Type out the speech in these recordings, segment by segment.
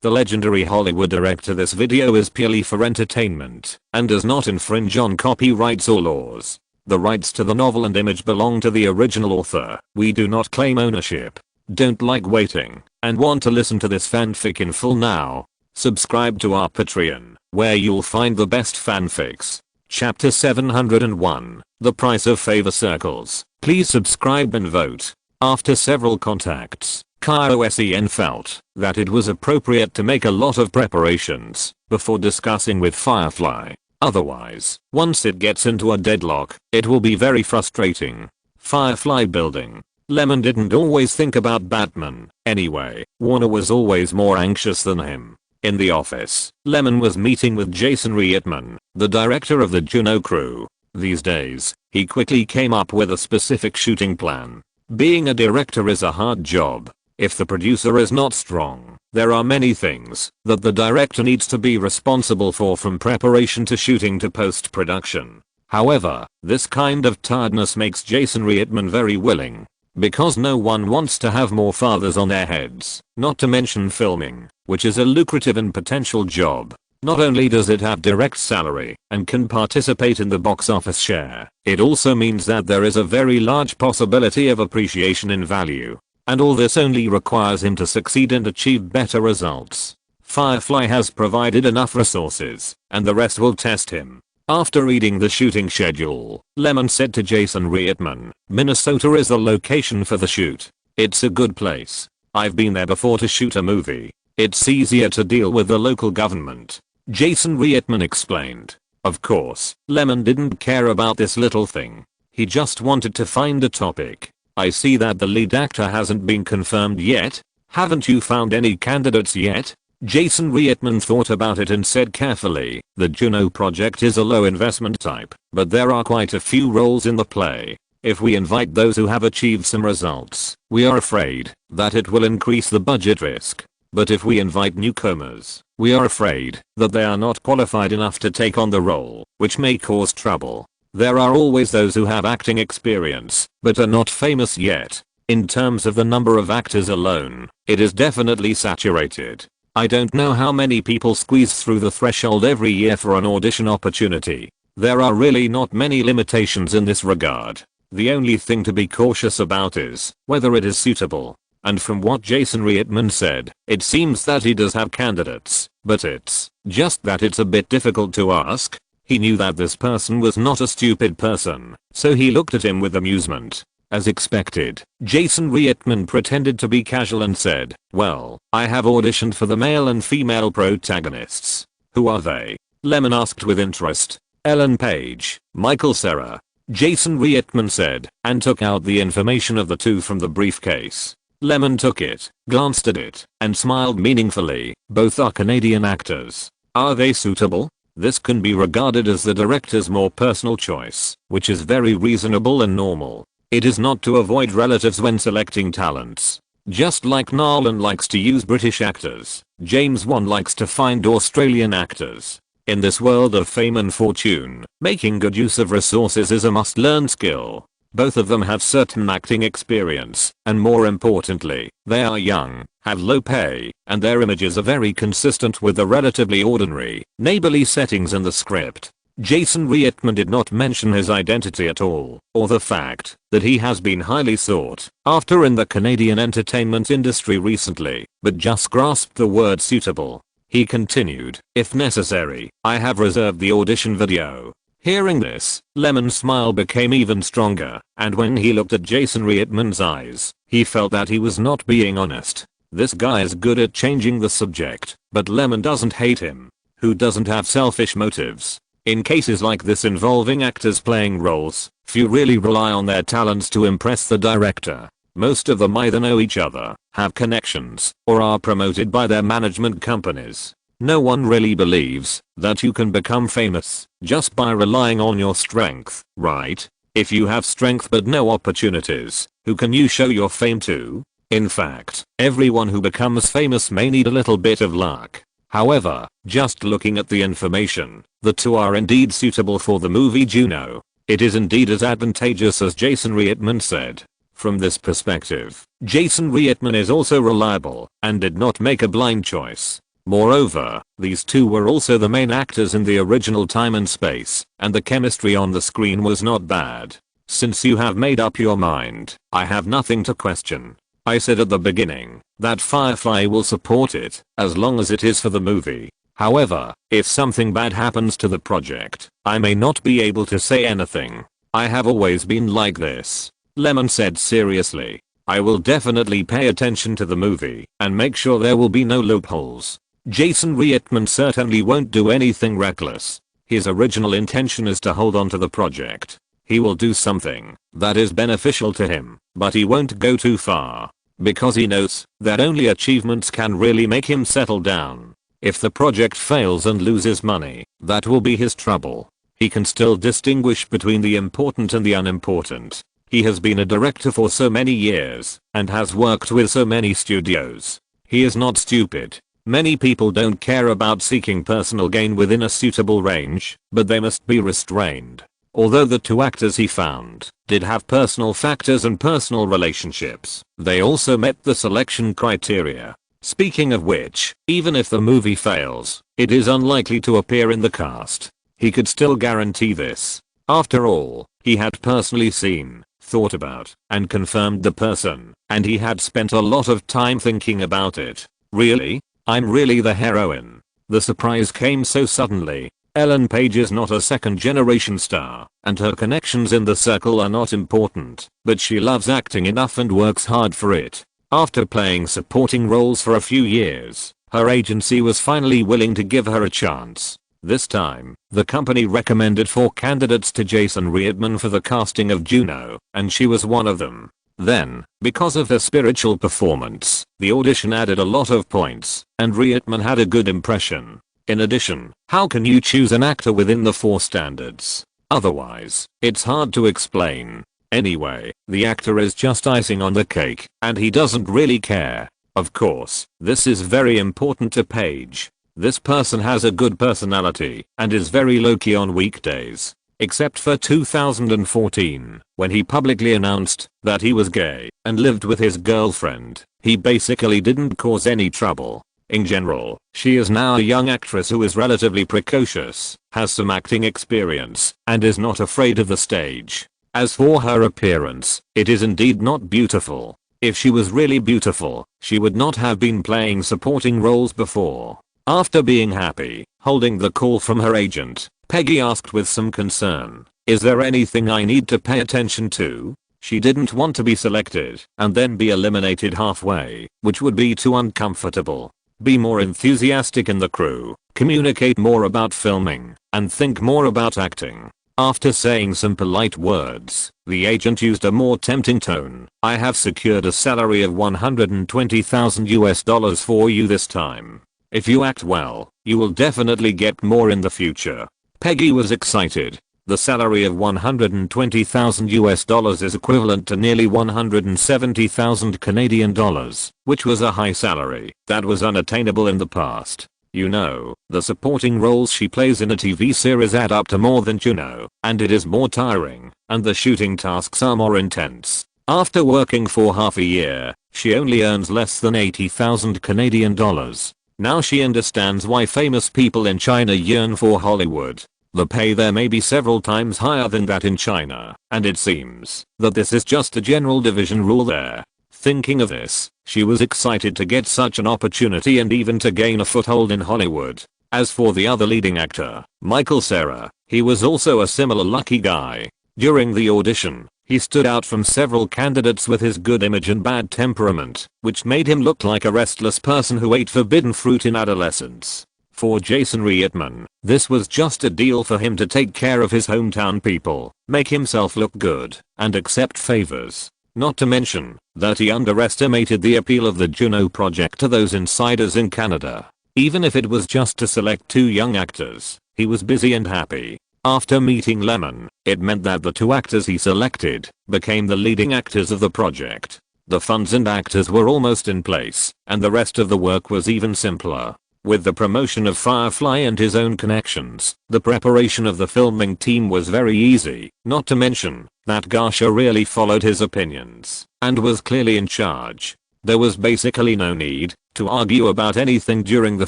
the legendary Hollywood director. This video is purely for entertainment and does not infringe on copyrights or laws. The rights to the novel and image belong to the original author. We do not claim ownership. Don't like waiting and want to listen to this fanfic in full now? Subscribe to our Patreon, where you'll find the best fanfics. Chapter 701, The Price of Favor Circles. Please subscribe and vote. After several contacts, KOSEN felt that it was appropriate to make a lot of preparations before discussing with Firefly. Otherwise, once it gets into a deadlock, it will be very frustrating. Firefly building. Lemon didn't always think about Batman. Anyway, Warner was always more anxious than him. In the office, Lemon was meeting with Jason Reitman, the director of the Juno crew. These days, he quickly came up with a specific shooting plan. Being a director is a hard job. If the producer is not strong, there are many things that the director needs to be responsible for, from preparation to shooting to post-production. However, this kind of tiredness makes Jason Reitman very willing. Because no one wants to have more fathers on their heads, not to mention filming, which is a lucrative and potential job. Not only does it have direct salary and can participate in the box office share, it also means that there is a very large possibility of appreciation in value. And all this only requires him to succeed and achieve better results. Firefly has provided enough resources, and the rest will test him. After reading the shooting schedule, Lemon said to Jason Reitman, "Minnesota is the location for the shoot. It's a good place. I've been there before to shoot a movie. It's easier to deal with the local government." Jason Reitman explained. Of course, Lemon didn't care about this little thing. He just wanted to find a topic. "I see that the lead actor hasn't been confirmed yet. Haven't you found any candidates yet?" Jason Reitman thought about it and said carefully, "The Juno project is a low investment type, but there are quite a few roles in the play. If we invite those who have achieved some results, we are afraid that it will increase the budget risk. But if we invite newcomers, we are afraid that they are not qualified enough to take on the role, which may cause trouble. There are always those who have acting experience, but are not famous yet. In terms of the number of actors alone, it is definitely saturated. I don't know how many people squeeze through the threshold every year for an audition opportunity. There are really not many limitations in this regard. The only thing to be cautious about is whether it is suitable." And from what Jason Reitman said, it seems that he does have candidates, but it's just that it's a bit difficult to ask. He knew that this person was not a stupid person, so he looked at him with amusement. As expected, Jason Reitman pretended to be casual and said, "Well, I have auditioned for the male and female protagonists." "Who are they?" Lemon asked with interest. "Ellen Page, Michael Cera." Jason Reitman said, and took out the information of the two from the briefcase. Lemon took it, glanced at it, and smiled meaningfully. "Both are Canadian actors. Are they suitable?" This can be regarded as the director's more personal choice, which is very reasonable and normal. It is not to avoid relatives when selecting talents. Just like Nolan likes to use British actors, James Wan likes to find Australian actors. In this world of fame and fortune, making good use of resources is a must-learn skill. Both of them have certain acting experience, and more importantly, they are young, have low pay, and their images are very consistent with the relatively ordinary, neighborly settings in the script. Jason Reitman did not mention his identity at all, or the fact that he has been highly sought after in the Canadian entertainment industry recently, but just grasped the word suitable. He continued, "If necessary, I have reserved the audition video." Hearing this, Lemon's smile became even stronger, and when he looked at Jason Reitman's eyes, he felt that he was not being honest. This guy is good at changing the subject, but Lemon doesn't hate him. Who doesn't have selfish motives? In cases like this involving actors playing roles, few really rely on their talents to impress the director. Most of them either know each other, have connections, or are promoted by their management companies. No one really believes that you can become famous just by relying on your strength, right? If you have strength but no opportunities, who can you show your fame to? In fact, everyone who becomes famous may need a little bit of luck. However, just looking at the information, the two are indeed suitable for the movie Juno. It is indeed as advantageous as Jason Reitman said. From this perspective, Jason Reitman is also reliable and did not make a blind choice. Moreover, these two were also the main actors in the original Time and Space, and the chemistry on the screen was not bad. Since you have made up your mind, I have nothing to question. I said at the beginning that Firefly will support it as long as it is for the movie. However, if something bad happens to the project, I may not be able to say anything. I have always been like this. Lemon said seriously. I will definitely pay attention to the movie and make sure there will be no loopholes. Jason Reitman certainly won't do anything reckless. His original intention is to hold on to the project. He will do something that is beneficial to him, but he won't go too far. Because he knows that only achievements can really make him settle down. If the project fails and loses money, that will be his trouble. He can still distinguish between the important and the unimportant. He has been a director for so many years and has worked with so many studios. He is not stupid. Many people don't care about seeking personal gain within a suitable range, but they must be restrained. Although the two actors he found did have personal factors and personal relationships, they also met the selection criteria. Speaking of which, even if the movie fails, it is unlikely to appear in the cast. He could still guarantee this. After all, he had personally seen, thought about, and confirmed the person, and he had spent a lot of time thinking about it. Really? I'm really the heroine. The surprise came so suddenly. Ellen Page is not a second-generation star, and her connections in the circle are not important, but she loves acting enough and works hard for it. After playing supporting roles for a few years, her agency was finally willing to give her a chance. This time, the company recommended 4 candidates to Jason Reitman for the casting of Juno, and she was one of them. Then, because of her spiritual performance, the audition added a lot of points, and Reitman had a good impression. In addition, how can you choose an actor within the 4 standards? Otherwise, it's hard to explain. Anyway, the actor is just icing on the cake, and he doesn't really care. Of course, this is very important to Page. This person has a good personality and is very low-key on weekdays. Except for 2014, when he publicly announced that he was gay and lived with his girlfriend, he basically didn't cause any trouble. In general, she is now a young actress who is relatively precocious, has some acting experience, and is not afraid of the stage. As for her appearance, it is indeed not beautiful. If she was really beautiful, she would not have been playing supporting roles before. After being happy, holding the call from her agent, Peggy asked with some concern, "Is there anything I need to pay attention to?" She didn't want to be selected and then be eliminated halfway, which would be too uncomfortable. Be more enthusiastic in the crew, communicate more about filming, and think more about acting. After saying some polite words, the agent used a more tempting tone. "I have secured a salary of $120,000 for you this time. If you act well, you will definitely get more in the future." Peggy was excited. The salary of $120,000 is equivalent to nearly 170,000 Canadian dollars, which was a high salary that was unattainable in the past. You know, the supporting roles she plays in a TV series add up to more than Juno, and it is more tiring, and the shooting tasks are more intense. After working for half a year, she only earns less than 80,000 Canadian dollars. Now she understands why famous people in China yearn for Hollywood. The pay there may be several times higher than that in China, and it seems that this is just a general division rule there. Thinking of this, she was excited to get such an opportunity and even to gain a foothold in Hollywood. As for the other leading actor, Michael Cera, he was also a similar lucky guy. During the audition, he stood out from several candidates with his good image and bad temperament, which made him look like a restless person who ate forbidden fruit in adolescence. For Jason Reitman, this was just a deal for him to take care of his hometown people, make himself look good, and accept favors. Not to mention that he underestimated the appeal of the Juno project to those insiders in Canada. Even if it was just to select 2 young actors, he was busy and happy. After meeting Lemon, it meant that the 2 actors he selected became the leading actors of the project. The funds and actors were almost in place, and the rest of the work was even simpler. With the promotion of Firefly and his own connections, the preparation of the filming team was very easy, not to mention that Garsha really followed his opinions and was clearly in charge. There was basically no need to argue about anything during the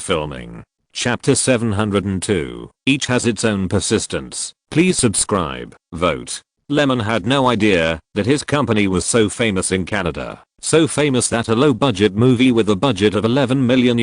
filming. Chapter 702. Each has its own persistence. Please subscribe, vote. Lyman had no idea that his company was so famous in Canada. So famous that a low-budget movie with a budget of $11 million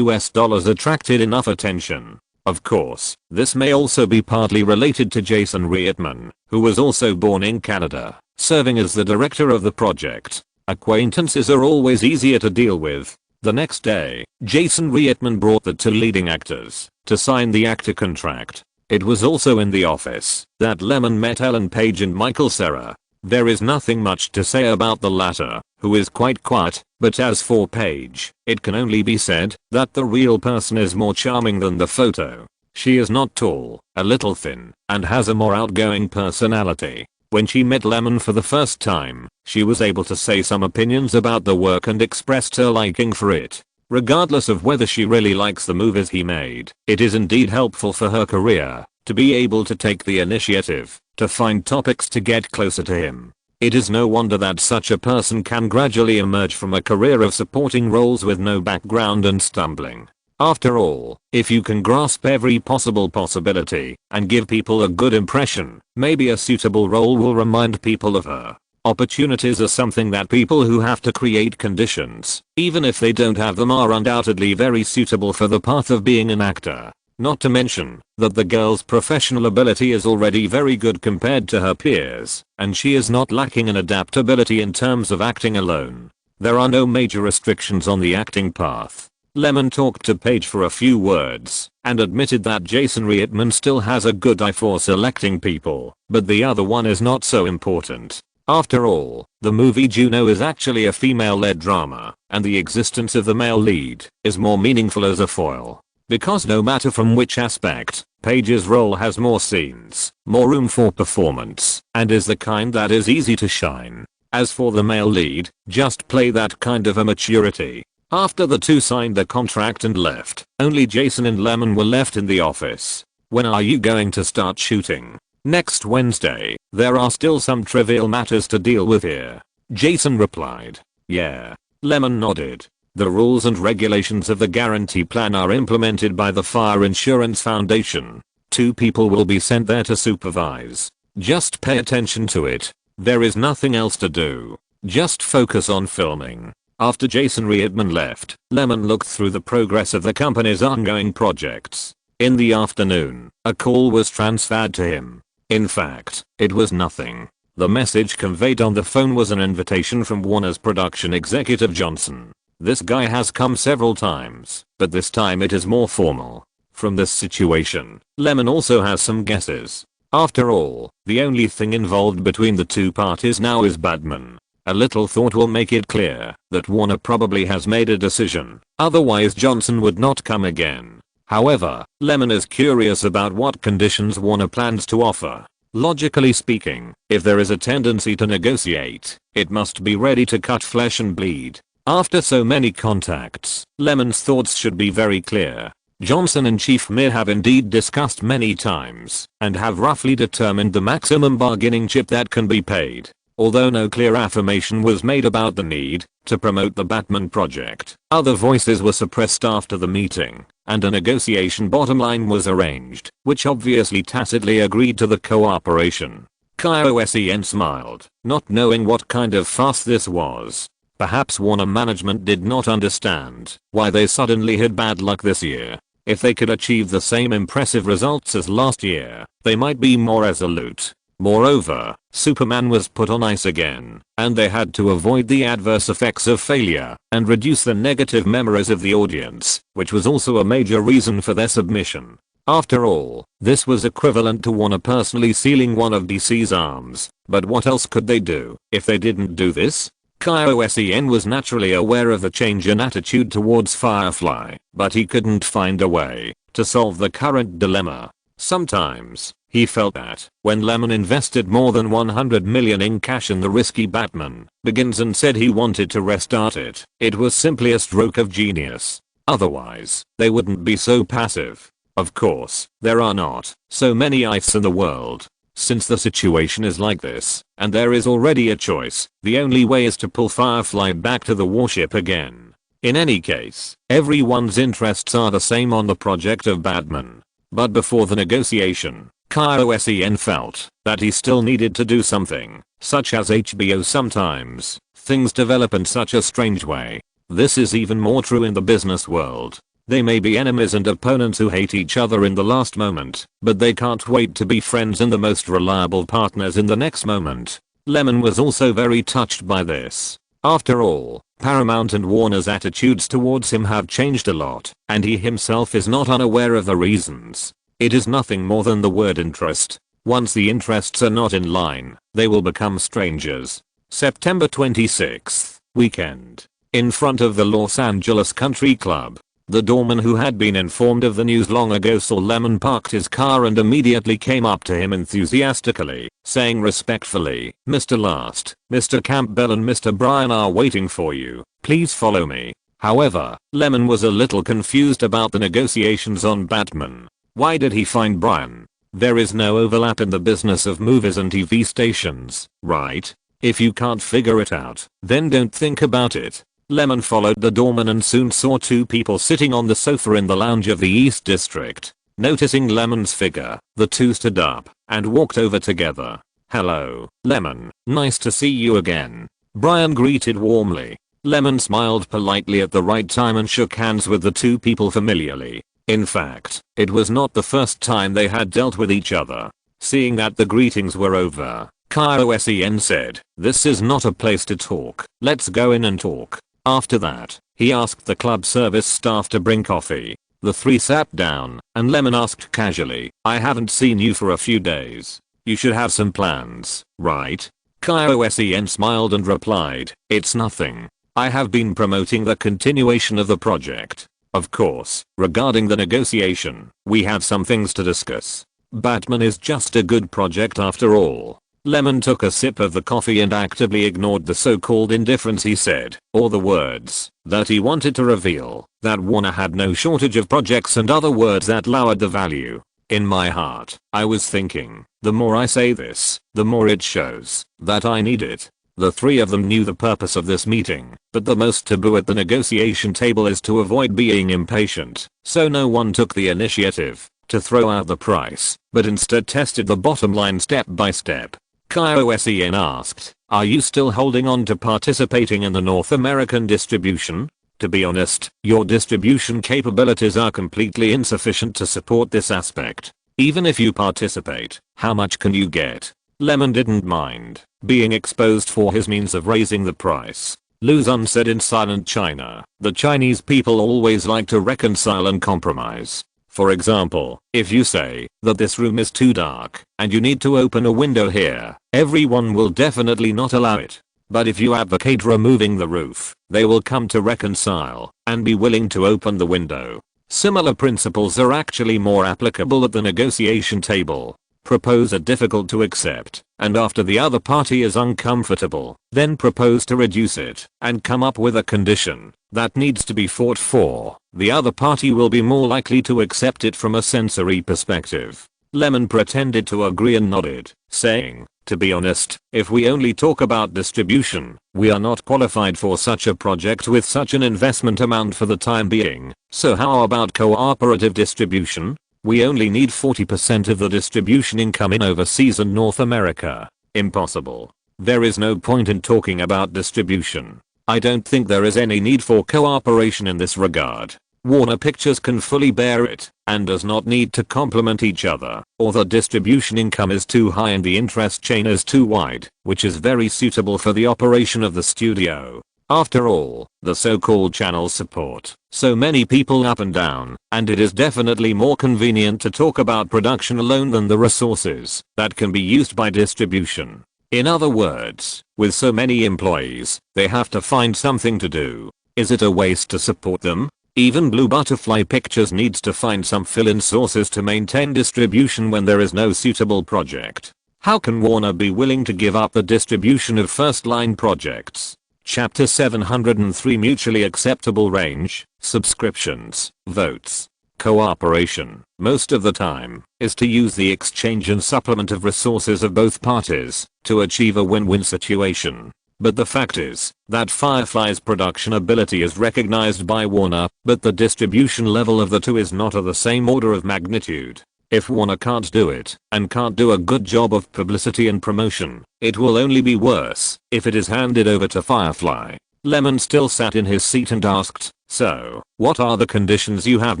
attracted enough attention. Of course, this may also be partly related to Jason Reitman, who was also born in Canada, serving as the director of the project. Acquaintances are always easier to deal with. The next day, Jason Reitman brought the two leading actors to sign the actor contract. It was also in the office that Lyman met Ellen Page and Michael Cera. There is nothing much to say about the latter, who is quite quiet, but as for Page, it can only be said that the real person is more charming than the photo. She is not tall, a little thin, and has a more outgoing personality. When she met Lyman for the first time, she was able to say some opinions about the work and expressed her liking for it. Regardless of whether she really likes the movies he made, it is indeed helpful for her career to be able to take the initiative to find topics to get closer to him. It is no wonder that such a person can gradually emerge from a career of supporting roles with no background and stumbling. After all, if you can grasp every possible possibility and give people a good impression, maybe a suitable role will remind people of her. Opportunities are something that people who have to create conditions, even if they don't have them, are undoubtedly very suitable for the path of being an actor. Not to mention that the girl's professional ability is already very good compared to her peers, and she is not lacking in adaptability in terms of acting alone. There are no major restrictions on the acting path. Lyman talked to Page for a few words and admitted that Jason Reitman still has a good eye for selecting people, but the other one is not so important. After all, the movie Juno is actually a female-led drama, and the existence of the male lead is more meaningful as a foil. Because no matter from which aspect, Page's role has more scenes, more room for performance, and is the kind that is easy to shine. As for the male lead, just play that kind of a maturity. After the two signed the contract and left, only Jason and Lyman were left in the office. When are you going to start shooting? Next Wednesday. There are still some trivial matters to deal with here. Jason replied. Yeah. Lyman nodded. The rules and regulations of the guarantee plan are implemented by the Fire Insurance Foundation. 2 people will be sent there to supervise. Just pay attention to it. There is nothing else to do. Just focus on filming. After Jason Reitman left, Lyman looked through the progress of the company's ongoing projects. In the afternoon, a call was transferred to him. In fact, it was nothing. The message conveyed on the phone was an invitation from Warner's production executive Johnson. This guy has come several times, but this time it is more formal. From this situation, Lyman also has some guesses. After all, the only thing involved between the two parties now is Batman. A little thought will make it clear that Warner probably has made a decision, otherwise Johnson would not come again. However, Lyman is curious about what conditions Warner plans to offer. Logically speaking, if there is a tendency to negotiate, it must be ready to cut flesh and bleed. After so many contacts, Lyman's thoughts should be very clear. Johnson and Chief Mir have indeed discussed many times and have roughly determined the maximum bargaining chip that can be paid. Although no clear affirmation was made about the need to promote the Batman project, other voices were suppressed after the meeting, and a negotiation bottom line was arranged, which obviously tacitly agreed to the cooperation. KOSEN smiled, not knowing what kind of fuss this was. Perhaps Warner management did not understand why they suddenly had bad luck this year. If they could achieve the same impressive results as last year, they might be more resolute. Moreover, Superman was put on ice again, and they had to avoid the adverse effects of failure and reduce the negative memories of the audience, which was also a major reason for their submission. After all, this was equivalent to Warner personally sealing one of DC's arms, but what else could they do if they didn't do this? KOSEN was naturally aware of the change in attitude towards Firefly, but he couldn't find a way to solve the current dilemma. Sometimes, he felt that when Lyman invested more than $100 million in cash in the risky Batman Begins and said he wanted to restart it, it was simply a stroke of genius. Otherwise, they wouldn't be so passive. Of course, there are not so many ifs in the world. Since the situation is like this, and there is already a choice, the only way is to pull Firefly back to the warship again. In any case, everyone's interests are the same on the project of Batman. But before the negotiation, Sen felt that he still needed to do something, such as HBO sometimes, things develop in such a strange way. This is even more true in the business world. They may be enemies and opponents who hate each other in the last moment, but they can't wait to be friends and the most reliable partners in the next moment. Lemon was also very touched by this. After all, Paramount and Warner's attitudes towards him have changed a lot, and he himself is not unaware of the reasons. It is nothing more than the word interest. Once the interests are not in line, they will become strangers. September 26th, weekend. In front of the Los Angeles Country Club. The doorman who had been informed of the news long ago saw Lemon parked his car and immediately came up to him enthusiastically, saying respectfully, "Mr. Last, Mr. Campbell and Mr. Bryan are waiting for you. Please follow me." However, Lemon was a little confused about the negotiations on Batman. Why did he find Bryan? There is no overlap in the business of movies and TV stations, right? If you can't figure it out, then don't think about it. Lemon followed the doorman and soon saw two people sitting on the sofa in the lounge of the East District. Noticing Lemon's figure, the two stood up and walked over together. "Hello, Lemon, nice to see you again," Bryan greeted warmly. Lemon smiled politely at the right time and shook hands with the two people familiarly. In fact, it was not the first time they had dealt with each other. Seeing that the greetings were over, Sen said, "This is not a place to talk, let's go in and talk." After that, he asked the club service staff to bring coffee. The three sat down, and Lemon asked casually, "I haven't seen you for a few days. You should have some plans, right?" Sen smiled and replied, "It's nothing. I have been promoting the continuation of the project. Of course, regarding the negotiation, we have some things to discuss. Batman is just a good project after all." Lemon took a sip of the coffee and actively ignored the so-called indifference he said, or the words that he wanted to reveal, that Warner had no shortage of projects and other words that lowered the value. In my heart, I was thinking, the more I say this, the more it shows that I need it. The three of them knew the purpose of this meeting, but the most taboo at the negotiation table is to avoid being impatient, so no one took the initiative to throw out the price, but instead tested the bottom line step by step. Sen asked, "Are you still holding on to participating in the North American distribution? To be honest, your distribution capabilities are completely insufficient to support this aspect. Even if you participate, how much can you get?" Lemon didn't mind being exposed for his means of raising the price. Luzon said in silent China, "The Chinese people always like to reconcile and compromise. For example, if you say that this room is too dark and you need to open a window here, everyone will definitely not allow it. But if you advocate removing the roof, they will come to reconcile and be willing to open the window." Similar principles are actually more applicable at the negotiation table. Propose a difficult to accept, and after the other party is uncomfortable, then propose to reduce it and come up with a condition that needs to be fought for. The other party will be more likely to accept it from a sensory perspective. Lemon pretended to agree and nodded, saying, "To be honest, if we only talk about distribution, we are not qualified for such a project with such an investment amount for the time being. So how about cooperative distribution? We only need 40% of the distribution income in overseas and North America." Impossible. There is no point in talking about distribution. I don't think there is any need for cooperation in this regard. Warner Pictures can fully bear it and does not need to complement each other, or the distribution income is too high and the interest chain is too wide, which is very suitable for the operation of the studio. After all, the so-called channels support so many people up and down, and it is definitely more convenient to talk about production alone than the resources that can be used by distribution. In other words, with so many employees, they have to find something to do. Is it a waste to support them? Even Blue Butterfly Pictures needs to find some fill-in sources to maintain distribution when there is no suitable project. How can Warner be willing to give up the distribution of first-line projects? Chapter 703 Mutually Acceptable Range, Subscriptions, Votes. Cooperation, most of the time, is to use the exchange and supplement of resources of both parties to achieve a win-win situation. But the fact is that Firefly's production ability is recognized by Warner, but the distribution level of the two is not of the same order of magnitude. If Warner can't do it, and can't do a good job of publicity and promotion, it will only be worse if it is handed over to Firefly. Lemon still sat in his seat and asked, "So, what are the conditions you have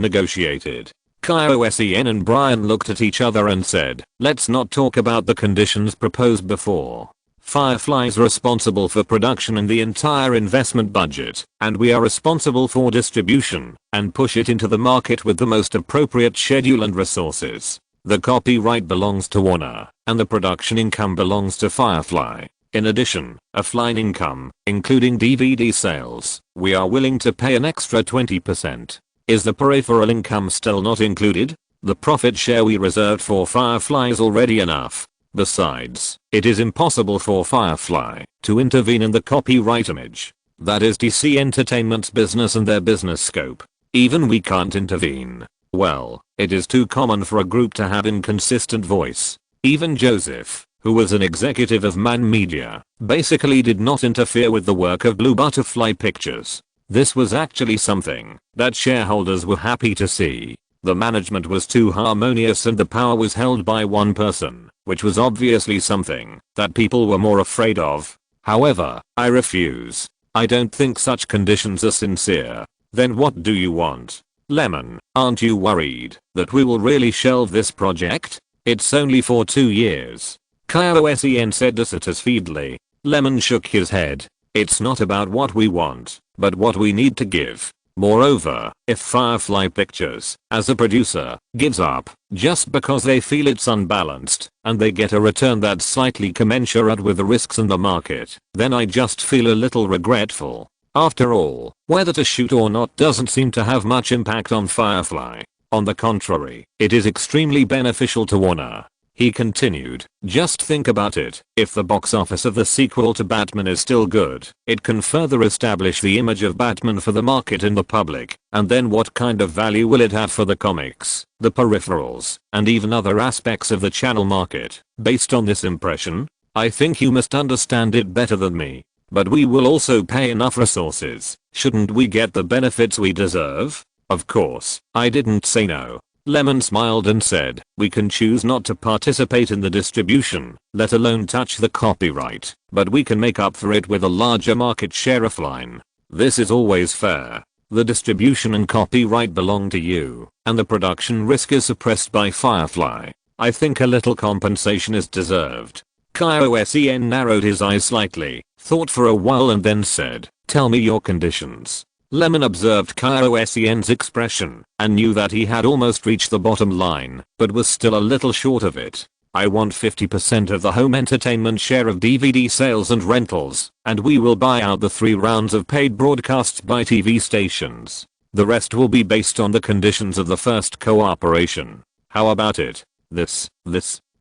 negotiated?" Sen and Brian looked at each other and said, "Let's not talk about the conditions proposed before. Firefly is responsible for production and the entire investment budget, and we are responsible for distribution and push it into the market with the most appropriate schedule and resources. The copyright belongs to Warner, and the production income belongs to Firefly. In addition, offline income, including DVD sales, we are willing to pay an extra 20%. Is the peripheral income still not included? The profit share we reserved for Firefly is already enough. Besides, it is impossible for Firefly to intervene in the copyright image. That is DC Entertainment's business and their business scope. Even we can't intervene. Well, it is too common for a group to have inconsistent voice. Even Joseph, who was an executive of Man Media, basically did not interfere with the work of Blue Butterfly Pictures. This was actually something that shareholders were happy to see. The management was too harmonious and the power was held by one person, which was obviously something that people were more afraid of. However, I refuse. I don't think such conditions are sincere. Then what do you want? Lemon, aren't you worried that we will really shelve this project? It's only for 2 years. Sen said dissatisfiedly. Lemon shook his head. It's not about what we want, but what we need to give. Moreover, if Firefly Pictures, as a producer, gives up just because they feel it's unbalanced and they get a return that's slightly commensurate with the risks in the market, then I just feel a little regretful. After all, whether to shoot or not doesn't seem to have much impact on Firefly. On the contrary, it is extremely beneficial to Warner. He continued, just think about it, if the box office of the sequel to Batman is still good, it can further establish the image of Batman for the market and the public, and then what kind of value will it have for the comics, the peripherals, and even other aspects of the channel market, based on this impression? I think you must understand it better than me. But we will also pay enough resources, shouldn't we get the benefits we deserve? Of course, I didn't say no. Lemon smiled and said, we can choose not to participate in the distribution, let alone touch the copyright, but we can make up for it with a larger market share offline. This is always fair. The distribution and copyright belong to you, and the production risk is suppressed by Firefly. I think a little compensation is deserved. Sen narrowed his eyes slightly, thought for a while and then said, tell me your conditions. Lemon observed Sen's expression and knew that he had almost reached the bottom line, but was still a little short of it. I want 50% of the home entertainment share of DVD sales and rentals, and we will buy out the 3 rounds of paid broadcasts by TV stations. The rest will be based on the conditions of the first cooperation. How about it? This.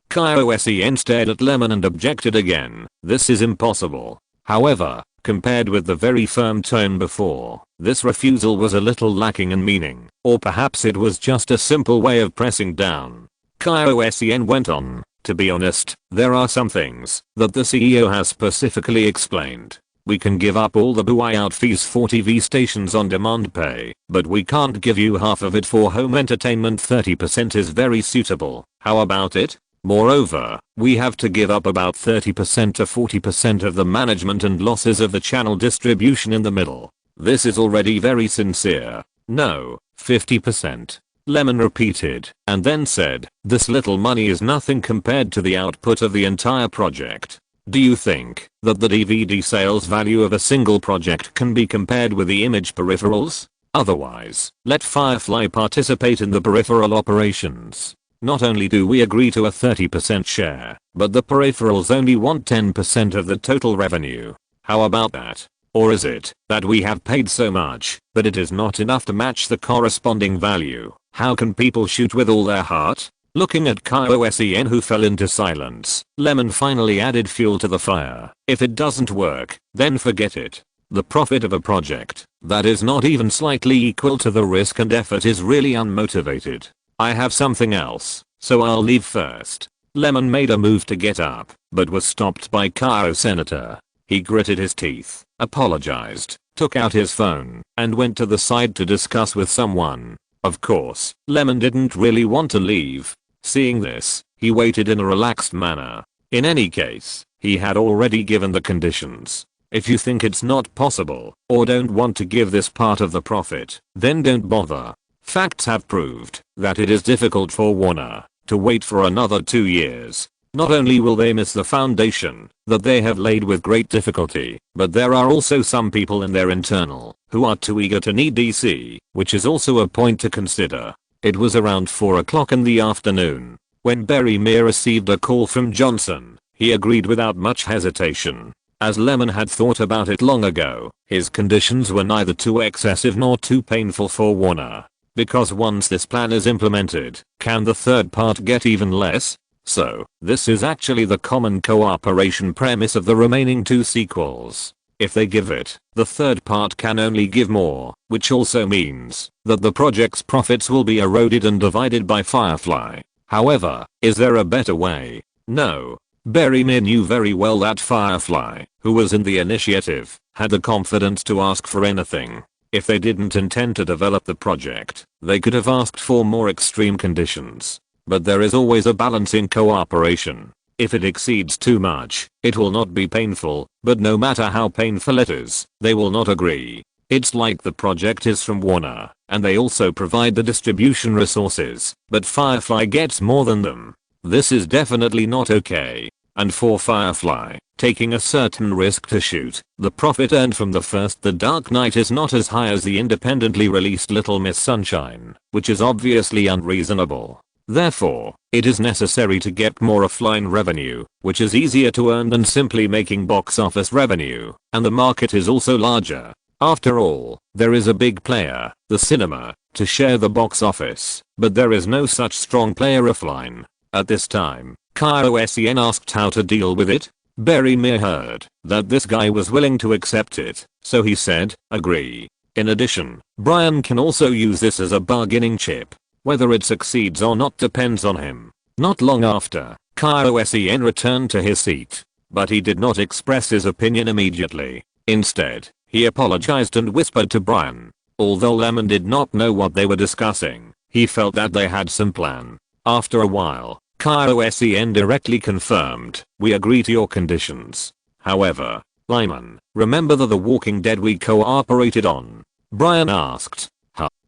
Sen stared at Lemon and objected again. This is impossible. However, compared with the very firm tone before, this refusal was a little lacking in meaning, or perhaps it was just a simple way of pressing down. Sen went on, to be honest, there are some things that the CEO has specifically explained. We can give up all the buyout fees for TV stations on demand pay, but we can't give you half of it for home entertainment. 30% is very suitable. How about it? Moreover, we have to give up about 30% to 40% of the management and losses of the channel distribution in the middle. This is already very sincere. No, 50%. Lemon repeated, and then said, this little money is nothing compared to the output of the entire project. Do you think that the DVD sales value of a single project can be compared with the image peripherals? Otherwise, let Firefly participate in the peripheral operations. Not only do we agree to a 30% share, but the peripherals only want 10% of the total revenue. How about that? Or is it that we have paid so much, but it is not enough to match the corresponding value? How can people shoot with all their heart? Looking at Sen, who fell into silence, Lemon finally added fuel to the fire. If it doesn't work, then forget it. The profit of a project That is not even slightly equal to the risk and effort is really unmotivated. I have something else, so I'll leave first. Lemon made a move to get up, but was stopped by Cairo Senator. He gritted his teeth, apologized, took out his phone, and went to the side to discuss with someone. Of course, Lemon didn't really want to leave. Seeing this, he waited in a relaxed manner. In any case, he had already given the conditions. If you think it's not possible, or don't want to give this part of the profit, then don't bother. Facts have proved that it is difficult for Warner to wait for another 2 years. Not only will they miss the foundation that they have laid with great difficulty, but there are also some people in their internal who are too eager to need DC, which is also a point to consider. It was around 4 o'clock in the afternoon when Barry Meir received a call from Johnson. He agreed without much hesitation. As Lemon had thought about it long ago, his conditions were neither too excessive nor too painful for Warner. Because once this plan is implemented, can the third part get even less? So, this is actually the common cooperation premise of the remaining 2 sequels. If they give it, the third part can only give more, which also means that the project's profits will be eroded and divided by Firefly. However, is there a better way? No. Barry Meir knew very well that Firefly, who was in the initiative, had the confidence to ask for anything. If they didn't intend to develop the project, they could have asked for more extreme conditions. But there is always a balance in cooperation. If it exceeds too much, it will not be painful, but no matter how painful it is, they will not agree. It's like the project is from Warner, and they also provide the distribution resources, but Firefly gets more than them. This is definitely not okay. And for Firefly, taking a certain risk to shoot, the profit earned from the first The Dark Knight is not as high as the independently released Little Miss Sunshine, which is obviously unreasonable. Therefore, it is necessary to get more offline revenue, which is easier to earn than simply making box office revenue, and the market is also larger. After all, there is a big player, the cinema, to share the box office, but there is no such strong player offline. At this time, Cairo Sen asked how to deal with it. Barry Meir heard that this guy was willing to accept it, so he said, agree. In addition, Brian can also use this as a bargaining chip. Whether it succeeds or not depends on him. Not long after, Cairo Sen returned to his seat. But he did not express his opinion immediately. Instead, he apologized and whispered to Brian. Although Lemon did not know what they were discussing, he felt that they had some plan. After a while, Cairo Sen directly confirmed, we agree to your conditions. However, Lyman, remember The Walking Dead we cooperated on? Brian asked.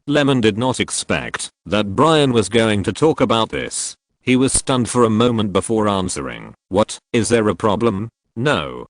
Lemon did not expect that Brian was going to talk about this. He was stunned for a moment before answering. What, is there a problem? No,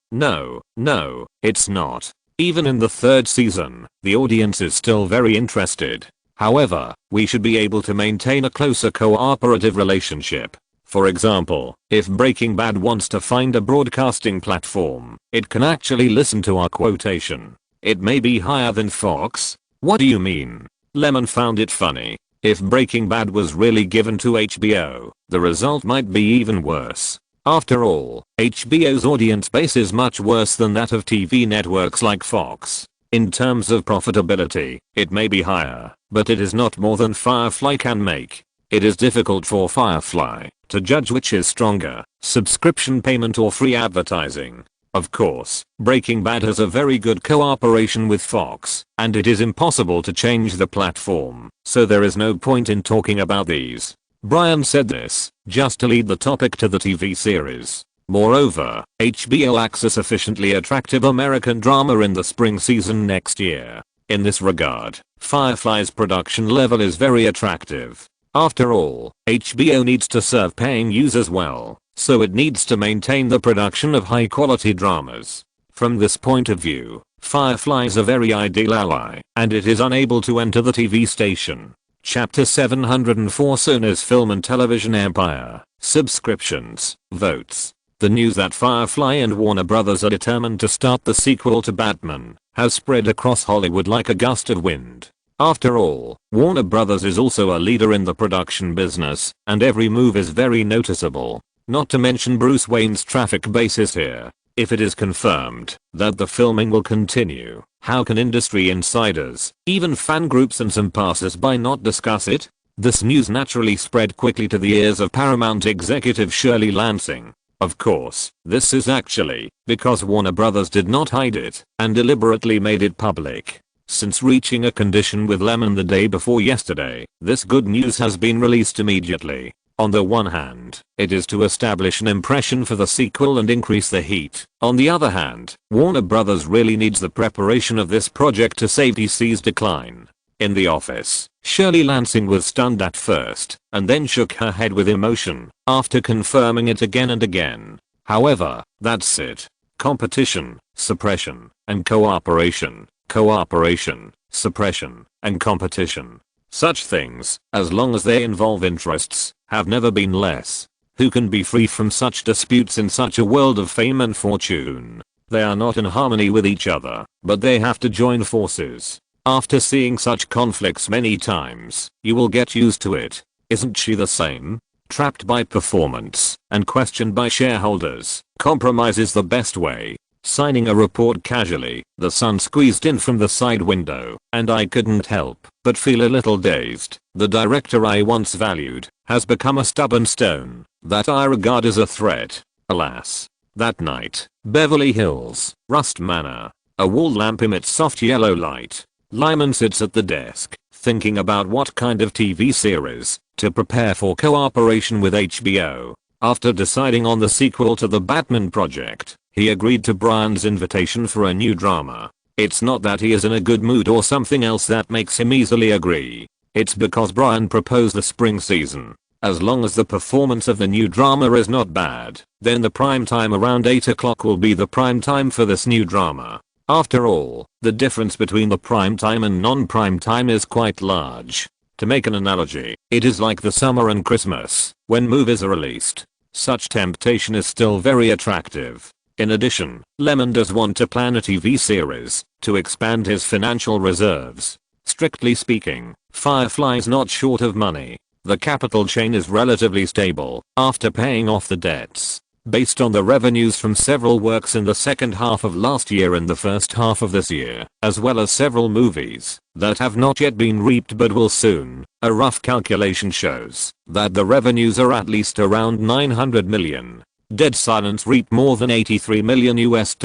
it's not. Even in the 3rd season, the audience is still very interested. However, we should be able to maintain a closer cooperative relationship. For example, if Breaking Bad wants to find a broadcasting platform, it can actually listen to our quotation. It may be higher than Fox. What do you mean? Lemon found it funny. If Breaking Bad was really given to HBO, the result might be even worse. After all, HBO's audience base is much worse than that of TV networks like Fox. In terms of profitability, it may be higher, but it is not more than Firefly can make. It is difficult for Firefly to judge which is stronger, subscription payment or free advertising. Of course, Breaking Bad has a very good cooperation with Fox, and it is impossible to change the platform, so there is no point in talking about these. Brian said this just to lead the topic to the TV series. Moreover, HBO lacks a sufficiently attractive American drama in the spring season next year. In this regard, Firefly's production level is very attractive. After all, HBO needs to serve paying users well, so it needs to maintain the production of high quality dramas. From this point of view, Firefly is a very ideal ally, and it is unable to enter the TV station. Chapter 704 Sony's Film and Television Empire, Subscriptions, Votes. The news that Firefly and Warner Brothers are determined to start the sequel to Batman has spread across Hollywood like a gust of wind. After all, Warner Brothers is also a leader in the production business, and every move is very noticeable. Not to mention Bruce Wayne's traffic bases here. if it is confirmed that the filming will continue, how can industry insiders, even fan groups and some passers-by not discuss it? This news naturally spread quickly to the ears of Paramount executive Shirley Lansing. Of course, this is actually because Warner Brothers did not hide it and deliberately made it public. Since reaching a condition with Lyman the day before yesterday, this good news has been released immediately. On the one hand, it is to establish an impression for the sequel and increase the heat. On the other hand, Warner Brothers really needs the preparation of this project to save DC's decline. In the office, Shirley Lansing was stunned at first, and then shook her head with emotion, after confirming it again and again. However, that's it. Competition, suppression, and cooperation. Cooperation, suppression, and competition. Such things, as long as they involve interests, have never been less. Who can be free from such disputes in such a world of fame and fortune? They are not in harmony with each other, but they have to join forces. After seeing such conflicts many times, you will get used to it. Isn't she the same? Trapped by performance and questioned by shareholders, compromise is the best way. Signing a report casually, the sun squeezed in from the side window, and I couldn't help but feel a little dazed. The director I once valued has become a stubborn stone that I regard as a threat. Alas. That night, Beverly Hills, Rust Manor. A wall lamp emits soft yellow light. Lyman sits at the desk, thinking about what kind of TV series to prepare for cooperation with HBO. After deciding on the sequel to the Batman project, he agreed to Brian's invitation for a new drama. It's not that he is in a good mood or something else that makes him easily agree. It's because Brian proposed the spring season. As long as the performance of the new drama is not bad, then the prime time around 8 o'clock will be the prime time for this new drama. After all, the difference between the prime time and non-prime time is quite large. To make an analogy, it is like the summer and Christmas, when movies are released. Such temptation is still very attractive. In addition, Lyman does want to plan a TV series to expand his financial reserves. Strictly speaking, Firefly's not short of money. The capital chain is relatively stable after paying off the debts. Based on the revenues from several works in the second half of last year and the first half of this year, as well as several movies that have not yet been reaped but will soon, a rough calculation shows that the revenues are at least around $900 million. Dead Silence reaped more than $83 million US.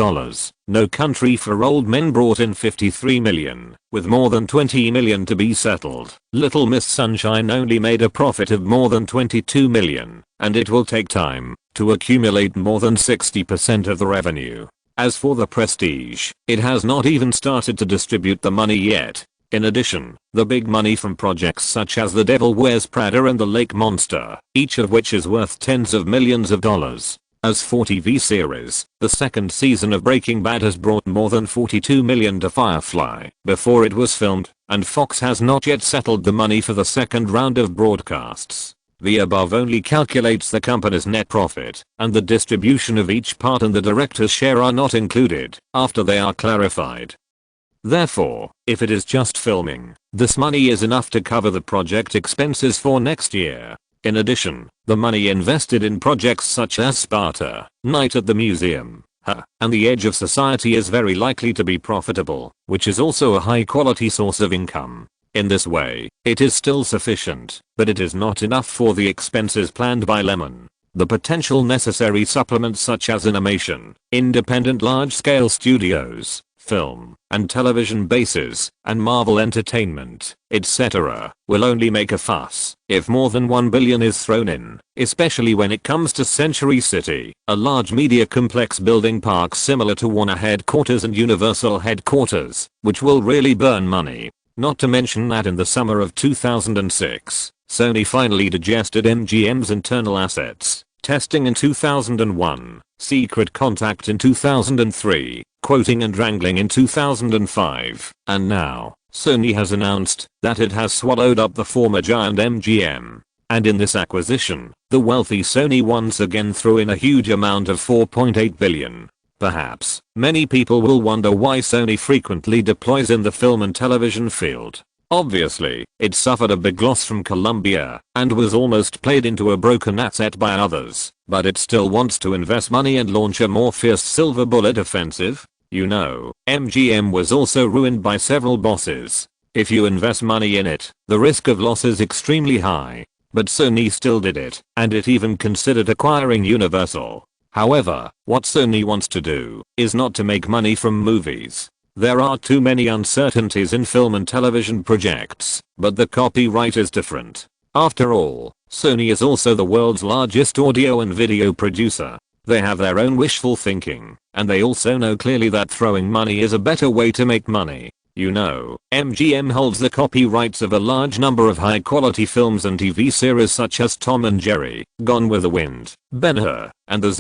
No Country for Old Men brought in $53 million, with more than $20 million to be settled. Little Miss Sunshine only made a profit of more than $22 million, and it will take time to accumulate more than 60% of the revenue. As for The Prestige, it has not even started to distribute the money yet. In addition, the big money from projects such as The Devil Wears Prada and The Lake Monster, each of which is worth tens of millions of dollars. As for TV series, the second season of Breaking Bad has brought more than $42 million to Firefly before it was filmed, and Fox has not yet settled the money for the second round of broadcasts. The above only calculates the company's net profit, and the distribution of each part and the director's share are not included after they are clarified. Therefore, if it is just filming, this money is enough to cover the project expenses for next year. In addition, the money invested in projects such as Sparta, Night at the Museum, and The Edge of Society is very likely to be profitable, which is also a high quality source of income. In this way, it is still sufficient, but it is not enough for the expenses planned by Lyman. The potential necessary supplements such as animation, independent large-scale studios, film and television bases, and Marvel Entertainment, etc., will only make a fuss if more than $1 billion is thrown in, especially when it comes to Century City, a large media complex building parks similar to Warner headquarters and Universal headquarters, which will really burn money. Not to mention that in the summer of 2006, Sony finally digested MGM's internal assets, testing in 2001, Secret Contact in 2003, Quoting and Wrangling in 2005, and now, Sony has announced that it has swallowed up the former giant MGM. And in this acquisition, the wealthy Sony once again threw in a huge amount of $4.8 billion. Perhaps, many people will wonder why Sony frequently deploys in the film and television field. Obviously, it suffered a big loss from Columbia and was almost played into a broken asset by others, but it still wants to invest money and launch a more fierce silver bullet offensive. You know, MGM was also ruined by several bosses. If you invest money in it, the risk of loss is extremely high. But Sony still did it, and it even considered acquiring Universal. However, what Sony wants to do is not to make money from movies. There are too many uncertainties in film and television projects, but the copyright is different. After all, Sony is also the world's largest audio and video producer. They have their own wishful thinking, and they also know clearly that throwing money is a better way to make money. You know, MGM holds the copyrights of a large number of high-quality films and TV series such as Tom and Jerry, Gone with the Wind, Ben-Hur, and the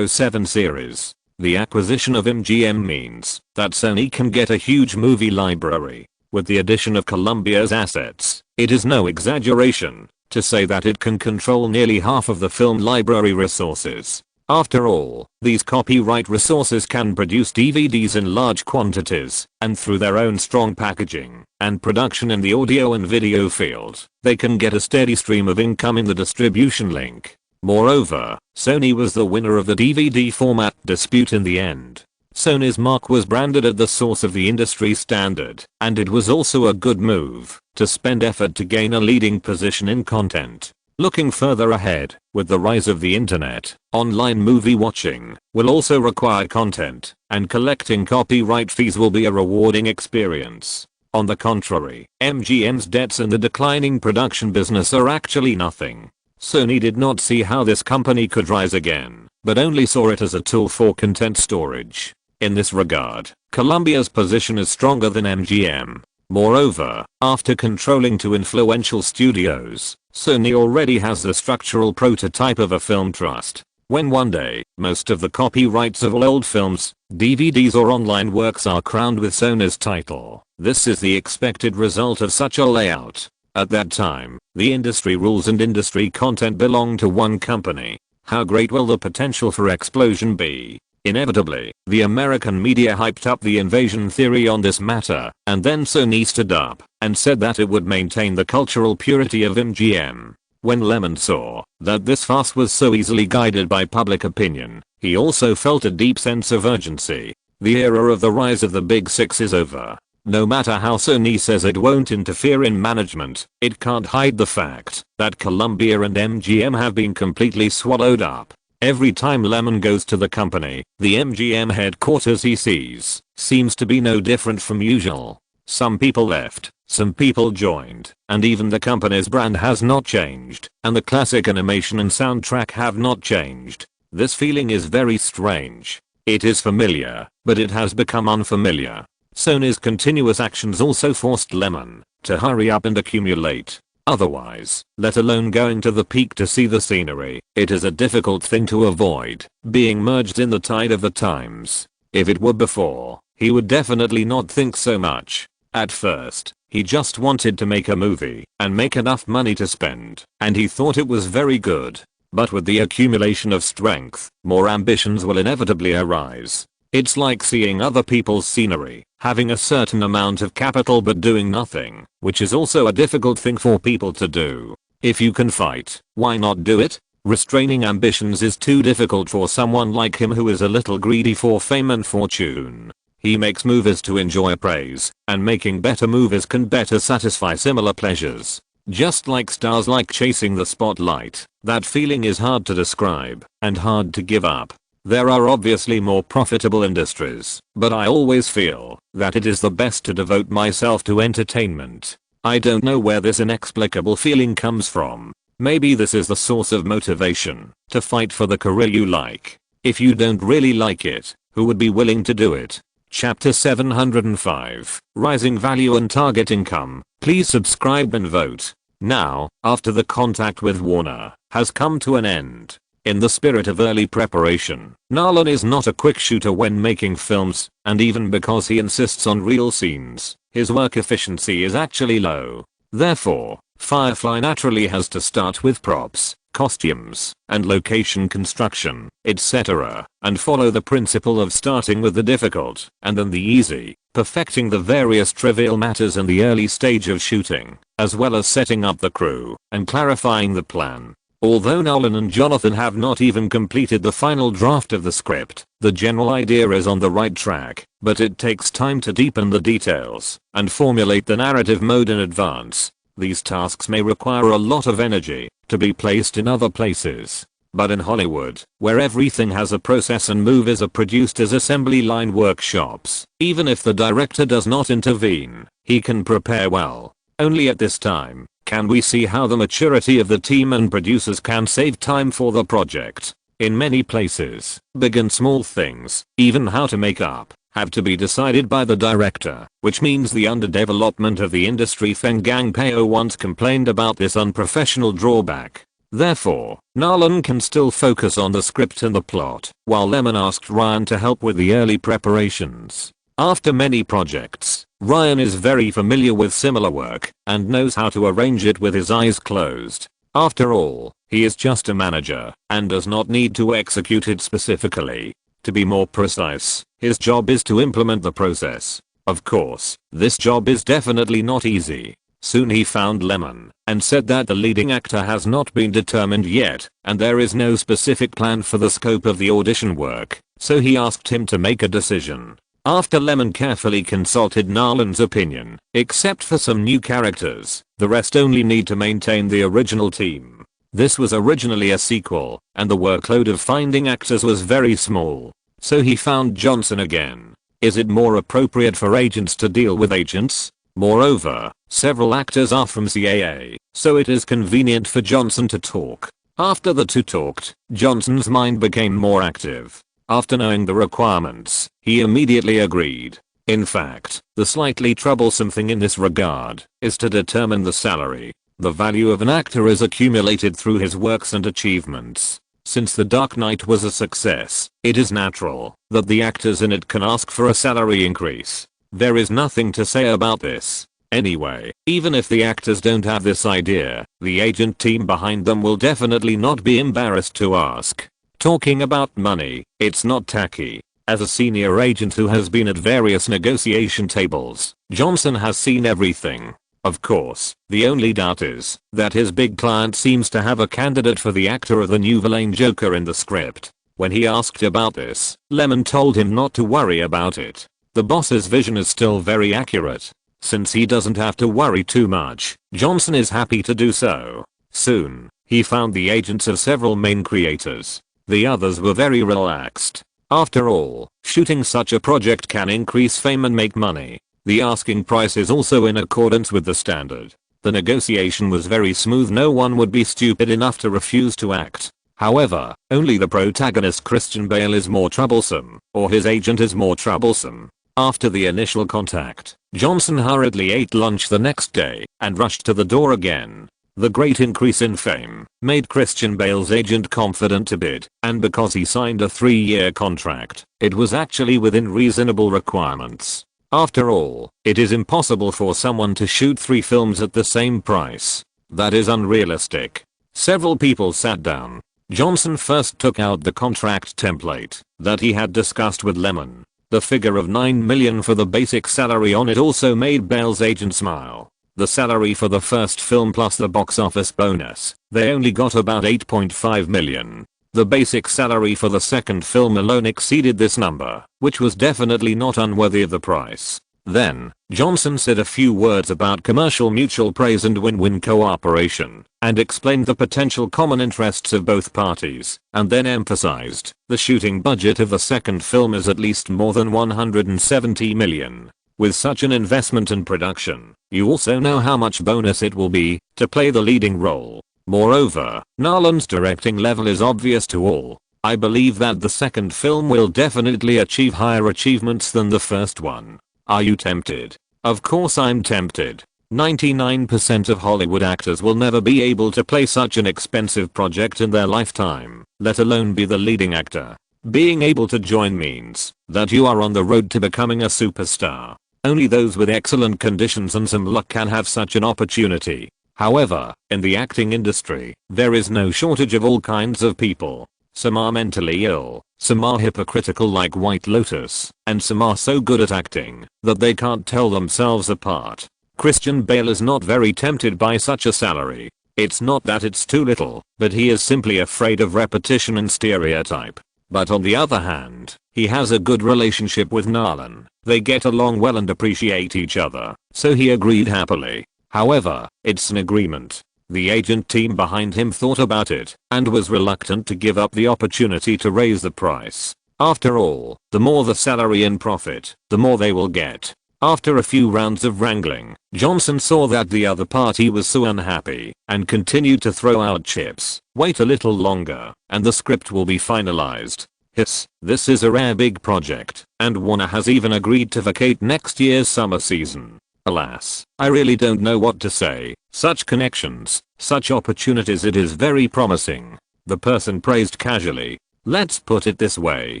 007 series. The acquisition of MGM means that Sony can get a huge movie library. With the addition of Columbia's assets, it is no exaggeration to say that it can control nearly half of the film library resources. After all, these copyright resources can produce DVDs in large quantities, and through their own strong packaging and production in the audio and video field, they can get a steady stream of income in the distribution link. Moreover, Sony was the winner of the DVD format dispute in the end. Sony's mark was branded at the source of the industry standard, and it was also a good move to spend effort to gain a leading position in content. Looking further ahead, with the rise of the internet, online movie watching will also require content, and collecting copyright fees will be a rewarding experience. On the contrary, MGM's debts and the declining production business are actually nothing. Sony did not see how this company could rise again, but only saw it as a tool for content storage. In this regard, Columbia's position is stronger than MGM. Moreover, after controlling two influential studios, Sony already has the structural prototype of a film trust. When one day, most of the copyrights of all old films, DVDs or online works are crowned with Sony's title, this is the expected result of such a layout. At that time, the industry rules and industry content belong to one company. How great will the potential for explosion be? Inevitably, the American media hyped up the invasion theory on this matter, and then Sony stood up and said that it would maintain the cultural purity of MGM. When Lyman saw that this farce was so easily guided by public opinion, he also felt a deep sense of urgency. The era of the rise of the Big Six is over. No matter how Sony says it won't interfere in management, it can't hide the fact that Columbia and MGM have been completely swallowed up. Every time Lyman goes to the company, the MGM headquarters he sees seems to be no different from usual. Some people left, some people joined, and even the company's brand has not changed, and the classic animation and soundtrack have not changed. This feeling is very strange. It is familiar, but it has become unfamiliar. Sony's continuous actions also forced Lyman to hurry up and accumulate. Otherwise, let alone going to the peak to see the scenery, it is a difficult thing to avoid being merged in the tide of the times. If it were before, he would definitely not think so much. At first, he just wanted to make a movie and make enough money to spend, and he thought it was very good. But with the accumulation of strength, more ambitions will inevitably arise. It's like seeing other people's scenery, having a certain amount of capital but doing nothing, which is also a difficult thing for people to do. If you can fight, why not do it? Restraining ambitions is too difficult for someone like him who is a little greedy for fame and fortune. He makes movies to enjoy praise, and making better movies can better satisfy similar pleasures. Just like stars like chasing the spotlight, that feeling is hard to describe, and hard to give up. There are obviously more profitable industries, but I always feel that it is the best to devote myself to entertainment. I don't know where this inexplicable feeling comes from. Maybe this is the source of motivation to fight for the career you like. If you don't really like it, who would be willing to do it? Chapter 705, Rising Value and Target Income. Please subscribe and vote. Now, after the contact with Warner has come to an end, in the spirit of early preparation, Nolan is not a quick shooter when making films, and even because he insists on real scenes, his work efficiency is actually low. Therefore, Firefly naturally has to start with props, costumes, and location construction, etc., and follow the principle of starting with the difficult, and then the easy, perfecting the various trivial matters in the early stage of shooting, as well as setting up the crew, and clarifying the plan. Although Nolan and Jonathan have not even completed the final draft of the script, the general idea is on the right track, but it takes time to deepen the details, and formulate the narrative mode in advance. These tasks may require a lot of energy, to be placed in other places. But in Hollywood, where everything has a process and movies are produced as assembly line workshops, even if the director does not intervene, he can prepare well. Only at this time can we see how the maturity of the team and producers can save time for the project. In many places, big and small things, even how to make up, have to be decided by the director, which means the underdevelopment of the industry. Feng Gangpeo once complained about this unprofessional drawback. Therefore, Nolan can still focus on the script and the plot, while Lyman asked Ryan to help with the early preparations. After many projects, Ryan is very familiar with similar work, and knows how to arrange it with his eyes closed. After all, he is just a manager, and does not need to execute it specifically. To be more precise, his job is to implement the process. Of course, this job is definitely not easy. Soon he found Lyman, and said that the leading actor has not been determined yet, and there is no specific plan for the scope of the audition work, so he asked him to make a decision. After Lyman carefully consulted Nolan's opinion, except for some new characters, the rest only need to maintain the original team. This was originally a sequel, and the workload of finding actors was very small. So he found Johnson again. Is it more appropriate for agents to deal with agents? Moreover, several actors are from CAA, so it is convenient for Johnson to talk. After the two talked, Johnson's mind became more active. After knowing the requirements, he immediately agreed. In fact, the slightly troublesome thing in this regard is to determine the salary. The value of an actor is accumulated through his works and achievements. Since The Dark Knight was a success, it is natural that the actors in it can ask for a salary increase. There is nothing to say about this. Anyway, even if the actors don't have this idea, the agent team behind them will definitely not be embarrassed to ask. Talking about money, it's not tacky. As a senior agent who has been at various negotiation tables, Johnson has seen everything. Of course, the only doubt is that his big client seems to have a candidate for the actor of the new villain Joker in the script. When he asked about this, Lyman told him not to worry about it. The boss's vision is still very accurate. Since he doesn't have to worry too much, Johnson is happy to do so. Soon, he found the agents of several main creators. The others were very relaxed. After all, shooting such a project can increase fame and make money. The asking price is also in accordance with the standard. The negotiation was very smooth. No one would be stupid enough to refuse to act. However, only the protagonist Christian Bale is more troublesome, or his agent is more troublesome. After the initial contact, Johnson hurriedly ate lunch the next day and rushed to the door again. The great increase in fame made Christian Bale's agent confident to bid, and because he signed a 3-year contract, it was actually within reasonable requirements. After all, it is impossible for someone to shoot 3 films at the same price. That is unrealistic. Several people sat down. Johnson first took out the contract template that he had discussed with Lyman. The figure of $9 million for the basic salary on it also made Bale's agent smile. The salary for the first film plus the box office bonus, they only got about $8.5 million. The basic salary for the second film alone exceeded this number, which was definitely not unworthy of the price. Then, Johnson said a few words about commercial mutual praise and win-win cooperation, and explained the potential common interests of both parties, and then emphasized the shooting budget of the second film is at least more than $170 million. With such an investment in production, you also know how much bonus it will be to play the leading role. Moreover, Nolan's directing level is obvious to all. I believe that the second film will definitely achieve higher achievements than the first one. Are you tempted? Of course I'm tempted. 99% of Hollywood actors will never be able to play such an expensive project in their lifetime, let alone be the leading actor. Being able to join means that you are on the road to becoming a superstar. Only those with excellent conditions and some luck can have such an opportunity. However, in the acting industry, there is no shortage of all kinds of people. Some are mentally ill, some are hypocritical like White Lotus, and some are so good at acting that they can't tell themselves apart. Christian Bale is not very tempted by such a salary. It's not that it's too little, but he is simply afraid of repetition and stereotype. But on the other hand, he has a good relationship with Lyman. They get along well and appreciate each other, so he agreed happily. However, it's an agreement. The agent team behind him thought about it and was reluctant to give up the opportunity to raise the price. After all, the more the salary and profit, the more they will get. After a few rounds of wrangling, Johnson saw that the other party was so unhappy and continued to throw out chips. Wait a little longer and the script will be finalized. Hiss, this is a rare big project, and Warner has even agreed to vacate next year's summer season. Alas, I really don't know what to say. Such connections, such opportunities, it is very promising. The person praised casually. Let's put it this way,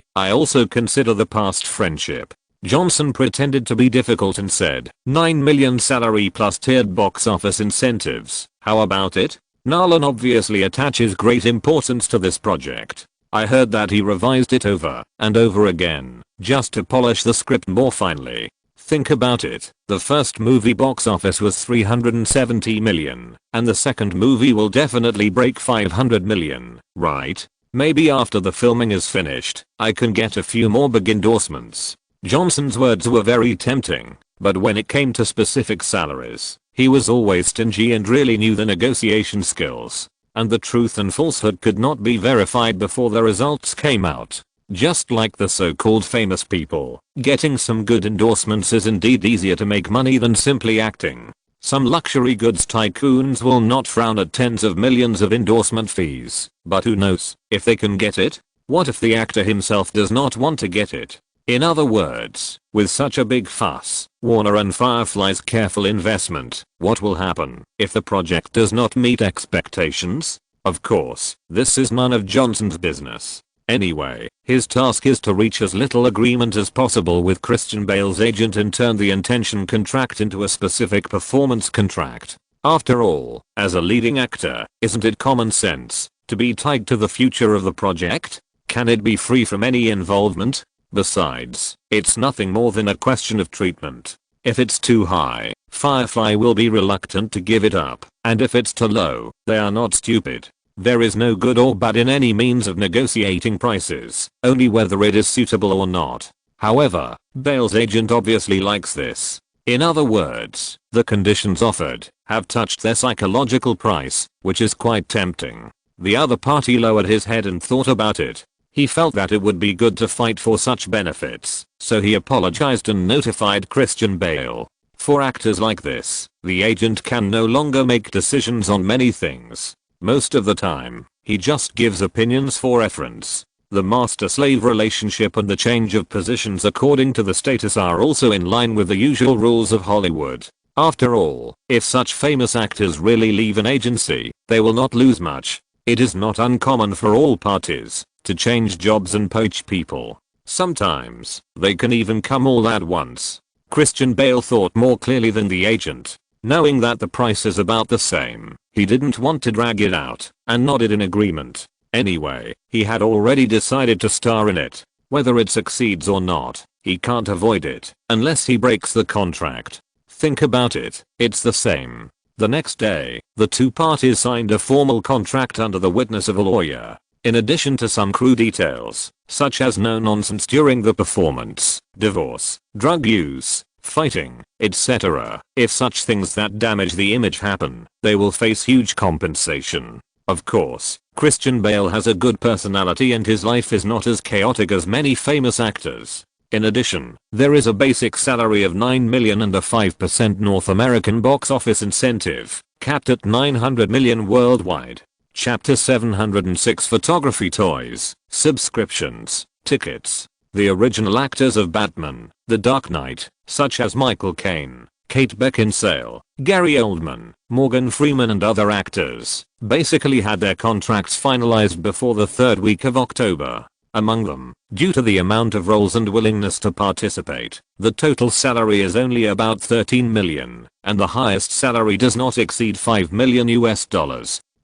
I also consider the past friendship. Johnson pretended to be difficult and said, 9 million salary plus tiered box office incentives, how about it? Nolan obviously attaches great importance to this project. I heard that he revised it over and over again, just to polish the script more finely. Think about it, the first movie box office was 370 million, and the second movie will definitely break 500 million, right? Maybe after the filming is finished, I can get a few more big endorsements. Johnson's words were very tempting, but when it came to specific salaries, he was always stingy and really knew the negotiation skills. And the truth and falsehood could not be verified before the results came out. Just like the so-called famous people, getting some good endorsements is indeed easier to make money than simply acting. Some luxury goods tycoons will not frown at tens of millions of endorsement fees, but who knows if they can get it? What if the actor himself does not want to get it? In other words, with such a big fuss, Warner and Firefly's careful investment, what will happen if the project does not meet expectations? Of course, this is none of Johnson's business. Anyway, his task is to reach as little agreement as possible with Christian Bale's agent and turn the intention contract into a specific performance contract. After all, as a leading actor, isn't it common sense to be tied to the future of the project? Can it be free from any involvement? Besides, it's nothing more than a question of treatment. If it's too high, Firefly will be reluctant to give it up, and if it's too low, they are not stupid. There is no good or bad in any means of negotiating prices, only whether it is suitable or not. However, Bale's agent obviously likes this. In other words, the conditions offered have touched their psychological price, which is quite tempting. The other party lowered his head and thought about it. He felt that it would be good to fight for such benefits, so he apologized and notified Christian Bale. For actors like this, the agent can no longer make decisions on many things. Most of the time, he just gives opinions for reference. The master-slave relationship and the change of positions according to the status are also in line with the usual rules of Hollywood. After all, if such famous actors really leave an agency, they will not lose much. It is not uncommon for all parties to change jobs and poach people. Sometimes, they can even come all at once. Christian Bale thought more clearly than the agent. Knowing that the price is about the same, he didn't want to drag it out and nodded in agreement. Anyway, he had already decided to star in it. Whether it succeeds or not, he can't avoid it unless he breaks the contract. Think about it, it's the same. The next day, the two parties signed a formal contract under the witness of a lawyer. In addition to some crew details, such as no nonsense during the performance, divorce, drug use, fighting, etc. If such things that damage the image happen, they will face huge compensation. Of course, Christian Bale has a good personality and his life is not as chaotic as many famous actors. In addition, there is a basic salary of $9 million and a 5% North American box office incentive, capped at $900 million worldwide. Chapter 706 Photography Toys, Subscriptions, Tickets. The original actors of Batman, The Dark Knight, such as Michael Caine, Kate Beckinsale, Gary Oldman, Morgan Freeman and other actors, basically had their contracts finalized before the third week of October. Among them, due to the amount of roles and willingness to participate, the total salary is only about 13 million, and the highest salary does not exceed $5 million US.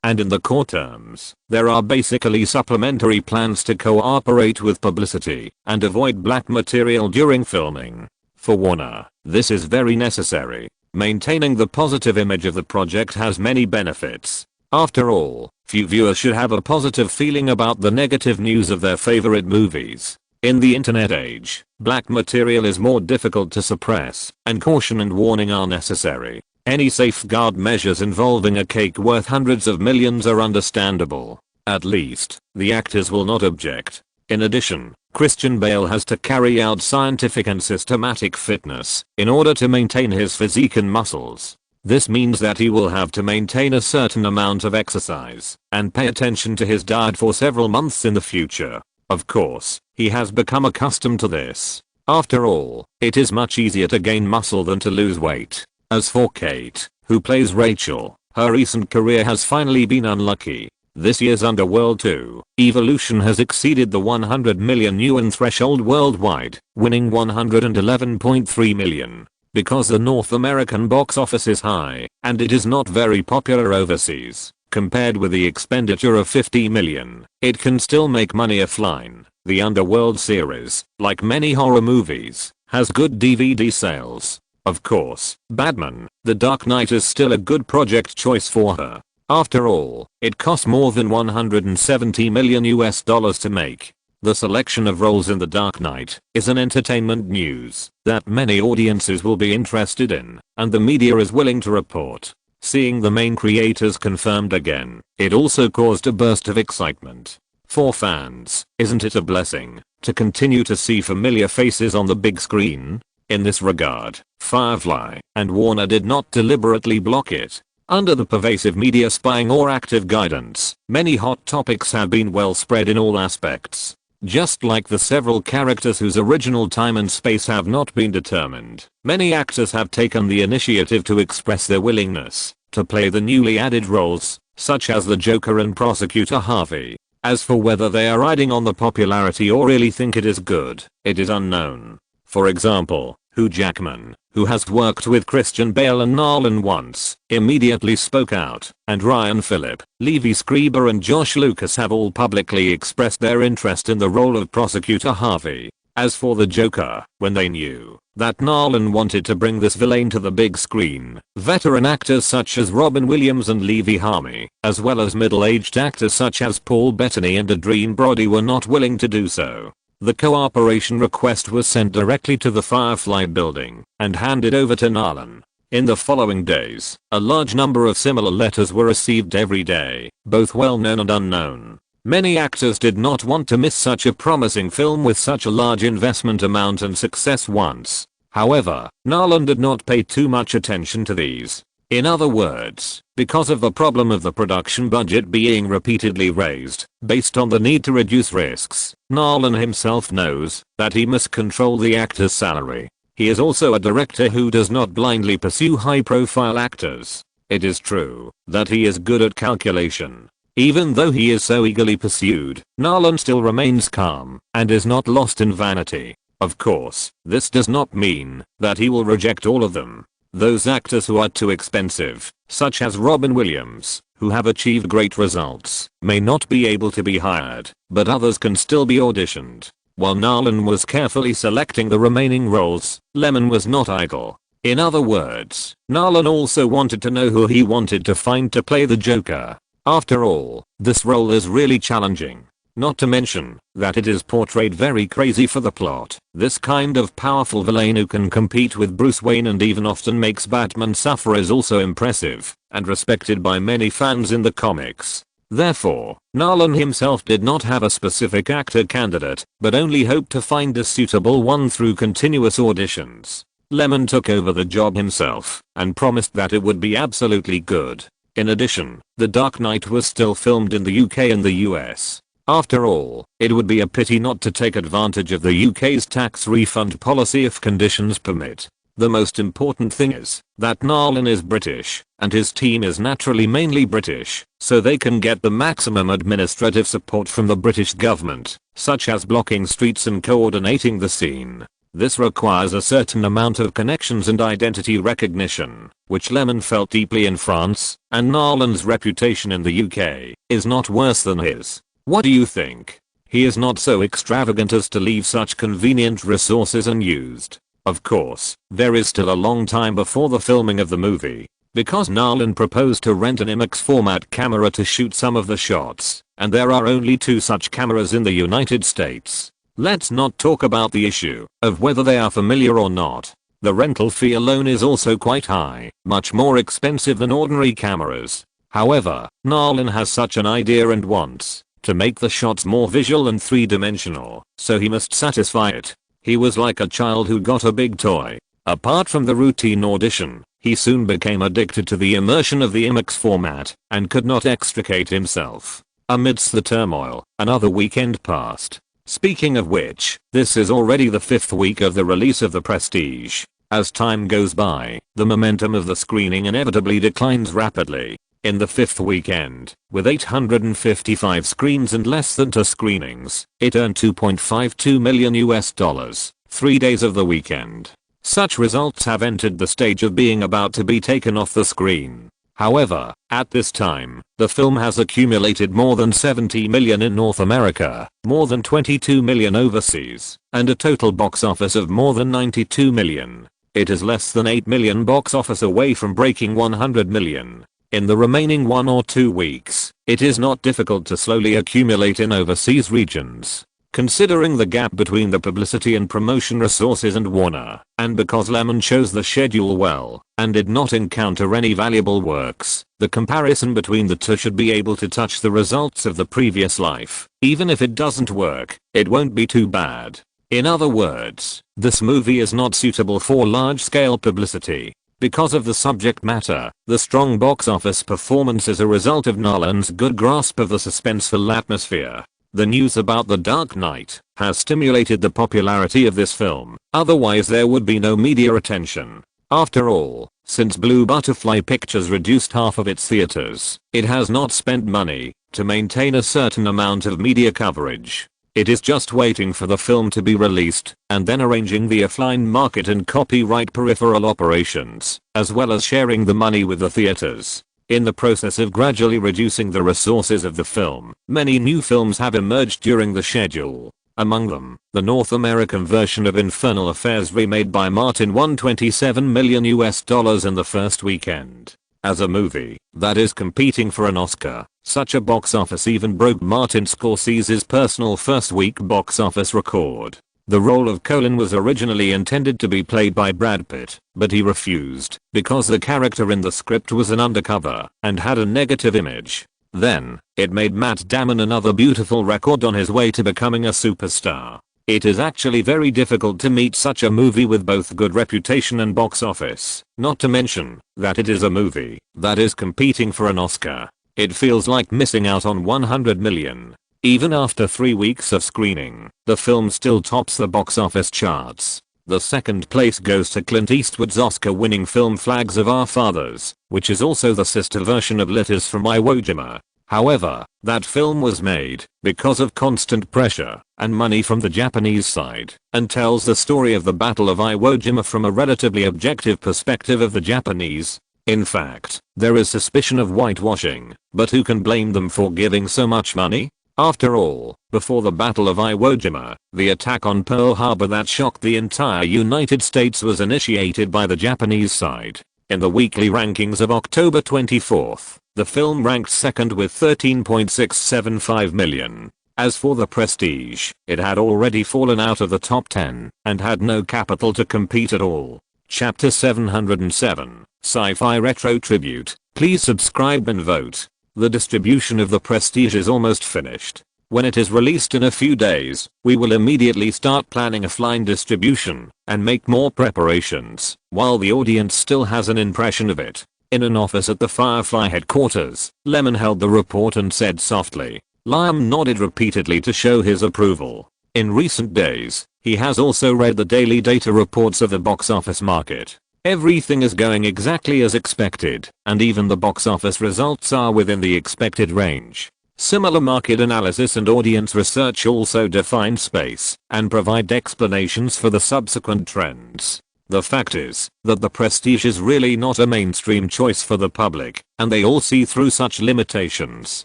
And in the core terms, there are basically supplementary plans to cooperate with publicity and avoid black material during filming. For Warner, this is very necessary. Maintaining the positive image of the project has many benefits. After all, few viewers should have a positive feeling about the negative news of their favorite movies. In the internet age, black material is more difficult to suppress, and caution and warning are necessary. Any safeguard measures involving a cake worth hundreds of millions are understandable. At least, the actors will not object. In addition, Christian Bale has to carry out scientific and systematic fitness in order to maintain his physique and muscles. This means that he will have to maintain a certain amount of exercise and pay attention to his diet for several months in the future. Of course, he has become accustomed to this. After all, it is much easier to gain muscle than to lose weight. As for Kate, who plays Rachel, her recent career has finally been unlucky. This year's Underworld 2 Evolution has exceeded the 100 million yuan threshold worldwide, winning 111.3 million. Because the North American box office is high, and it is not very popular overseas, compared with the expenditure of 50 million, it can still make money offline. The Underworld series, like many horror movies, has good DVD sales. Of course, Batman, The Dark Knight is still a good project choice for her. After all, it cost more than 170 million US dollars to make. The selection of roles in The Dark Knight is an entertainment news that many audiences will be interested in, and the media is willing to report. Seeing the main creators confirmed again, it also caused a burst of excitement. For fans, isn't it a blessing to continue to see familiar faces on the big screen? In this regard, Firefly and Warner did not deliberately block it. Under the pervasive media spying or active guidance, many hot topics have been well spread in all aspects. Just like the several characters whose original time and space have not been determined, many actors have taken the initiative to express their willingness to play the newly added roles, such as the Joker and Prosecutor Harvey. As for whether they are riding on the popularity or really think it is good, it is unknown. For example, Hugh Jackman, who has worked with Christian Bale and Nolan once, immediately spoke out, and Ryan Phillip, Levi Schreiber and Josh Lucas have all publicly expressed their interest in the role of Prosecutor Harvey. As for the Joker, when they knew that Nolan wanted to bring this villain to the big screen, veteran actors such as Robin Williams and Levi Harvey, as well as middle-aged actors such as Paul Bettany and Adrien Brody were not willing to do so. The cooperation request was sent directly to the Firefly building and handed over to Nolan. In the following days, a large number of similar letters were received every day, both well-known and unknown. Many actors did not want to miss such a promising film with such a large investment amount and success once. However, Nolan did not pay too much attention to these. In other words, because of the problem of the production budget being repeatedly raised, based on the need to reduce risks, Nolan himself knows that he must control the actor's salary. He is also a director who does not blindly pursue high-profile actors. It is true that he is good at calculation. Even though he is so eagerly pursued, Nolan still remains calm and is not lost in vanity. Of course, this does not mean that he will reject all of them. Those actors who are too expensive, such as Robin Williams, who have achieved great results, may not be able to be hired, but others can still be auditioned. While Nolan was carefully selecting the remaining roles, Lyman was not idle. In other words, Nolan also wanted to know who he wanted to find to play the Joker. After all, this role is really challenging. Not to mention that it is portrayed very crazy for the plot. This kind of powerful villain who can compete with Bruce Wayne and even often makes Batman suffer is also impressive and respected by many fans in the comics. Therefore, Nolan himself did not have a specific actor candidate, but only hoped to find a suitable one through continuous auditions. Lyman took over the job himself and promised that it would be absolutely good. In addition, The Dark Knight was still filmed in the UK and the US. After all, it would be a pity not to take advantage of the UK's tax refund policy if conditions permit. The most important thing is that Nolan is British, and his team is naturally mainly British, so they can get the maximum administrative support from the British government, such as blocking streets and coordinating the scene. This requires a certain amount of connections and identity recognition, which Lyman felt deeply in France, and Nolan's reputation in the UK is not worse than his. What do you think? He is not so extravagant as to leave such convenient resources unused. Of course, there is still a long time before the filming of the movie, because Nolan proposed to rent an IMAX format camera to shoot some of the shots, and there are only 2 such cameras in the United States. Let's not talk about the issue of whether they are familiar or not. The rental fee alone is also quite high, much more expensive than ordinary cameras. However, Nolan has such an idea and wants to make the shots more visual and 3-dimensional, so he must satisfy it. He was like a child who got a big toy. Apart from the routine audition, he soon became addicted to the immersion of the IMAX format and could not extricate himself. Amidst the turmoil, another weekend passed. Speaking of which, this is already the 5th week of the release of The Prestige. As time goes by, the momentum of the screening inevitably declines rapidly. In the 5th weekend, with 855 screens and less than 2 screenings, it earned $2.52 million, 3 days of the weekend. Such results have entered the stage of being about to be taken off the screen. However, at this time, the film has accumulated more than $70 million in North America, more than $22 million overseas, and a total box office of more than $92 million. It is less than $8 million box office away from breaking $100 million. In the remaining 1 or 2 weeks, it is not difficult to slowly accumulate in overseas regions. Considering the gap between the publicity and promotion resources and Warner, and because Lyman chose the schedule well, and did not encounter any valuable works, the comparison between the two should be able to touch the results of the previous life. Even if it doesn't work, it won't be too bad. In other words, this movie is not suitable for large-scale publicity. Because of the subject matter, the strong box office performance is a result of Nolan's good grasp of the suspenseful atmosphere. The news about The Dark Knight has stimulated the popularity of this film, otherwise there would be no media attention. After all, since Blue Butterfly Pictures reduced half of its theaters, it has not spent money to maintain a certain amount of media coverage. It is just waiting for the film to be released, and then arranging the offline market and copyright peripheral operations, as well as sharing the money with the theaters. In the process of gradually reducing the resources of the film, many new films have emerged during the schedule. Among them, the North American version of Infernal Affairs remade by Martin won $27 million in the first weekend. As a movie that is competing for an Oscar, such a box office even broke Martin Scorsese's personal first-week box office record. The role of Colin was originally intended to be played by Brad Pitt, but he refused because the character in the script was an undercover and had a negative image. Then, it made Matt Damon another beautiful record on his way to becoming a superstar. It is actually very difficult to meet such a movie with both good reputation and box office, not to mention that it is a movie that is competing for an Oscar. It feels like missing out on $100 million. Even after 3 weeks of screening, the film still tops the box office charts. The second place goes to Clint Eastwood's Oscar-winning film Flags of Our Fathers, which is also the sister version of Letters from Iwo Jima. However, that film was made because of constant pressure and money from the Japanese side, and tells the story of the Battle of Iwo Jima from a relatively objective perspective of the Japanese. In fact, there is suspicion of whitewashing, but who can blame them for giving so much money? After all, before the Battle of Iwo Jima, the attack on Pearl Harbor that shocked the entire United States was initiated by the Japanese side. In the weekly rankings of October 24th, the film ranked second with $13.675 million. As for The Prestige, it had already fallen out of the top 10 and had no capital to compete at all. Chapter 707, Sci-Fi Retro Tribute. Please subscribe and vote. The distribution of The Prestige is almost finished. When it is released in a few days, we will immediately start planning offline distribution and make more preparations while the audience still has an impression of it. In an office at the Firefly headquarters, Lyman held the report and said softly. Lyman nodded repeatedly to show his approval. In recent days, He has also read the daily data reports of the box office market. Everything is going exactly as expected, and even the box office results are within the expected range. Similar market analysis and audience research also define space and provide explanations for the subsequent trends. The fact is that the Prestige is really not a mainstream choice for the public, and they all see through such limitations.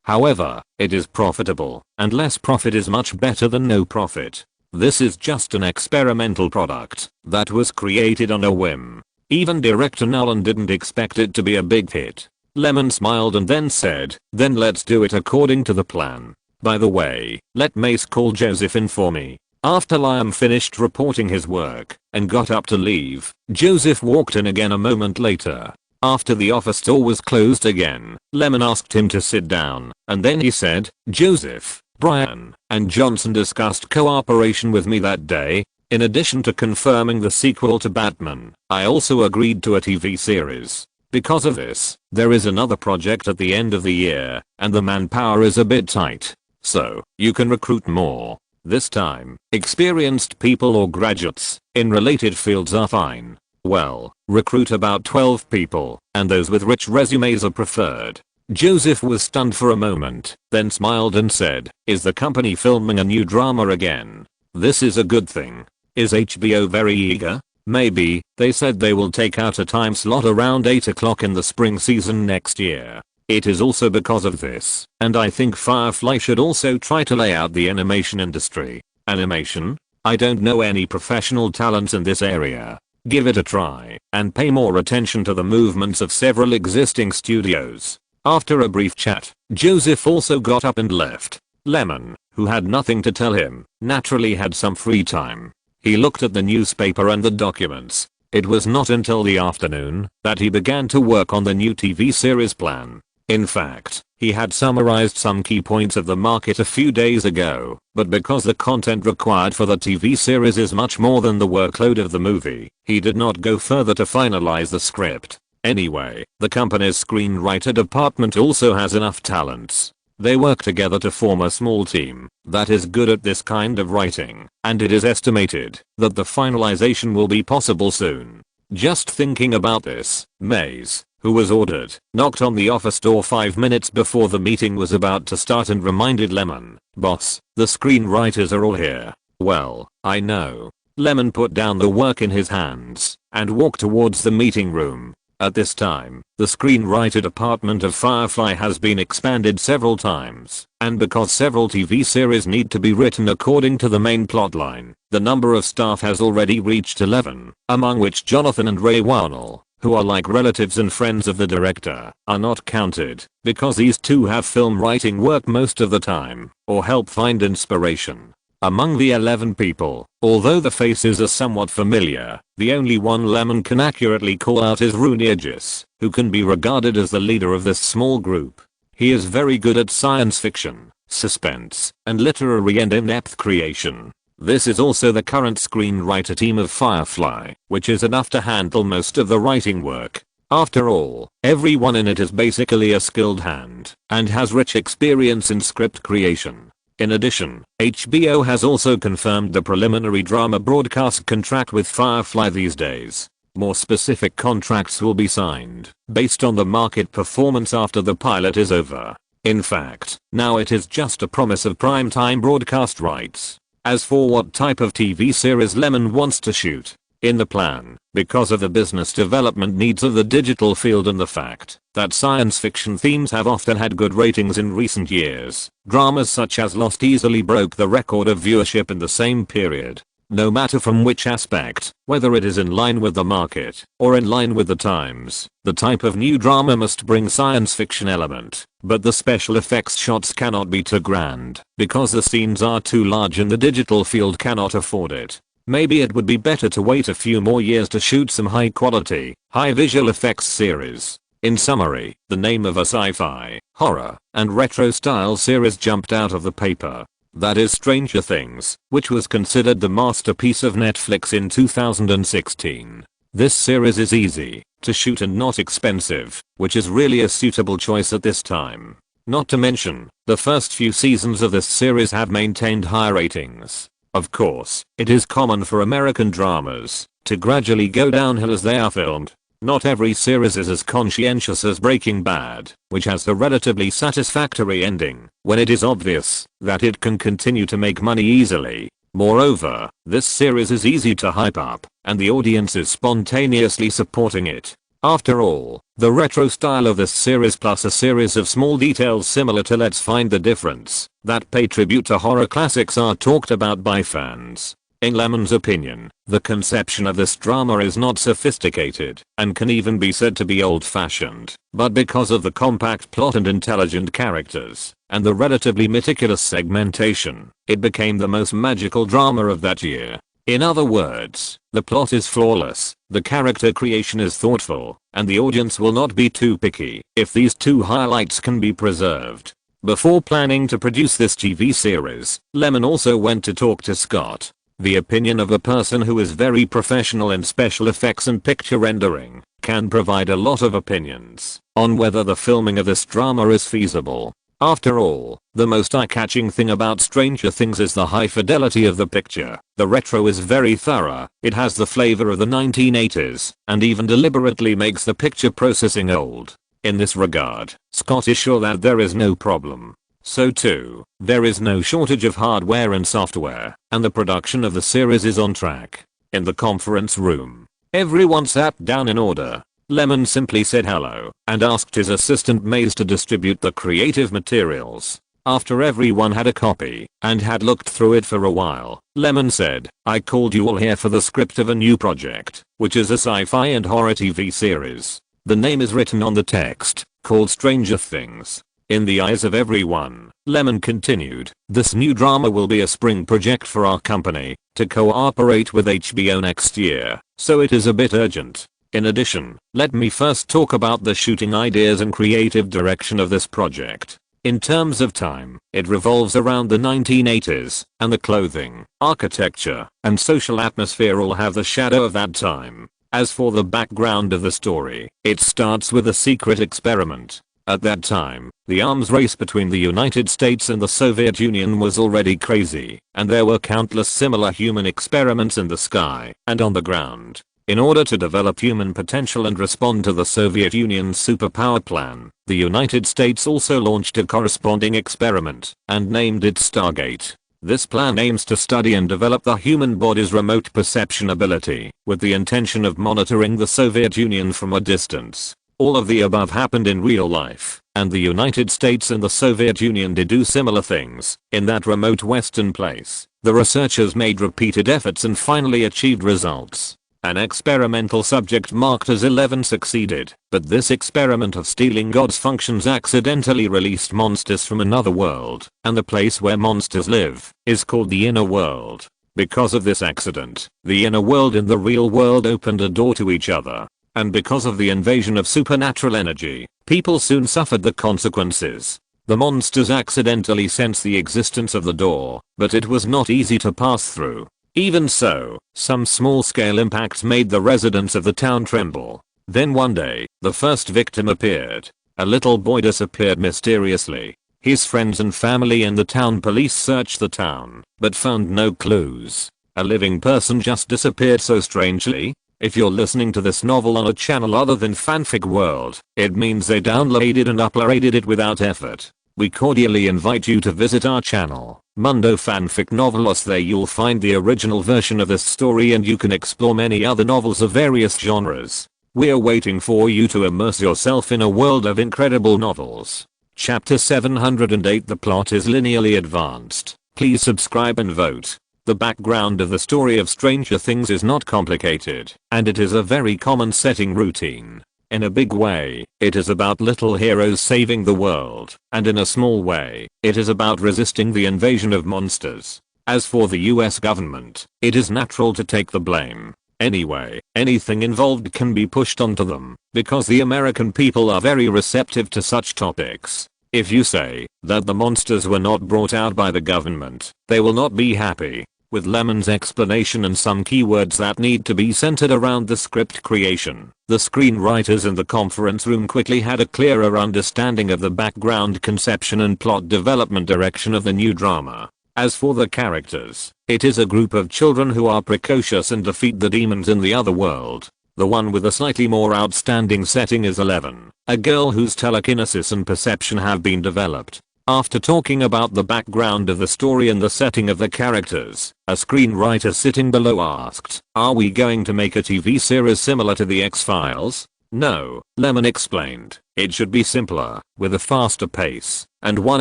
However, it is profitable, and less profit is much better than no profit. This is just an experimental product that was created on a whim. Even director Nolan didn't expect it to be a big hit. Lemon smiled and then said, "Then let's do it according to the plan. By the way, let Mace call Joseph in for me." After Liam finished reporting his work and got up to leave, Joseph walked in again a moment later. After the office door was closed again, Lemon asked him to sit down, and then he said, "Joseph, Brian and Johnson discussed cooperation with me that day. In addition to confirming the sequel to Batman, I also agreed to a TV series. Because of this, there is another project at the end of the year, and the manpower is a bit tight. So, you can recruit more. This time, experienced people or graduates in related fields are fine. Well, recruit about 12 people, and those with rich resumes are preferred." Joseph was stunned for a moment, then smiled and said, "Is the company filming a new drama again? This is a good thing. Is HBO very eager?" "Maybe, they said they will take out a time slot around 8 o'clock in the spring season next year. It is also because of this, and I think Firefly should also try to lay out the animation industry." "Animation? I don't know any professional talents in this area. Give it a try, and pay more attention to the movements of several existing studios." After a brief chat, Joseph also got up and left. Lemon, who had nothing to tell him, naturally had some free time. He looked at the newspaper and the documents. It was not until the afternoon that he began to work on the new TV series plan. In fact, he had summarized some key points of the market a few days ago, but because the content required for the TV series is much more than the workload of the movie, he did not go further to finalize the script. Anyway, the company's screenwriter department also has enough talents. They work together to form a small team that is good at this kind of writing, and it is estimated that the finalization will be possible soon. Just thinking about this, Maze, who was ordered, knocked on the office door 5 minutes before the meeting was about to start and reminded Lemon, "Boss, the screenwriters are all here." "Well, I know." Lemon put down the work in his hands and walked towards the meeting room. At this time, the screenwriter department of Firefly has been expanded several times, and because several TV series need to be written according to the main plotline, the number of staff has already reached 11, among which Jonathan and Ray Warnell, who are like relatives and friends of the director, are not counted, because these two have film writing work most of the time, or help find inspiration. Among the 11 people, although the faces are somewhat familiar, the only one Lemon can accurately call out is Runiergis, who can be regarded as the leader of this small group. He is very good at science fiction, suspense, and literary and in-depth creation. This is also the current screenwriter team of Firefly, which is enough to handle most of the writing work. After all, everyone in it is basically a skilled hand, and has rich experience in script creation. In addition, HBO has also confirmed the preliminary drama broadcast contract with Firefly these days. More specific contracts will be signed based on the market performance after the pilot is over. In fact, now it is just a promise of primetime broadcast rights. As for what type of TV series Lemon wants to shoot, in the plan, because of the business development needs of the digital field and the fact that science fiction themes have often had good ratings in recent years, dramas such as Lost easily broke the record of viewership in the same period. No matter from which aspect, whether it is in line with the market or in line with the times, the type of new drama must bring science fiction element, but the special effects shots cannot be too grand because the scenes are too large and the digital field cannot afford it. Maybe it would be better to wait a few more years to shoot some high quality, high visual effects series. In summary, the name of a sci-fi, horror, and retro style series jumped out of the paper. That is Stranger Things, which was considered the masterpiece of Netflix in 2016. This series is easy to shoot and not expensive, which is really a suitable choice at this time. Not to mention, the first few seasons of this series have maintained high ratings. Of course, it is common for American dramas to gradually go downhill as they are filmed. Not every series is as conscientious as Breaking Bad, which has a relatively satisfactory ending when it is obvious that it can continue to make money easily. Moreover, this series is easy to hype up, and the audience is spontaneously supporting it. After all, the retro style of this series plus a series of small details similar to Let's Find the Difference that pay tribute to horror classics are talked about by fans. In Lyman's opinion, the conception of this drama is not sophisticated and can even be said to be old-fashioned, but because of the compact plot and intelligent characters and the relatively meticulous segmentation, it became the most magical drama of that year. In other words, the plot is flawless, the character creation is thoughtful, and the audience will not be too picky if these two highlights can be preserved. Before planning to produce this TV series, Lyman also went to talk to Scott. The opinion of a person who is very professional in special effects and picture rendering can provide a lot of opinions on whether the filming of this drama is feasible. After all, the most eye-catching thing about Stranger Things is the high fidelity of the picture. The retro is very thorough, it has the flavor of the 1980s, and even deliberately makes the picture processing old. In this regard, Scott is sure that there is no problem. So too, there is no shortage of hardware and software, and the production of the series is on track. In the conference room, everyone sat down in order. Lyman simply said hello and asked his assistant Maze to distribute the creative materials. After everyone had a copy and had looked through it for a while, Lyman said, "I called you all here for the script of a new project, which is a sci-fi and horror TV series. The name is written on the text, called Stranger Things." In the eyes of everyone, Lyman continued, "This new drama will be a spring project for our company to cooperate with HBO next year, so it is a bit urgent. In addition, let me first talk about the shooting ideas and creative direction of this project. In terms of time, it revolves around the 1980s, and the clothing, architecture, and social atmosphere all have the shadow of that time. As for the background of the story, it starts with a secret experiment. At that time, the arms race between the United States and the Soviet Union was already crazy, and there were countless similar human experiments in the sky and on the ground. In order to develop human potential and respond to the Soviet Union's superpower plan, the United States also launched a corresponding experiment and named it Stargate. This plan aims to study and develop the human body's remote perception ability with the intention of monitoring the Soviet Union from a distance. All of the above happened in real life, and the United States and the Soviet Union did do similar things in that remote western place. The researchers made repeated efforts and finally achieved results. An experimental subject marked as 11 succeeded, but this experiment of stealing God's functions accidentally released monsters from another world, and the place where monsters live is called the inner world. Because of this accident, the inner world and the real world opened a door to each other. And because of the invasion of supernatural energy, people soon suffered the consequences. The monsters accidentally sensed the existence of the door, but it was not easy to pass through. Even so, some small-scale impacts made the residents of the town tremble. Then one day, the first victim appeared. A little boy disappeared mysteriously. His friends and family and the town police searched the town, but found no clues. A living person just disappeared so strangely. If you're listening to this novel on a channel other than Fanfic World, it means they downloaded and uploaded it without effort. We cordially invite you to visit our channel, Mundo Fanfic Novelos. There you'll find the original version of this story and you can explore many other novels of various genres. We're waiting for you to immerse yourself in a world of incredible novels. Chapter 708. The plot is linearly advanced. Please subscribe and vote. The background of the story of Stranger Things is not complicated, and it is a very common setting routine. In a big way, it is about little heroes saving the world, and in a small way, it is about resisting the invasion of monsters. As for the US government, it is natural to take the blame. Anyway, anything involved can be pushed onto them, because the American people are very receptive to such topics. If you say that the monsters were not brought out by the government, they will not be happy. With Lyman's explanation and some keywords that need to be centered around the script creation, the screenwriters in the conference room quickly had a clearer understanding of the background conception and plot development direction of the new drama. As for the characters, It is a group of children who are precocious and defeat the demons in the other world. The one with a slightly more outstanding setting is 11, a girl whose telekinesis and perception have been developed. After talking about the background of the story and the setting of the characters, a screenwriter sitting below asked, "Are we going to make a TV series similar to the X-Files?" "No," Lyman explained. "It should be simpler, with a faster pace, and one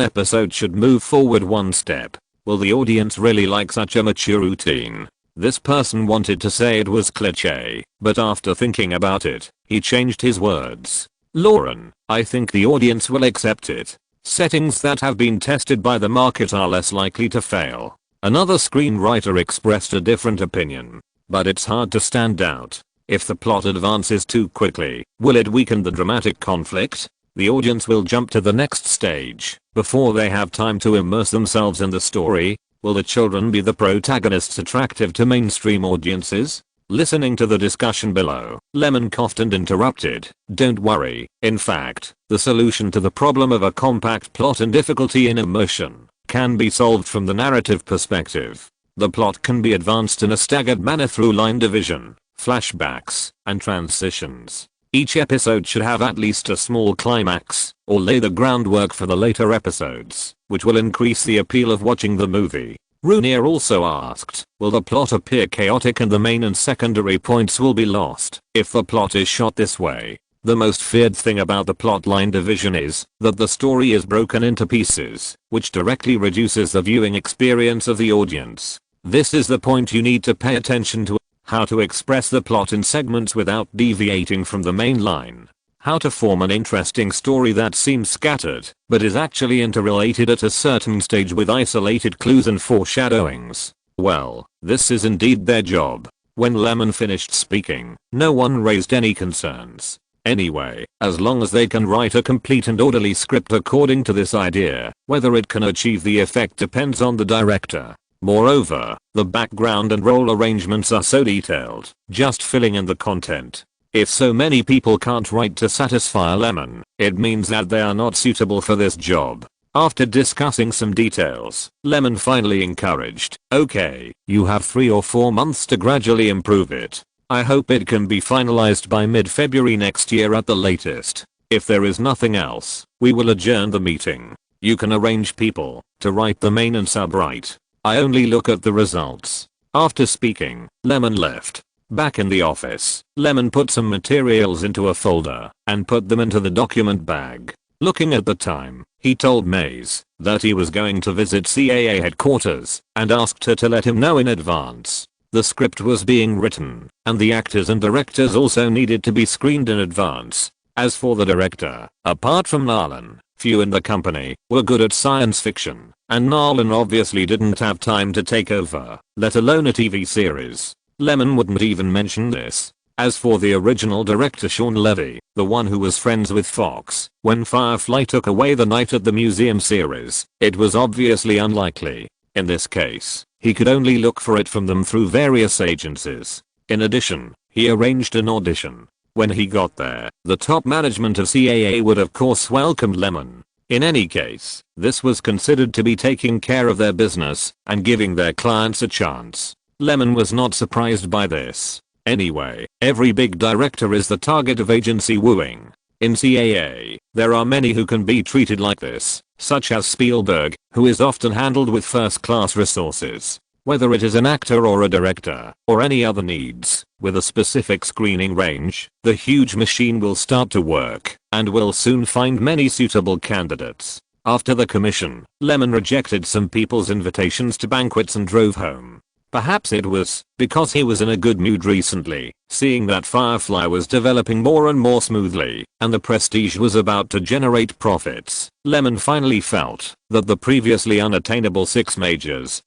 episode should move forward one step. Will the audience really like such a mature routine?" This person wanted to say it was cliché, but after thinking about it, he changed his words. "Lauren, I think the audience will accept it. Settings that have been tested by the market are less likely to fail." Another screenwriter expressed a different opinion. "But it's hard to stand out. If the plot advances too quickly, will it weaken the dramatic conflict? The audience will jump to the next stage before they have time to immerse themselves in the story. Will the children be the protagonists attractive to mainstream audiences?" Listening to the discussion below, Lyman coughed and interrupted, "Don't worry. In fact, the solution to the problem of a compact plot and difficulty in immersion can be solved from the narrative perspective. The plot can be advanced in a staggered manner through line division, flashbacks, and transitions. Each episode should have at least a small climax, or lay the groundwork for the later episodes, which will increase the appeal of watching the movie." Roonier also asked, "Will the plot appear chaotic and the main and secondary points will be lost if the plot is shot this way?" The most feared thing about the plot line division is that the story is broken into pieces, which directly reduces the viewing experience of the audience. This is the point you need to pay attention to: how to express the plot in segments without deviating from the main line. How to form an interesting story that seems scattered, but is actually interrelated at a certain stage with isolated clues and foreshadowings. Well, this is indeed their job. When Lyman finished speaking, no one raised any concerns. Anyway, as long as they can write a complete and orderly script according to this idea, whether it can achieve the effect depends on the director. Moreover, the background and role arrangements are so detailed, just filling in the content. If so many people can't write to satisfy Lyman, it means that they are not suitable for this job. After discussing some details, Lyman finally encouraged, "Okay, you have 3 or 4 months to gradually improve it. I hope it can be finalized by mid-February next year at the latest. If there is nothing else, we will adjourn the meeting. You can arrange people to write the main and sub-write. I only look at the results." After speaking, Lyman left. Back in the office, Lyman put some materials into a folder and put them into the document bag. Looking at the time, he told Maze that he was going to visit CAA headquarters and asked her to let him know in advance. The script was being written, and the actors and directors also needed to be screened in advance. As for the director, apart from Nolan, few in the company were good at science fiction, and Nolan obviously didn't have time to take over, let alone a TV series. Lyman wouldn't even mention this. As for the original director Sean Levy, the one who was friends with Fox when Firefly took away the Night at the Museum series, it was obviously unlikely. In this case, he could only look for it from them through various agencies. In addition, he arranged an audition. When he got there, the top management of CAA would of course welcome Lyman. In any case, this was considered to be taking care of their business and giving their clients a chance. Lyman was not surprised by this. Anyway, every big director is the target of agency wooing. In CAA, there are many who can be treated like this, such as Spielberg, who is often handled with first-class resources. Whether it is an actor or a director, or any other needs, with a specific screening range, the huge machine will start to work, and will soon find many suitable candidates. After the commission, Lyman rejected some people's invitations to banquets and drove home. Perhaps it was because he was in a good mood recently, seeing that Firefly was developing more and more smoothly, and the Prestige was about to generate profits. Lyman finally felt that the previously unattainable 6 majors,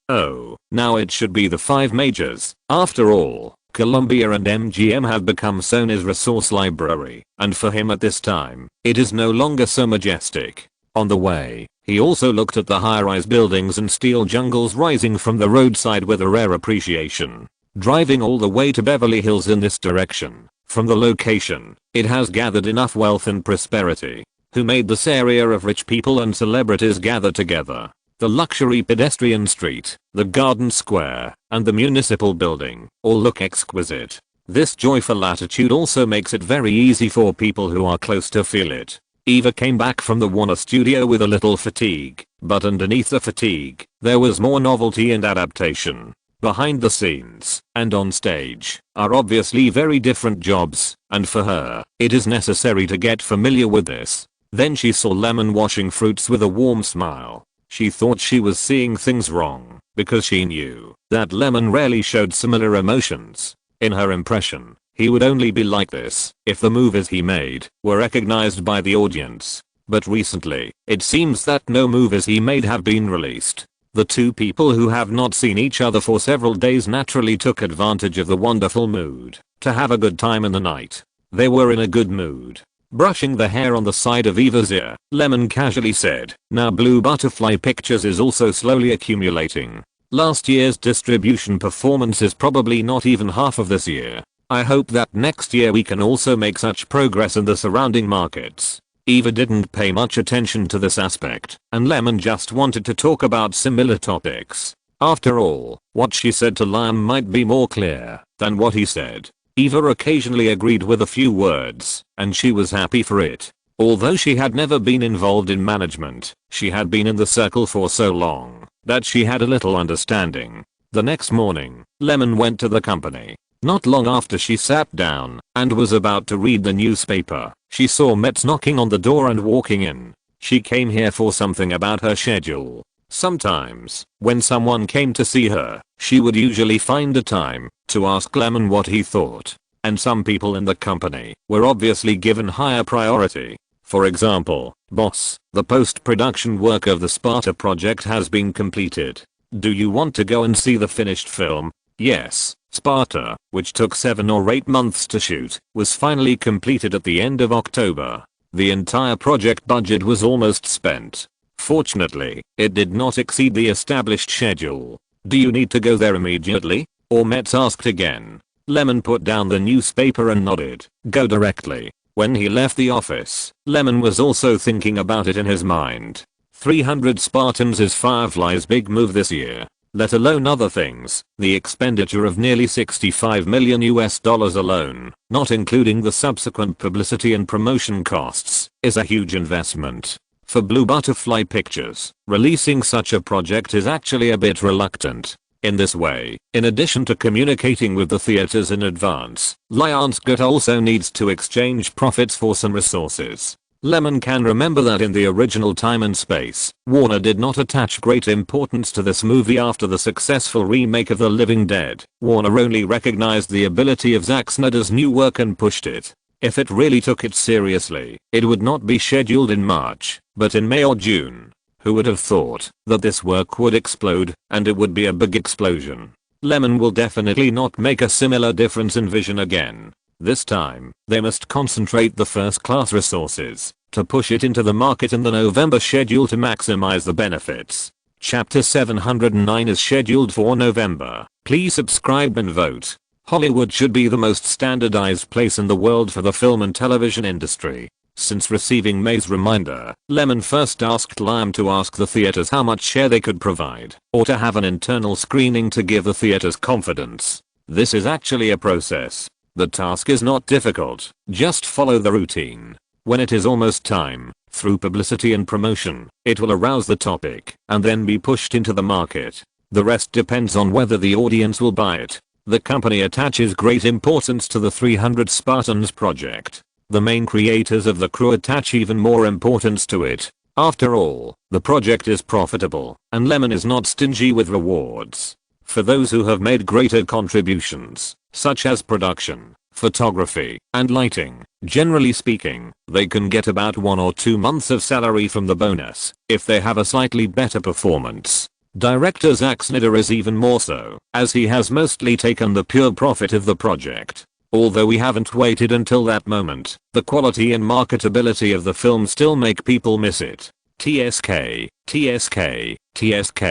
now it should be the 5 majors. After all, Columbia and MGM have become Sony's resource library, and for him at this time, it is no longer so majestic. On the way, he also looked at the high-rise buildings and steel jungles rising from the roadside with a rare appreciation. Driving all the way to Beverly Hills in this direction, from the location, it has gathered enough wealth and prosperity. Who made this area of rich people and celebrities gather together? The luxury pedestrian street, the garden square, and the municipal building all look exquisite. This joyful attitude also makes it very easy for people who are close to feel it. Eva came back from the Warner studio with a little fatigue, but underneath the fatigue, there was more novelty and adaptation. Behind the scenes, and on stage, are obviously very different jobs, and for her, it is necessary to get familiar with this. Then she saw Lemon washing fruits with a warm smile. She thought she was seeing things wrong, because she knew that Lemon rarely showed similar emotions. In her impression, he would only be like this if the movies he made were recognized by the audience. But recently, it seems that no movies he made have been released. The two people who have not seen each other for several days naturally took advantage of the wonderful mood to have a good time in the night. They were in a good mood. Brushing the hair on the side of Eva's ear, Lemon casually said, "Now Blue Butterfly Pictures is also slowly accumulating. Last year's distribution performance is probably not even half of this year. I hope that next year we can also make such progress in the surrounding markets." Eva didn't pay much attention to this aspect, and Lemon just wanted to talk about similar topics. After all, what she said to Lyman might be more clear than what he said. Eva occasionally agreed with a few words, and she was happy for it. Although she had never been involved in management, she had been in the circle for so long that she had a little understanding. The next morning, Lemon went to the company. Not long after she sat down and was about to read the newspaper, she saw Metz knocking on the door and walking in. She came here for something about her schedule. Sometimes, when someone came to see her, she would usually find a time to ask Lemon what he thought. And some people in the company were obviously given higher priority. For example, "Boss, the post-production work of the Sparta project has been completed. Do you want to go and see the finished film?" Yes, Sparta, which took 7 or 8 months to shoot, was finally completed at the end of October. The entire project budget was almost spent. Fortunately, it did not exceed the established schedule. "Do you need to go there immediately?" Or Metz asked again. Lemon put down the newspaper and nodded. "Go directly." When he left the office, Lemon was also thinking about it in his mind. 300 Spartans is Firefly's big move this year. Let alone other things, the expenditure of nearly $65 million alone, not including the subsequent publicity and promotion costs, is a huge investment. For Blue Butterfly Pictures, releasing such a project is actually a bit reluctant. In this way, in addition to communicating with the theaters in advance, Lionsgate also needs to exchange profits for some resources. Lemon can remember that in the original Time and Space, Warner did not attach great importance to this movie after the successful remake of The Living Dead. Warner only recognized the ability of Zack Snyder's new work and pushed it. If it really took it seriously, it would not be scheduled in March, but in May or June. Who would have thought that this work would explode, and it would be a big explosion? Lemon will definitely not make a similar difference in vision again. This time, they must concentrate the first-class resources to push it into the market in the November schedule to maximize the benefits. Chapter 709 is scheduled for November. Please subscribe and vote. Hollywood should be the most standardized place in the world for the film and television industry. Since receiving May's reminder, Lemon first asked Lyman to ask the theaters how much share they could provide, or to have an internal screening to give the theaters confidence. This is actually a process. The task is not difficult, just follow the routine. When it is almost time, through publicity and promotion, it will arouse the topic, and then be pushed into the market. The rest depends on whether the audience will buy it. The company attaches great importance to the 300 Spartans project. The main creators of the crew attach even more importance to it. After all, the project is profitable, and Lemon is not stingy with rewards. For those who have made greater contributions, such as production, photography, and lighting, generally speaking, they can get about 1 or 2 months of salary from the bonus, if they have a slightly better performance. Director Zack Snyder is even more so, as he has mostly taken the pure profit of the project. Although we haven't waited until that moment, the quality and marketability of the film still make people miss it. TSK, TSK, TSK,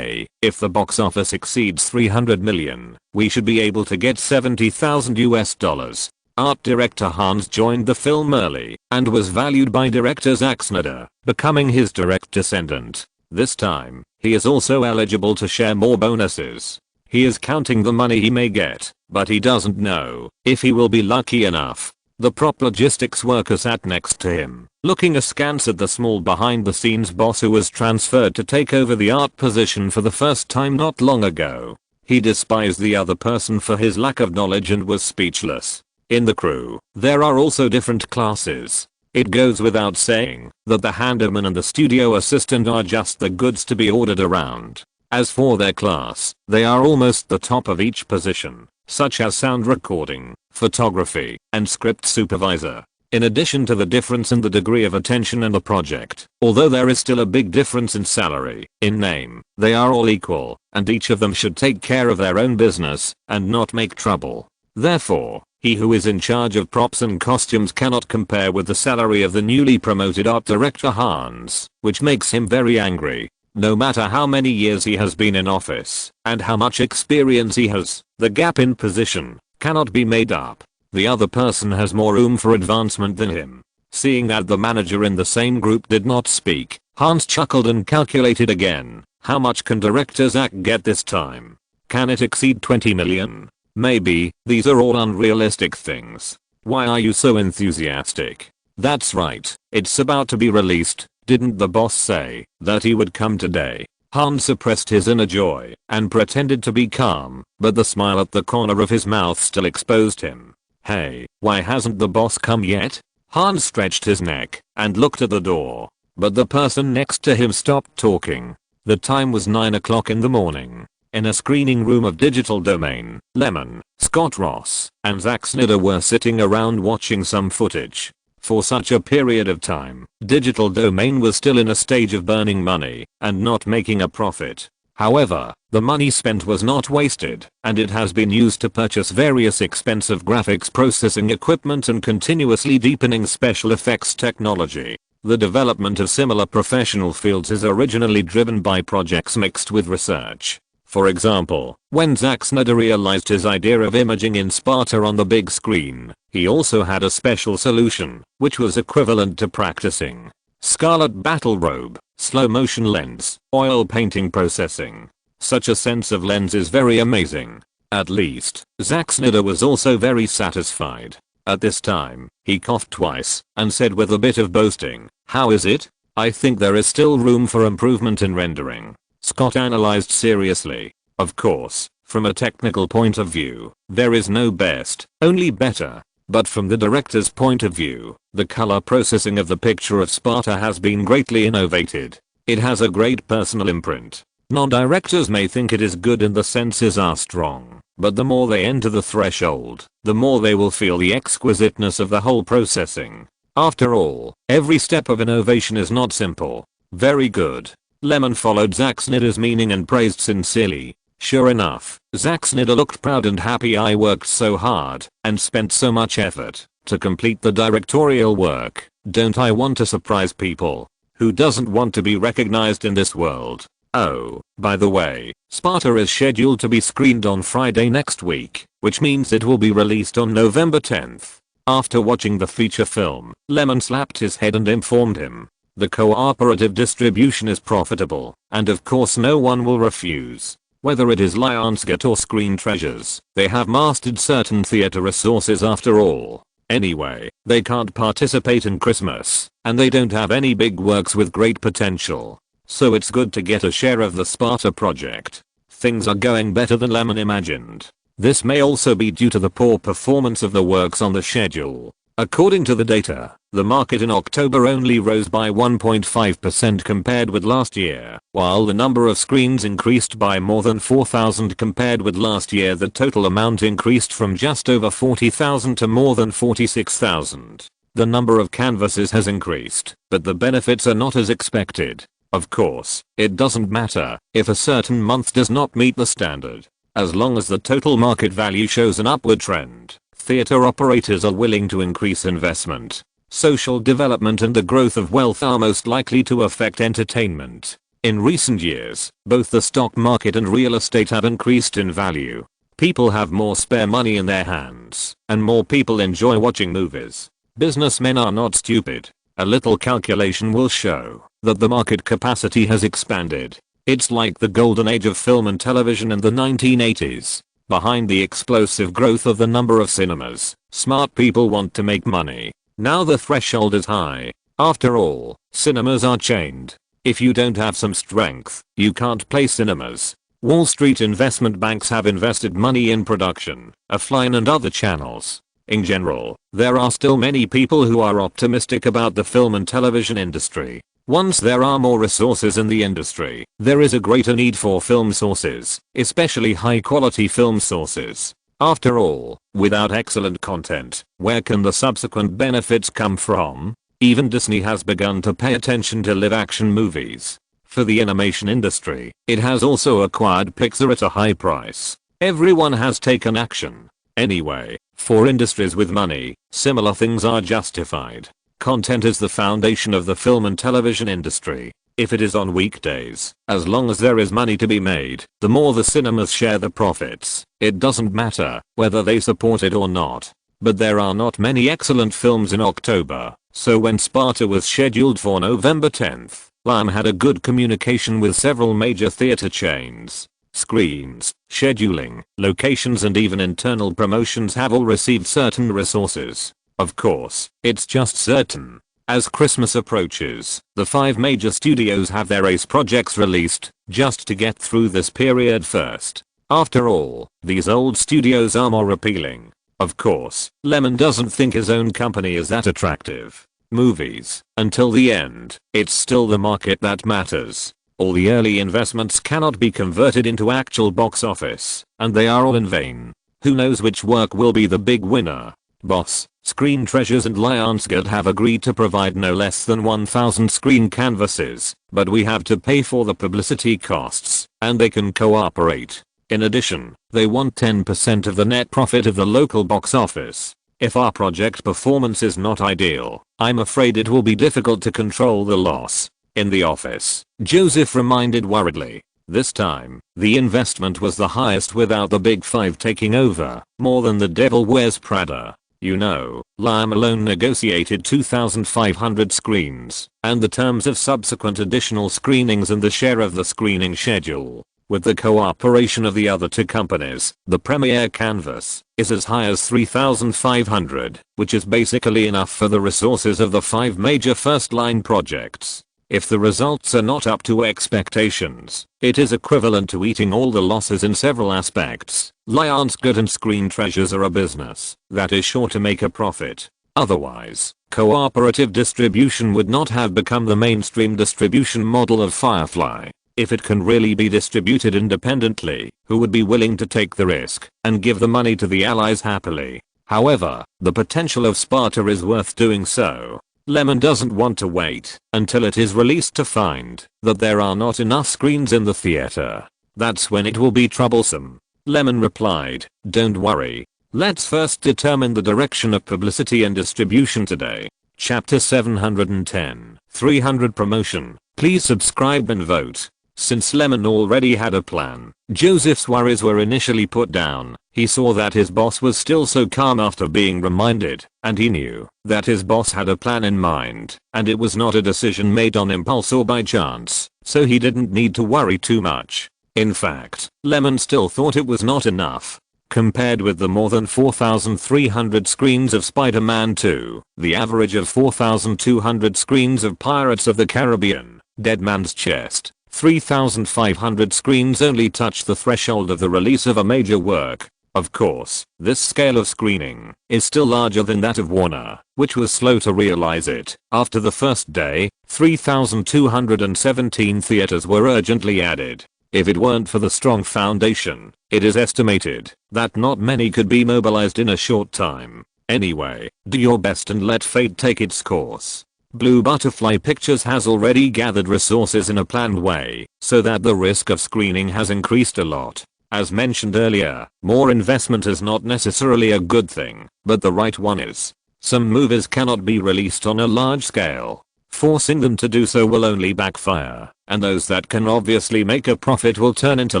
if the box office exceeds 300 million, we should be able to get $70,000. Art director Hans joined the film early, and was valued by director Zack Snyder, becoming his direct descendant. This time, he is also eligible to share more bonuses. He is counting the money he may get, but he doesn't know if he will be lucky enough. The prop logistics worker sat next to him, looking askance at the small behind-the-scenes boss who was transferred to take over the art position for the first time not long ago. He despised the other person for his lack of knowledge and was speechless. In the crew, there are also different classes. It goes without saying that the handyman and the studio assistant are just the goods to be ordered around. As for their class, they are almost the top of each position, such as sound recording, photography, and script supervisor. In addition to the difference in the degree of attention in the project, although there is still a big difference in salary, in name, they are all equal, and each of them should take care of their own business and not make trouble. Therefore, he who is in charge of props and costumes cannot compare with the salary of the newly promoted art director Hans, which makes him very angry. No matter how many years he has been in office and how much experience he has, the gap in position cannot be made up. The other person has more room for advancement than him. Seeing that the manager in the same group did not speak, Hans chuckled and calculated again. How much can director Zach get this time? Can it exceed 20 million? Maybe. These are all unrealistic things. Why are you so enthusiastic? That's right, it's about to be released. Didn't the boss say that he would come today? Hans suppressed his inner joy and pretended to be calm, but the smile at the corner of his mouth still exposed him. Hey, why hasn't the boss come yet? Hans stretched his neck and looked at the door, but the person next to him stopped talking. The time was 9 o'clock in the morning. In a screening room of Digital Domain, Lyman, Scott Ross, and Zack Snyder were sitting around watching some footage. For such a period of time, Digital Domain was still in a stage of burning money and not making a profit. However, the money spent was not wasted, and it has been used to purchase various expensive graphics processing equipment and continuously deepening special effects technology. The development of similar professional fields is originally driven by projects mixed with research. For example, when Zack Snyder realized his idea of imaging in Sparta on the big screen, he also had a special solution, which was equivalent to practicing Scarlet Battle Robe, slow motion lens, oil painting processing. Such a sense of lens is very amazing. At least, Zack Snyder was also very satisfied. At this time, he coughed twice and said with a bit of boasting, "How is it? I think there is still room for improvement in rendering." Scott analyzed seriously. Of course, from a technical point of view, there is no best, only better. But from the director's point of view, the color processing of the picture of Sparta has been greatly innovated. It has a great personal imprint. Non-directors may think it is good and the senses are strong, but the more they enter the threshold, the more they will feel the exquisiteness of the whole processing. After all, every step of innovation is not simple. Very good. Lemon followed Zack Snyder's meaning and praised sincerely. Sure enough, Zack Snyder looked proud and happy. I worked so hard and spent so much effort to complete the directorial work. Don't I want to surprise people? Who doesn't want to be recognized in this world? Oh, by the way, Sparta is scheduled to be screened on Friday next week, which means it will be released on November 10th. After watching the feature film, Lemon slapped his head and informed him. The cooperative distribution is profitable, and of course no one will refuse. Whether it is Lionsgate or Screen Treasures, they have mastered certain theater resources after all. Anyway, they can't participate in Christmas, and they don't have any big works with great potential. So it's good to get a share of the Sparta project. Things are going better than Lemon imagined. This may also be due to the poor performance of the works on the schedule. According to the data, the market in October only rose by 1.5% compared with last year, while the number of screens increased by more than 4,000 compared with last year. The total amount increased from just over 40,000 to more than 46,000. The number of canvases has increased, but the benefits are not as expected. Of course, it doesn't matter if a certain month does not meet the standard. As long as the total market value shows an upward trend, theater operators are willing to increase investment. Social development and the growth of wealth are most likely to affect entertainment. In recent years, both the stock market and real estate have increased in value. People have more spare money in their hands, and more people enjoy watching movies. Businessmen are not stupid. A little calculation will show that the market capacity has expanded. It's like the golden age of film and television in the 1980s. Behind the explosive growth of the number of cinemas, smart people want to make money. Now the threshold is high. After all, cinemas are chained. If you don't have some strength, you can't play cinemas. Wall Street investment banks have invested money in production, offline and other channels. In general, there are still many people who are optimistic about the film and television industry. Once there are more resources in the industry, there is a greater need for film sources, especially high quality film sources. After all, without excellent content, where can the subsequent benefits come from? Even Disney has begun to pay attention to live action movies. For the animation industry, it has also acquired Pixar at a high price. Everyone has taken action. Anyway, for industries with money, similar things are justified. Content is the foundation of the film and television industry. If it is on weekdays, as long as there is money to be made, the more the cinemas share the profits. It doesn't matter whether they support it or not. But there are not many excellent films in October, so when Sparta was scheduled for November 10th, Lyman had a good communication with several major theater chains. Screens, scheduling, locations and even internal promotions have all received certain resources. Of course, it's just certain. As Christmas approaches, the 5 major studios have their ace projects released, just to get through this period first. After all, these old studios are more appealing. Of course, Lyman doesn't think his own company is that attractive. Movies, until the end, it's still the market that matters. All the early investments cannot be converted into actual box office, and they are all in vain. Who knows which work will be the big winner? Boss, Screen Treasures and Lionsgate have agreed to provide no less than 1,000 screen canvases, but we have to pay for the publicity costs, and they can cooperate. In addition, they want 10% of the net profit of the local box office. If our project performance is not ideal, I'm afraid it will be difficult to control the loss. In the office, Joseph reminded worriedly. This time, the investment was the highest without the big 5 taking over, more than The Devil Wears Prada. You know, Lyman alone negotiated 2,500 screens, and the terms of subsequent additional screenings and the share of the screening schedule. With the cooperation of the other 2 companies, the premiere canvas is as high as 3,500, which is basically enough for the resources of the 5 major first-line projects. If the results are not up to expectations, it is equivalent to eating all the losses in several aspects. Lionsgate and Screen Treasures are a business that is sure to make a profit. Otherwise, cooperative distribution would not have become the mainstream distribution model of Firefly. If it can really be distributed independently, who would be willing to take the risk and give the money to the allies happily? However, the potential of Sparta is worth doing so. Lyman doesn't want to wait until it is released to find that there are not enough screens in the theater. That's when it will be troublesome. Lyman replied, "Don't worry. Let's first determine the direction of publicity and distribution today." Chapter 710, 300 Promotion. Please subscribe and vote. Since Lyman already had a plan, Joseph's worries were initially put down. He saw that his boss was still so calm after being reminded, and he knew that his boss had a plan in mind, and it was not a decision made on impulse or by chance, so he didn't need to worry too much. In fact, Lyman still thought it was not enough. Compared with the more than 4,300 screens of Spider-Man 2, the average of 4,200 screens of Pirates of the Caribbean, Dead Man's Chest, 3,500 screens only touch the threshold of the release of a major work. Of course, this scale of screening is still larger than that of Warner, which was slow to realize it. After the first day, 3,217 theaters were urgently added. If it weren't for the strong foundation, it is estimated that not many could be mobilized in a short time. Anyway, do your best and let fate take its course. Blue Butterfly Pictures has already gathered resources in a planned way, so that the risk of screening has increased a lot. As mentioned earlier, more investment is not necessarily a good thing, but the right one is. Some movies cannot be released on a large scale. Forcing them to do so will only backfire, and those that can obviously make a profit will turn into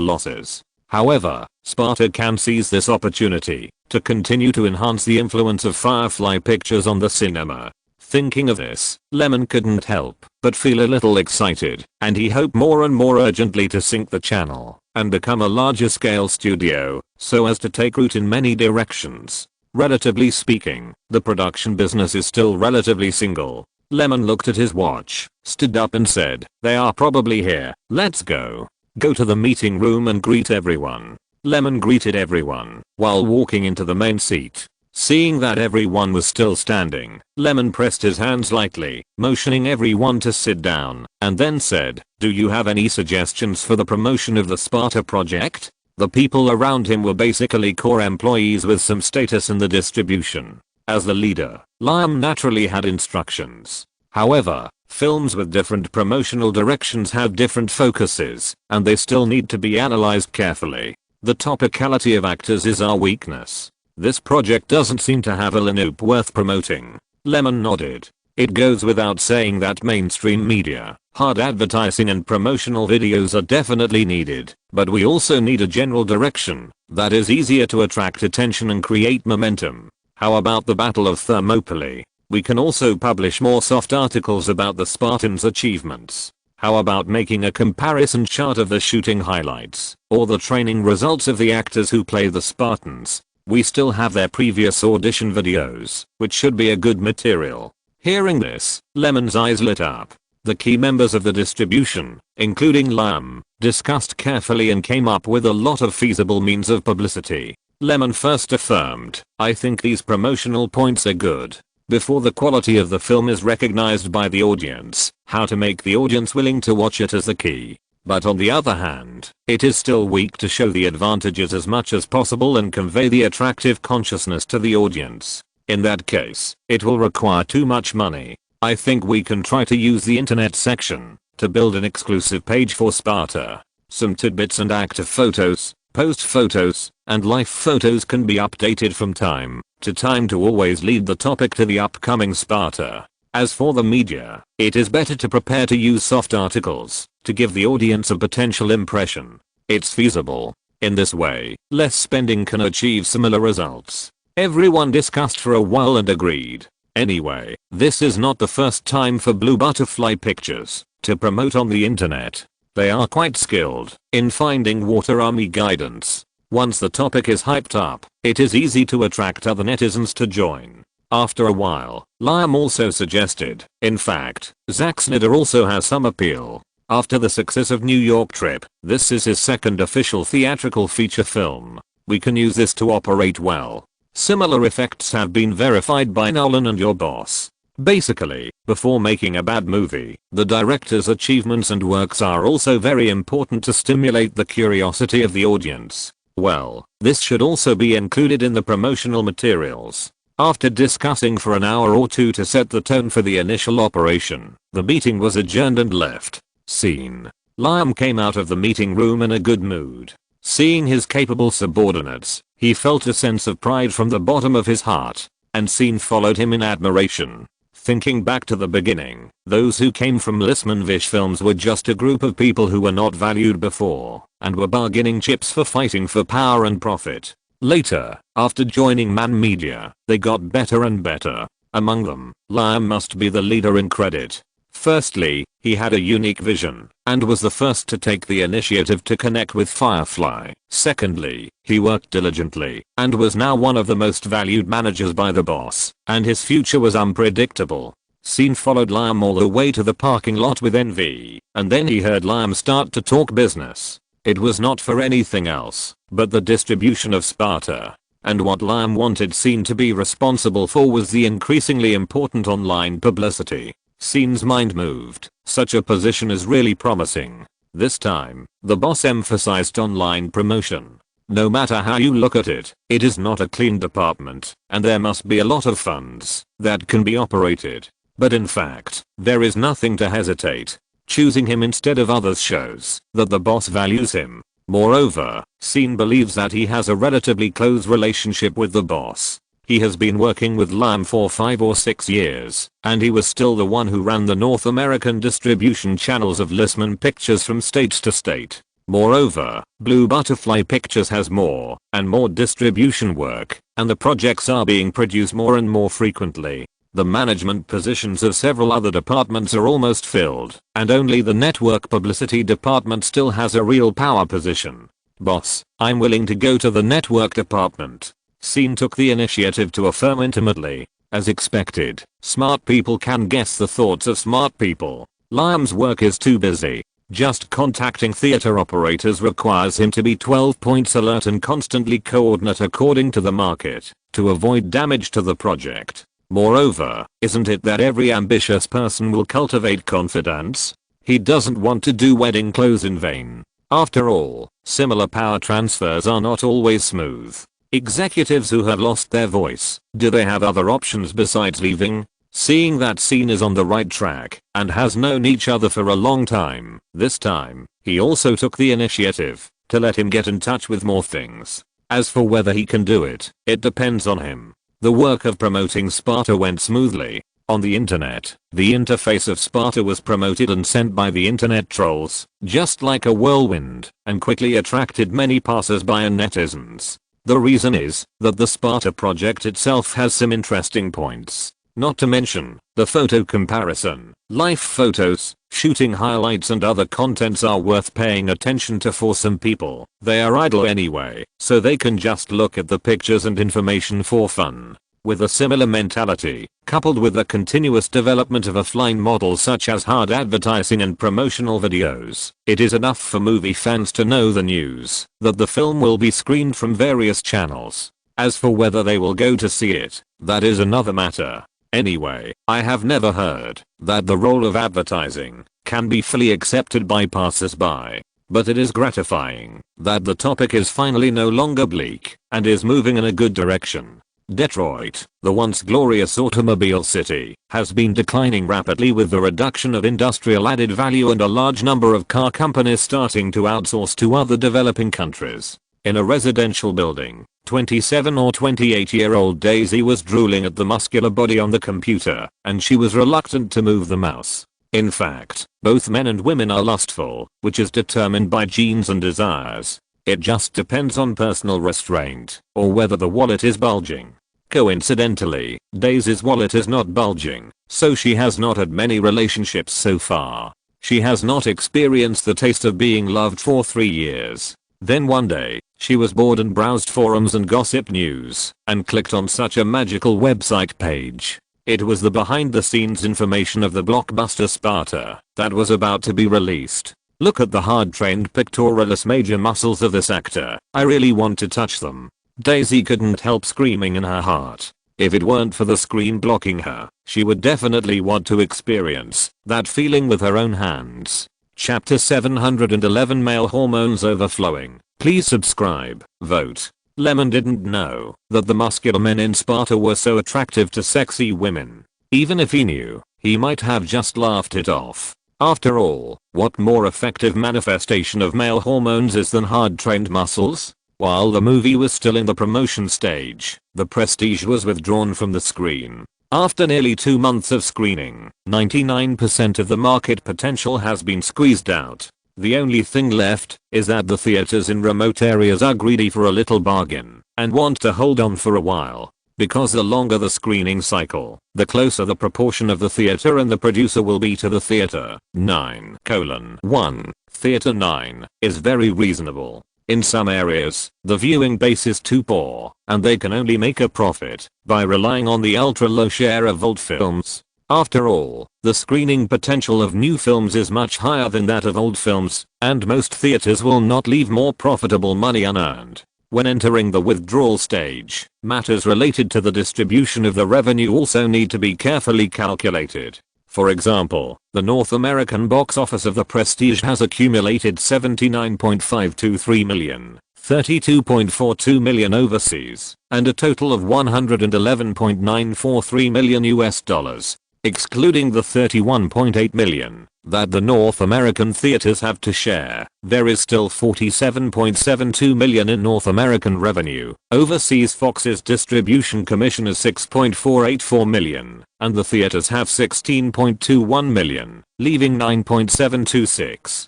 losses. However, Sparta can seize this opportunity to continue to enhance the influence of Firefly Pictures on the cinema. Thinking of this, Lyman couldn't help but feel a little excited, and he hoped more and more urgently to sync the channel and become a larger scale studio so as to take root in many directions. Relatively speaking, the production business is still relatively single. Lyman looked at his watch, stood up and said, "They are probably here, let's go." Go to the meeting room and greet everyone. Lyman greeted everyone while walking into the main seat. Seeing that everyone was still standing, Lyman pressed his hands lightly, motioning everyone to sit down, and then said, "Do you have any suggestions for the promotion of the Sparta project?" The people around him were basically core employees with some status in the distribution. As the leader, Lyman naturally had instructions. However, films with different promotional directions have different focuses, and they still need to be analyzed carefully. The topicality of actors is our weakness. This project doesn't seem to have a lineup worth promoting. Lyman nodded. It goes without saying that mainstream media, hard advertising and promotional videos are definitely needed, but we also need a general direction that is easier to attract attention and create momentum. How about the Battle of Thermopylae? We can also publish more soft articles about the Spartans' achievements. How about making a comparison chart of the shooting highlights, or the training results of the actors who play the Spartans? We still have their previous audition videos, which should be a good material. Hearing this, Lyman's eyes lit up. The key members of the distribution, including Lyman, discussed carefully and came up with a lot of feasible means of publicity. Lyman first affirmed, "I think these promotional points are good. Before the quality of the film is recognized by the audience, how to make the audience willing to watch it is the key. But on the other hand, it is still weak to show the advantages as much as possible and convey the attractive consciousness to the audience. In that case, it will require too much money. I think we can try to use the internet section to build an exclusive page for Sparta. Some tidbits and active photos, post photos, and life photos can be updated from time to time to always lead the topic to the upcoming Sparta. As for the media, it is better to prepare to use soft articles to give the audience a potential impression. It's feasible. In this way, less spending can achieve similar results." Everyone discussed for a while and agreed. Anyway, this is not the first time for Blue Butterfly Pictures to promote on the internet. They are quite skilled in finding water army guidance. Once the topic is hyped up, it is easy to attract other netizens to join. After a while, Lyman also suggested, in fact, Zack Snyder also has some appeal. After the success of New York Trip, this is his second official theatrical feature film. We can use this to operate well. Similar effects have been verified by Nolan and Your Boss. Basically, before making a bad movie, the director's achievements and works are also very important to stimulate the curiosity of the audience. Well, this should also be included in the promotional materials. After discussing for an hour or two to set the tone for the initial operation, the meeting was adjourned and left. Scene. Lyman came out of the meeting room in a good mood. Seeing his capable subordinates, he felt a sense of pride from the bottom of his heart, and Scene followed him in admiration. Thinking back to the beginning, those who came from Lyman Vish films were just a group of people who were not valued before, and were bargaining chips for fighting for power and profit. Later, after joining Man Media, they got better and better. Among them, Lyman must be the leader in credit. Firstly, he had a unique vision, and was the first to take the initiative to connect with Firefly. Secondly, he worked diligently, and was now one of the most valued managers by the boss, and his future was unpredictable. Scene followed Lyman all the way to the parking lot with envy, and then he heard Lyman start to talk business. It was not for anything else, but the distribution of Sparta. And what Lyman wanted Scene to be responsible for was the increasingly important online publicity. Scene's mind moved. Such a position is really promising. This time, the boss emphasized online promotion. No matter how you look at it, it is not a clean department, and there must be a lot of funds that can be operated. But in fact, there is nothing to hesitate. Choosing him instead of others shows that the boss values him. Moreover, Scene believes that he has a relatively close relationship with the boss. He has been working with Lyman for 5 or 6 years, and he was still the one who ran the North American distribution channels of Lyman Pictures from state to state. Moreover, Blue Butterfly Pictures has more and more distribution work, and the projects are being produced more and more frequently. The management positions of several other departments are almost filled, and only the network publicity department still has a real power position. Boss, I'm willing to go to the network department. Scene took the initiative to affirm intimately. As expected, smart people can guess the thoughts of smart people. Liam's work is too busy. Just contacting theater operators requires him to be 12 points alert and constantly coordinate according to the market, to avoid damage to the project. Moreover, isn't it that every ambitious person will cultivate confidence? He doesn't want to do wedding clothes in vain. After all, similar power transfers are not always smooth. Executives who have lost their voice, do they have other options besides leaving? Seeing that Scene is on the right track and has known each other for a long time, this time, he also took the initiative to let him get in touch with more things. As for whether he can do it, it depends on him. The work of promoting Sparta went smoothly. On the internet, the interface of Sparta was promoted and sent by the internet trolls, just like a whirlwind, and quickly attracted many passers-by and netizens. The reason is that the Sparta project itself has some interesting points. Not to mention, the photo comparison, life photos, shooting highlights and other contents are worth paying attention to for some people. They are idle anyway, so they can just look at the pictures and information for fun. With a similar mentality, coupled with the continuous development of offline models such as hard advertising and promotional videos, it is enough for movie fans to know the news that the film will be screened from various channels. As for whether they will go to see it, that is another matter. Anyway, I have never heard that the role of advertising can be fully accepted by passers-by. But it is gratifying that the topic is finally no longer bleak and is moving in a good direction. Detroit, the once glorious automobile city, has been declining rapidly with the reduction of industrial added value and a large number of car companies starting to outsource to other developing countries. In a residential building, 27 or 28-year-old Daisy was drooling at the muscular body on the computer, and she was reluctant to move the mouse. In fact, both men and women are lustful, which is determined by genes and desires. It just depends on personal restraint, or whether the wallet is bulging. Coincidentally, Daisy's wallet is not bulging, so she has not had many relationships so far. She has not experienced the taste of being loved for 3 years. Then one day, she was bored and browsed forums and gossip news, and clicked on such a magical website page. It was the behind-the-scenes information of the blockbuster Sparta that was about to be released. Look at the hard-trained pectoralis major muscles of this actor. I really want to touch them. Daisy couldn't help screaming in her heart. If it weren't for the screen blocking her, she would definitely want to experience that feeling with her own hands. Chapter 711 Male Hormones Overflowing. Please subscribe, vote. Lemon didn't know that the muscular men in Sparta were so attractive to sexy women. Even if he knew, he might have just laughed it off. After all, what more effective manifestation of male hormones is than hard-trained muscles? While the movie was still in the promotion stage, the prestige was withdrawn from the screen. After nearly 2 months of screening, 99% of the market potential has been squeezed out. The only thing left is that the theaters in remote areas are greedy for a little bargain and want to hold on for a while. Because the longer the screening cycle, the closer the proportion of the theater and the producer will be to the theater. 9:1. Theater 9 is very reasonable. In some areas, the viewing base is too poor, and they can only make a profit by relying on the ultra-low share of old films. After all, the screening potential of new films is much higher than that of old films, and most theaters will not leave more profitable money unearned. When entering the withdrawal stage, matters related to the distribution of the revenue also need to be carefully calculated. For example, the North American box office of The Prestige has accumulated $79.523 million, $32.42 million overseas, and a total of $111.943 million US dollars, excluding the $31.8 million that the North American theaters have to share. There is still $47.72 million in North American revenue. Overseas Fox's distribution commission is $6.484 million, and the theaters have $16.21 million, leaving $9.726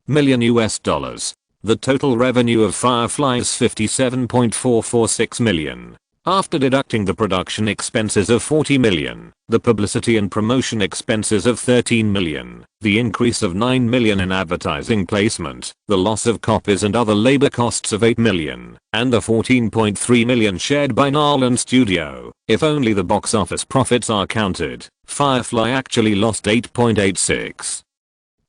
million US dollars. The total revenue of Firefly is $57.446 million. After deducting the production expenses of $40 million, the publicity and promotion expenses of $13 million, the increase of $9 million in advertising placement, the loss of copies and other labor costs of $8 million, and the $14.3 million shared by Nolan Studio, if only the box office profits are counted, Firefly actually lost $8.86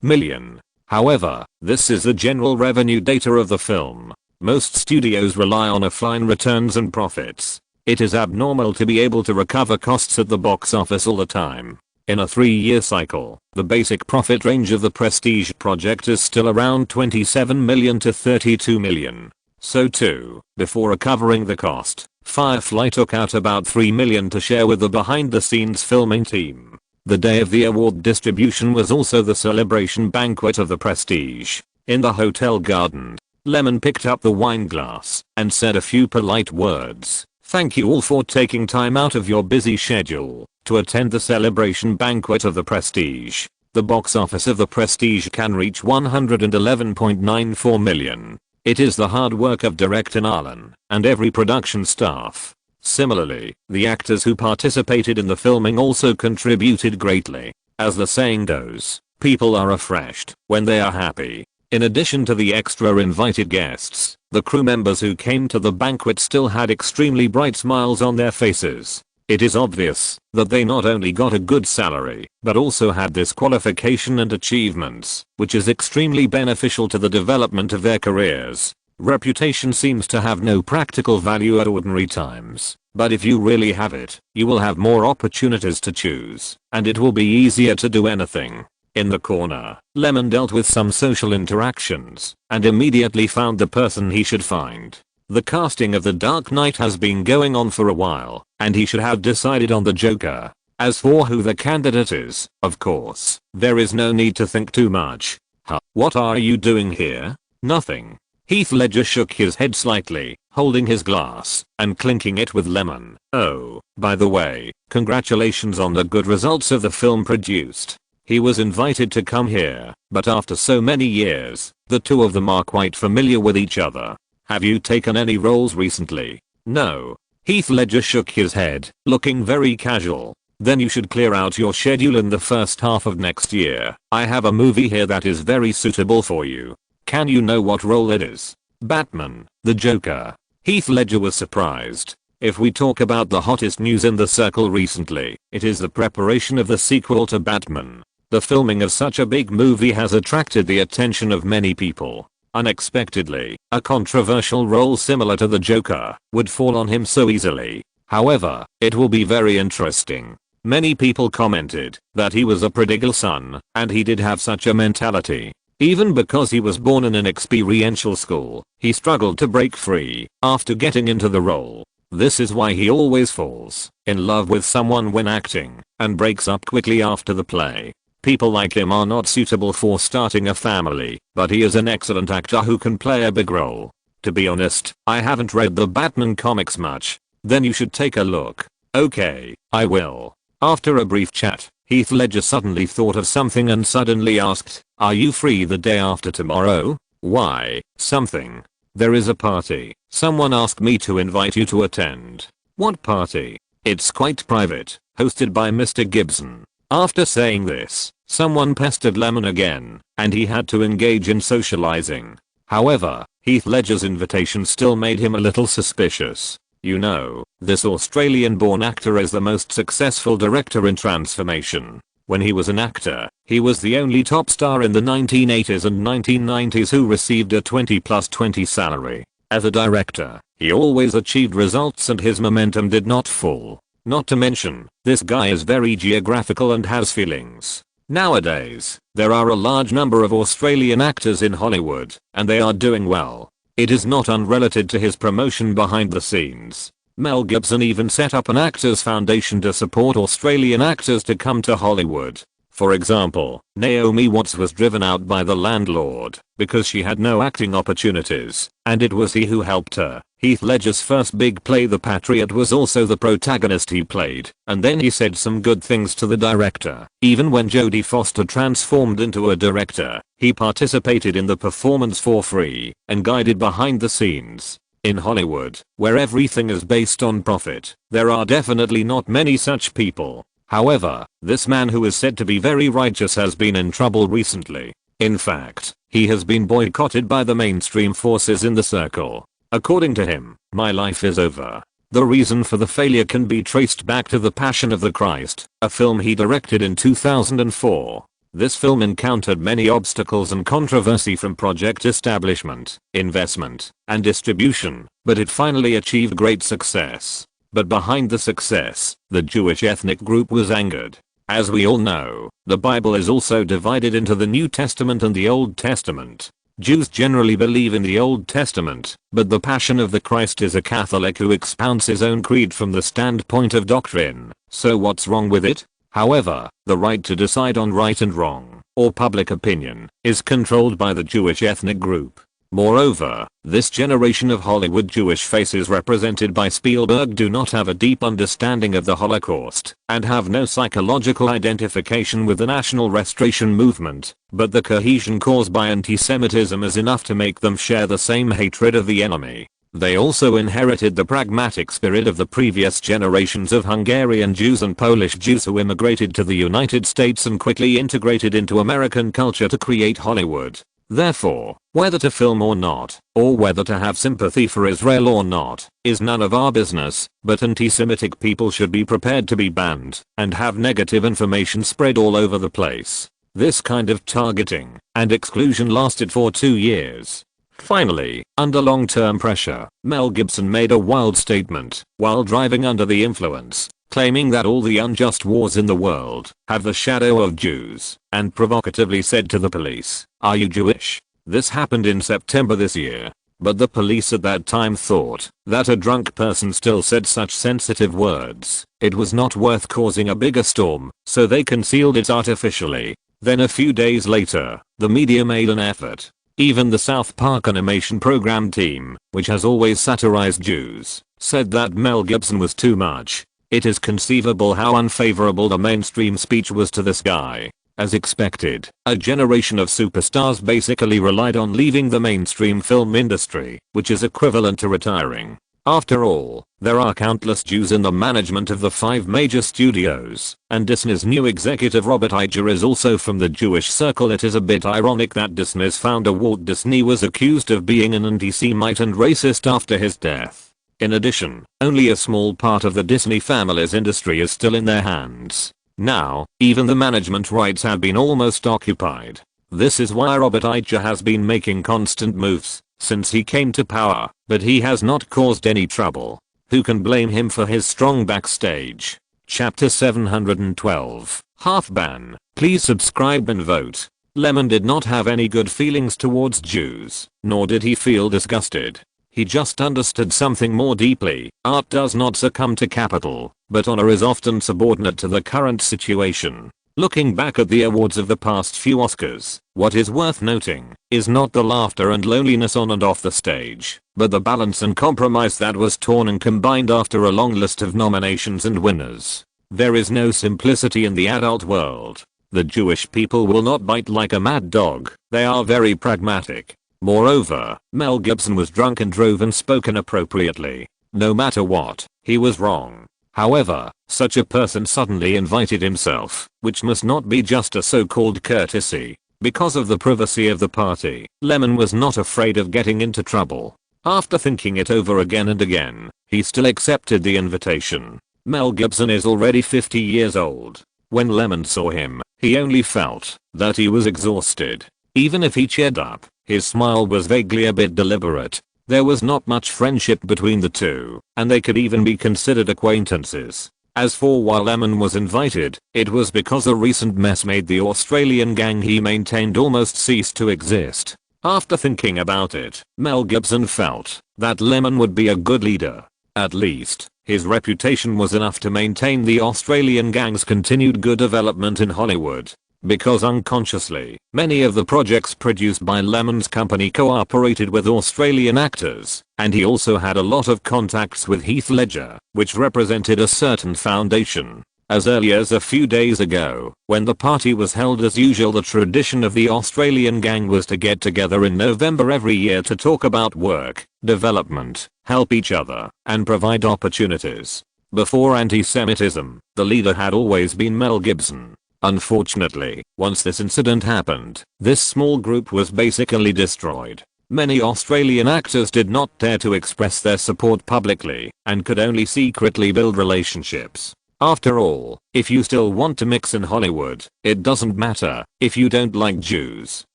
million. However, this is the general revenue data of the film. Most studios rely on offline returns and profits. It is abnormal to be able to recover costs at the box office all the time. In a 3-year cycle, the basic profit range of the Prestige project is still around $27 million to $32 million. So too, before recovering the cost, Firefly took out about $3 million to share with the behind-the-scenes filming team. The day of the award distribution was also the celebration banquet of the Prestige. In the hotel garden, Lyman picked up the wine glass and said a few polite words. "Thank you all for taking time out of your busy schedule to attend the celebration banquet of the Prestige." The box office of the Prestige can reach $111.94 million. It is the hard work of director Nolan and every production staff. Similarly, the actors who participated in the filming also contributed greatly. As the saying goes, people are refreshed when they are happy. In addition to the extra invited guests, the crew members who came to the banquet still had extremely bright smiles on their faces. It is obvious that they not only got a good salary, but also had this qualification and achievements, which is extremely beneficial to the development of their careers. Reputation seems to have no practical value at ordinary times, but if you really have it, you will have more opportunities to choose, and it will be easier to do anything. In the corner, Lyman dealt with some social interactions and immediately found the person he should find. The casting of The Dark Knight has been going on for a while, and he should have decided on the Joker. As for who the candidate is, of course, there is no need to think too much. Huh? What are you doing here? Nothing. Heath Ledger shook his head slightly, holding his glass and clinking it with lemon. Oh, by the way, congratulations on the good results of the film produced. He was invited to come here, but after so many years, the two of them are quite familiar with each other. Have you taken any roles recently? No. Heath Ledger shook his head, looking very casual. Then you should clear out your schedule in the first half of next year. I have a movie here that is very suitable for you. Can you know what role it is? Batman, the Joker. Heath Ledger was surprised. If we talk about the hottest news in the circle recently, it is the preparation of the sequel to Batman. The filming of such a big movie has attracted the attention of many people. Unexpectedly, a controversial role similar to the Joker would fall on him so easily. However, it will be very interesting. Many people commented that he was a prodigal son, and he did have such a mentality. Even because he was born in an experiential school, he struggled to break free after getting into the role. This is why he always falls in love with someone when acting and breaks up quickly after the play. People like him are not suitable for starting a family, but he is an excellent actor who can play a big role. To be honest, I haven't read the Batman comics much. Then you should take a look. Okay, I will. After a brief chat, Heath Ledger suddenly thought of something and suddenly asked, "Are you free the day after tomorrow?" "Why, something. There is a party. Someone asked me to invite you to attend." "What party?" "It's quite private, hosted by Mr. Gibson." After saying this, someone pestered Lyman again, and he had to engage in socializing. However, Heath Ledger's invitation still made him a little suspicious. You know, this Australian-born actor is the most successful director in transformation. When he was an actor, he was the only top star in the 1980s and 1990s who received a 20+20 salary. As a director, he always achieved results and his momentum did not fall. Not to mention, this guy is very geographical and has feelings. Nowadays, there are a large number of Australian actors in Hollywood, and they are doing well. It is not unrelated to his promotion behind the scenes. Mel Gibson even set up an actors foundation to support Australian actors to come to Hollywood. For example, Naomi Watts was driven out by the landlord because she had no acting opportunities, and it was he who helped her. Heath Ledger's first big play The Patriot was also the protagonist he played, and then he said some good things to the director. Even when Jodie Foster transformed into a director, he participated in the performance for free and guided behind the scenes. In Hollywood, where everything is based on profit, there are definitely not many such people. However, this man who is said to be very righteous has been in trouble recently. In fact, he has been boycotted by the mainstream forces in the circle. According to him, "My life is over." The reason for the failure can be traced back to The Passion of the Christ, a film he directed in 2004. This film encountered many obstacles and controversy from project establishment, investment, and distribution, but it finally achieved great success. But behind the success, the Jewish ethnic group was angered. As we all know, the Bible is also divided into the New Testament and the Old Testament. Jews generally believe in the Old Testament, but the Passion of the Christ is a Catholic who expounds his own creed from the standpoint of doctrine. So what's wrong with it? However, the right to decide on right and wrong, or public opinion, is controlled by the Jewish ethnic group. Moreover, this generation of Hollywood Jewish faces represented by Spielberg do not have a deep understanding of the Holocaust, and have no psychological identification with the national restoration movement, but the cohesion caused by anti-Semitism is enough to make them share the same hatred of the enemy. They also inherited the pragmatic spirit of the previous generations of Hungarian Jews and Polish Jews who immigrated to the United States and quickly integrated into American culture to create Hollywood. Therefore, whether to film or not, or whether to have sympathy for Israel or not, is none of our business, but anti-Semitic people should be prepared to be banned, and have negative information spread all over the place. This kind of targeting and exclusion lasted for 2 years. Finally, under long-term pressure, Mel Gibson made a wild statement while driving under the influence, claiming that all the unjust wars in the world have the shadow of Jews, and provocatively said to the police, "Are you Jewish?" This happened in September this year. But the police at that time thought that a drunk person still said such sensitive words. It was not worth causing a bigger storm, so they concealed it artificially. Then a few days later, the media made an effort. Even the South Park animation program team, which has always satirized Jews, said that Mel Gibson was too much. It is conceivable how unfavorable the mainstream speech was to this guy. As expected, a generation of superstars basically relied on leaving the mainstream film industry, which is equivalent to retiring. After all, there are countless Jews in the management of the 5 major studios, and Disney's new executive Robert Iger is also from the Jewish circle. It is a bit ironic that Disney's founder Walt Disney was accused of being an anti-Semite and racist after his death. In addition, only a small part of the Disney family's industry is still in their hands. Now, even the management rights have been almost occupied. This is why Robert Iger has been making constant moves since he came to power, but he has not caused any trouble. Who can blame him for his strong backstage? Chapter 712. Half ban. Please subscribe and vote. Lyman did not have any good feelings towards Jews, nor did he feel disgusted. He just understood something more deeply. Art does not succumb to capital, but honor is often subordinate to the current situation. Looking back at the awards of the past few Oscars, what is worth noting is not the laughter and loneliness on and off the stage, but the balance and compromise that was torn and combined after a long list of nominations and winners. There is no simplicity in the adult world. The Jewish people will not bite like a mad dog. They are very pragmatic. Moreover, Mel Gibson was drunk and drove and spoke inappropriately. No matter what, he was wrong. However, such a person suddenly invited himself, which must not be just a so-called courtesy. Because of the privacy of the party, Lyman was not afraid of getting into trouble. After thinking it over again and again, he still accepted the invitation. Mel Gibson is already 50 years old. When Lyman saw him, he only felt that he was exhausted. Even if he cheered up, his smile was vaguely a bit deliberate. There was not much friendship between the two, and they could even be considered acquaintances. As for why Lyman was invited, it was because a recent mess made the Australian gang he maintained almost cease to exist. After thinking about it, Mel Gibson felt that Lyman would be a good leader. At least, his reputation was enough to maintain the Australian gang's continued good development in Hollywood. Because unconsciously, many of the projects produced by Lyman's company cooperated with Australian actors, and he also had a lot of contacts with Heath Ledger, which represented a certain foundation. As early as a few days ago, when the party was held as usual, the tradition of the Australian gang was to get together in November every year to talk about work, development, help each other, and provide opportunities. Before anti-Semitism, the leader had always been Mel Gibson. Unfortunately, once this incident happened, this small group was basically destroyed. Many Australian actors did not dare to express their support publicly, and could only secretly build relationships. After all, if you still want to mix in Hollywood, it doesn't matter if you don't like Jews,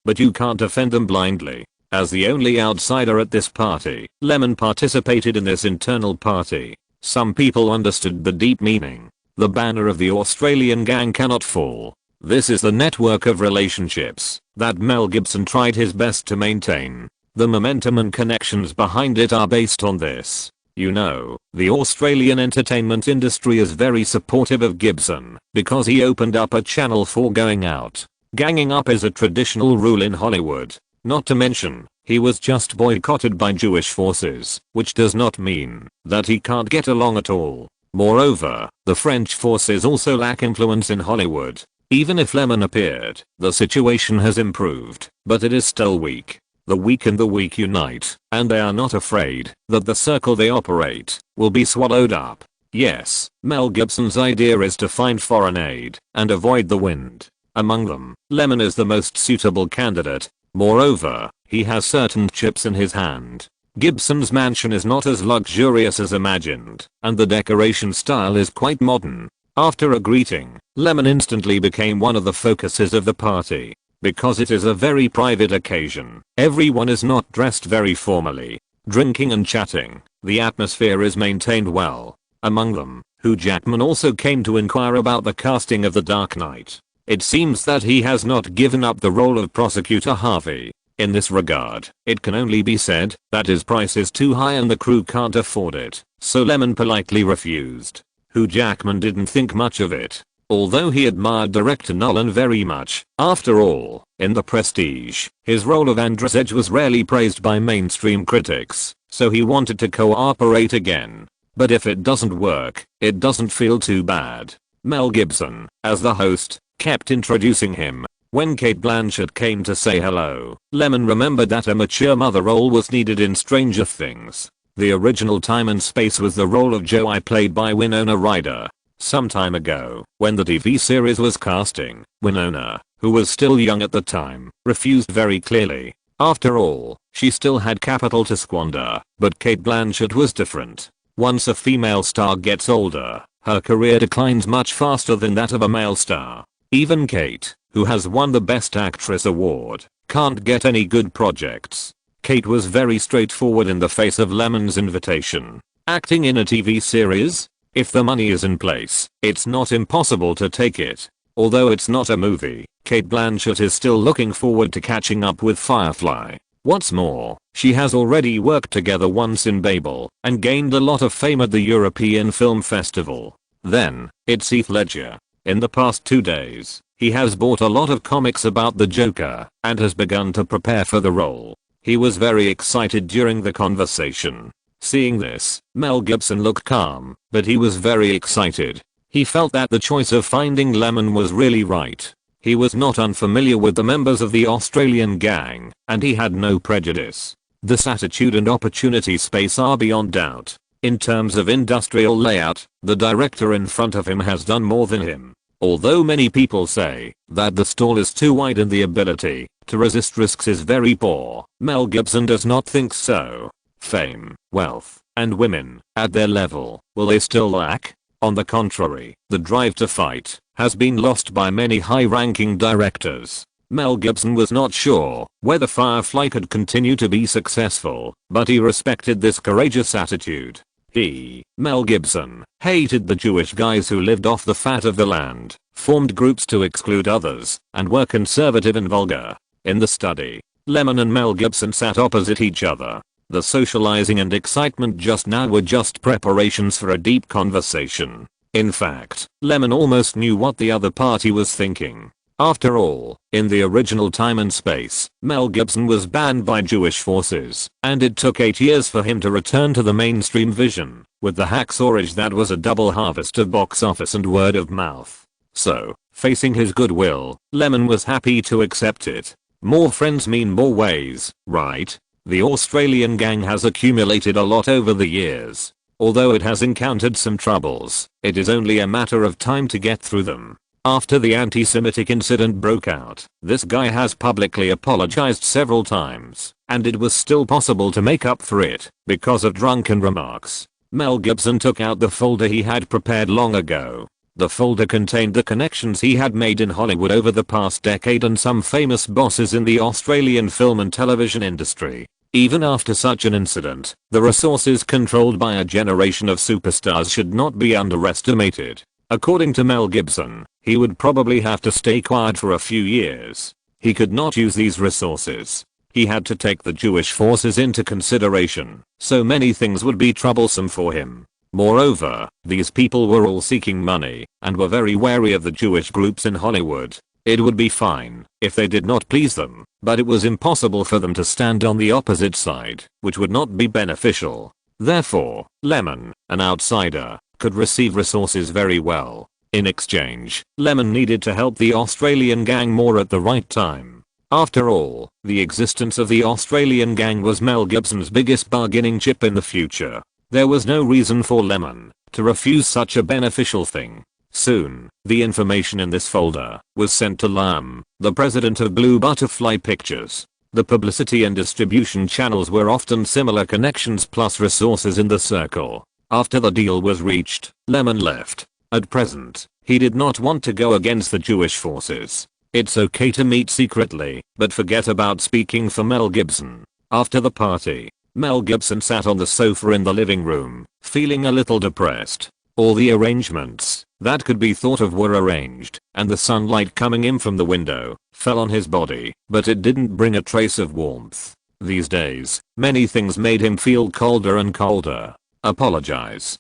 but you can't offend them blindly. As the only outsider at this party, Lyman participated in this internal party. Some people understood the deep meaning. The banner of the Australian gang cannot fall. This is the network of relationships that Mel Gibson tried his best to maintain. The momentum and connections behind it are based on this. You know, the Australian entertainment industry is very supportive of Gibson because he opened up a channel for going out. Ganging up is a traditional rule in Hollywood. Not to mention, he was just boycotted by Jewish forces, which does not mean that he can't get along at all. Moreover, the French forces also lack influence in Hollywood. Even if Lyman appeared, the situation has improved, but it is still weak. The weak and the weak unite, and they are not afraid that the circle they operate will be swallowed up. Yes, Mel Gibson's idea is to find foreign aid and avoid the wind. Among them, Lyman is the most suitable candidate. Moreover, he has certain chips in his hand. Gibson's mansion is not as luxurious as imagined, and the decoration style is quite modern. After a greeting, Lyman instantly became one of the focuses of the party. Because it is a very private occasion, everyone is not dressed very formally. Drinking and chatting, the atmosphere is maintained well. Among them, Hugh Jackman also came to inquire about the casting of The Dark Knight. It seems that he has not given up the role of Prosecutor Harvey. In this regard, it can only be said that his price is too high and the crew can't afford it, so Lyman politely refused. Hugh Jackman didn't think much of it, although he admired director Nolan very much. After all, in The Prestige, his role of Andrus Edge was rarely praised by mainstream critics, so he wanted to cooperate again. But if it doesn't work, it doesn't feel too bad. Mel Gibson, as the host, kept introducing him. When Cate Blanchett came to say hello, Lyman remembered that a mature mother role was needed in Stranger Things. The original Time and Space was the role of Joey, played by Winona Ryder. Some time ago, when the TV series was casting, Winona, who was still young at the time, refused very clearly. After all, she still had capital to squander, but Cate Blanchett was different. Once a female star gets older, her career declines much faster than that of a male star. Even Cate, who has won the Best Actress award, can't get any good projects. Cate was very straightforward in the face of Lyman's invitation. Acting in a TV series? If the money is in place, it's not impossible to take it. Although it's not a movie, Cate Blanchett is still looking forward to catching up with Firefly. What's more, she has already worked together once in Babel and gained a lot of fame at the European Film Festival. Then, it's Heath Ledger. In the past 2 days, he has bought a lot of comics about the Joker and has begun to prepare for the role. He was very excited during the conversation. Seeing this, Mel Gibson looked calm, but he was very excited. He felt that the choice of finding Lyman was really right. He was not unfamiliar with the members of the Australian gang, and he had no prejudice. This attitude and opportunity space are beyond doubt. In terms of industrial layout, the director in front of him has done more than him. Although many people say that the stall is too wide and the ability to resist risks is very poor, Mel Gibson does not think so. Fame, wealth, and women, at their level, will they still lack? On the contrary, the drive to fight has been lost by many high-ranking directors. Mel Gibson was not sure whether Firefly could continue to be successful, but he respected this courageous attitude. He, Mel Gibson, hated the Jewish guys who lived off the fat of the land, formed groups to exclude others, and were conservative and vulgar. In the study, Lyman and Mel Gibson sat opposite each other. The socializing and excitement just now were just preparations for a deep conversation. In fact, Lyman almost knew what the other party was thinking. After all, in the original Time and Space, Mel Gibson was banned by Jewish forces, and it took 8 years for him to return to the mainstream vision, with the hacksaw that was a double harvest of box office and word of mouth. So, facing his goodwill, Lyman was happy to accept it. More friends mean more ways, right? The Australian gang has accumulated a lot over the years. Although it has encountered some troubles, it is only a matter of time to get through them. After the anti-Semitic incident broke out, this guy has publicly apologized several times, and it was still possible to make up for it because of drunken remarks. Mel Gibson took out the folder he had prepared long ago. The folder contained the connections he had made in Hollywood over the past decade and some famous bosses in the Australian film and television industry. Even after such an incident, the resources controlled by a generation of superstars should not be underestimated. According to Mel Gibson, he would probably have to stay quiet for a few years. He could not use these resources. He had to take the Jewish forces into consideration, so many things would be troublesome for him. Moreover, these people were all seeking money, and were very wary of the Jewish groups in Hollywood. It would be fine if they did not please them, but it was impossible for them to stand on the opposite side, which would not be beneficial. Therefore, Lyman, an outsider, could receive resources very well. In exchange, Lyman needed to help the Australian gang more at the right time. After all, the existence of the Australian gang was Mel Gibson's biggest bargaining chip in the future. There was no reason for Lyman to refuse such a beneficial thing. Soon, the information in this folder was sent to Lyman, the president of Blue Butterfly Pictures. The publicity and distribution channels were often similar connections plus resources in the circle. After the deal was reached, Lyman left. At present, he did not want to go against the Jewish forces. It's okay to meet secretly, but forget about speaking for Mel Gibson. After the party, Mel Gibson sat on the sofa in the living room, feeling a little depressed. All the arrangements that could be thought of were arranged, and the sunlight coming in from the window fell on his body, but it didn't bring a trace of warmth. These days, many things made him feel colder and colder. Apologize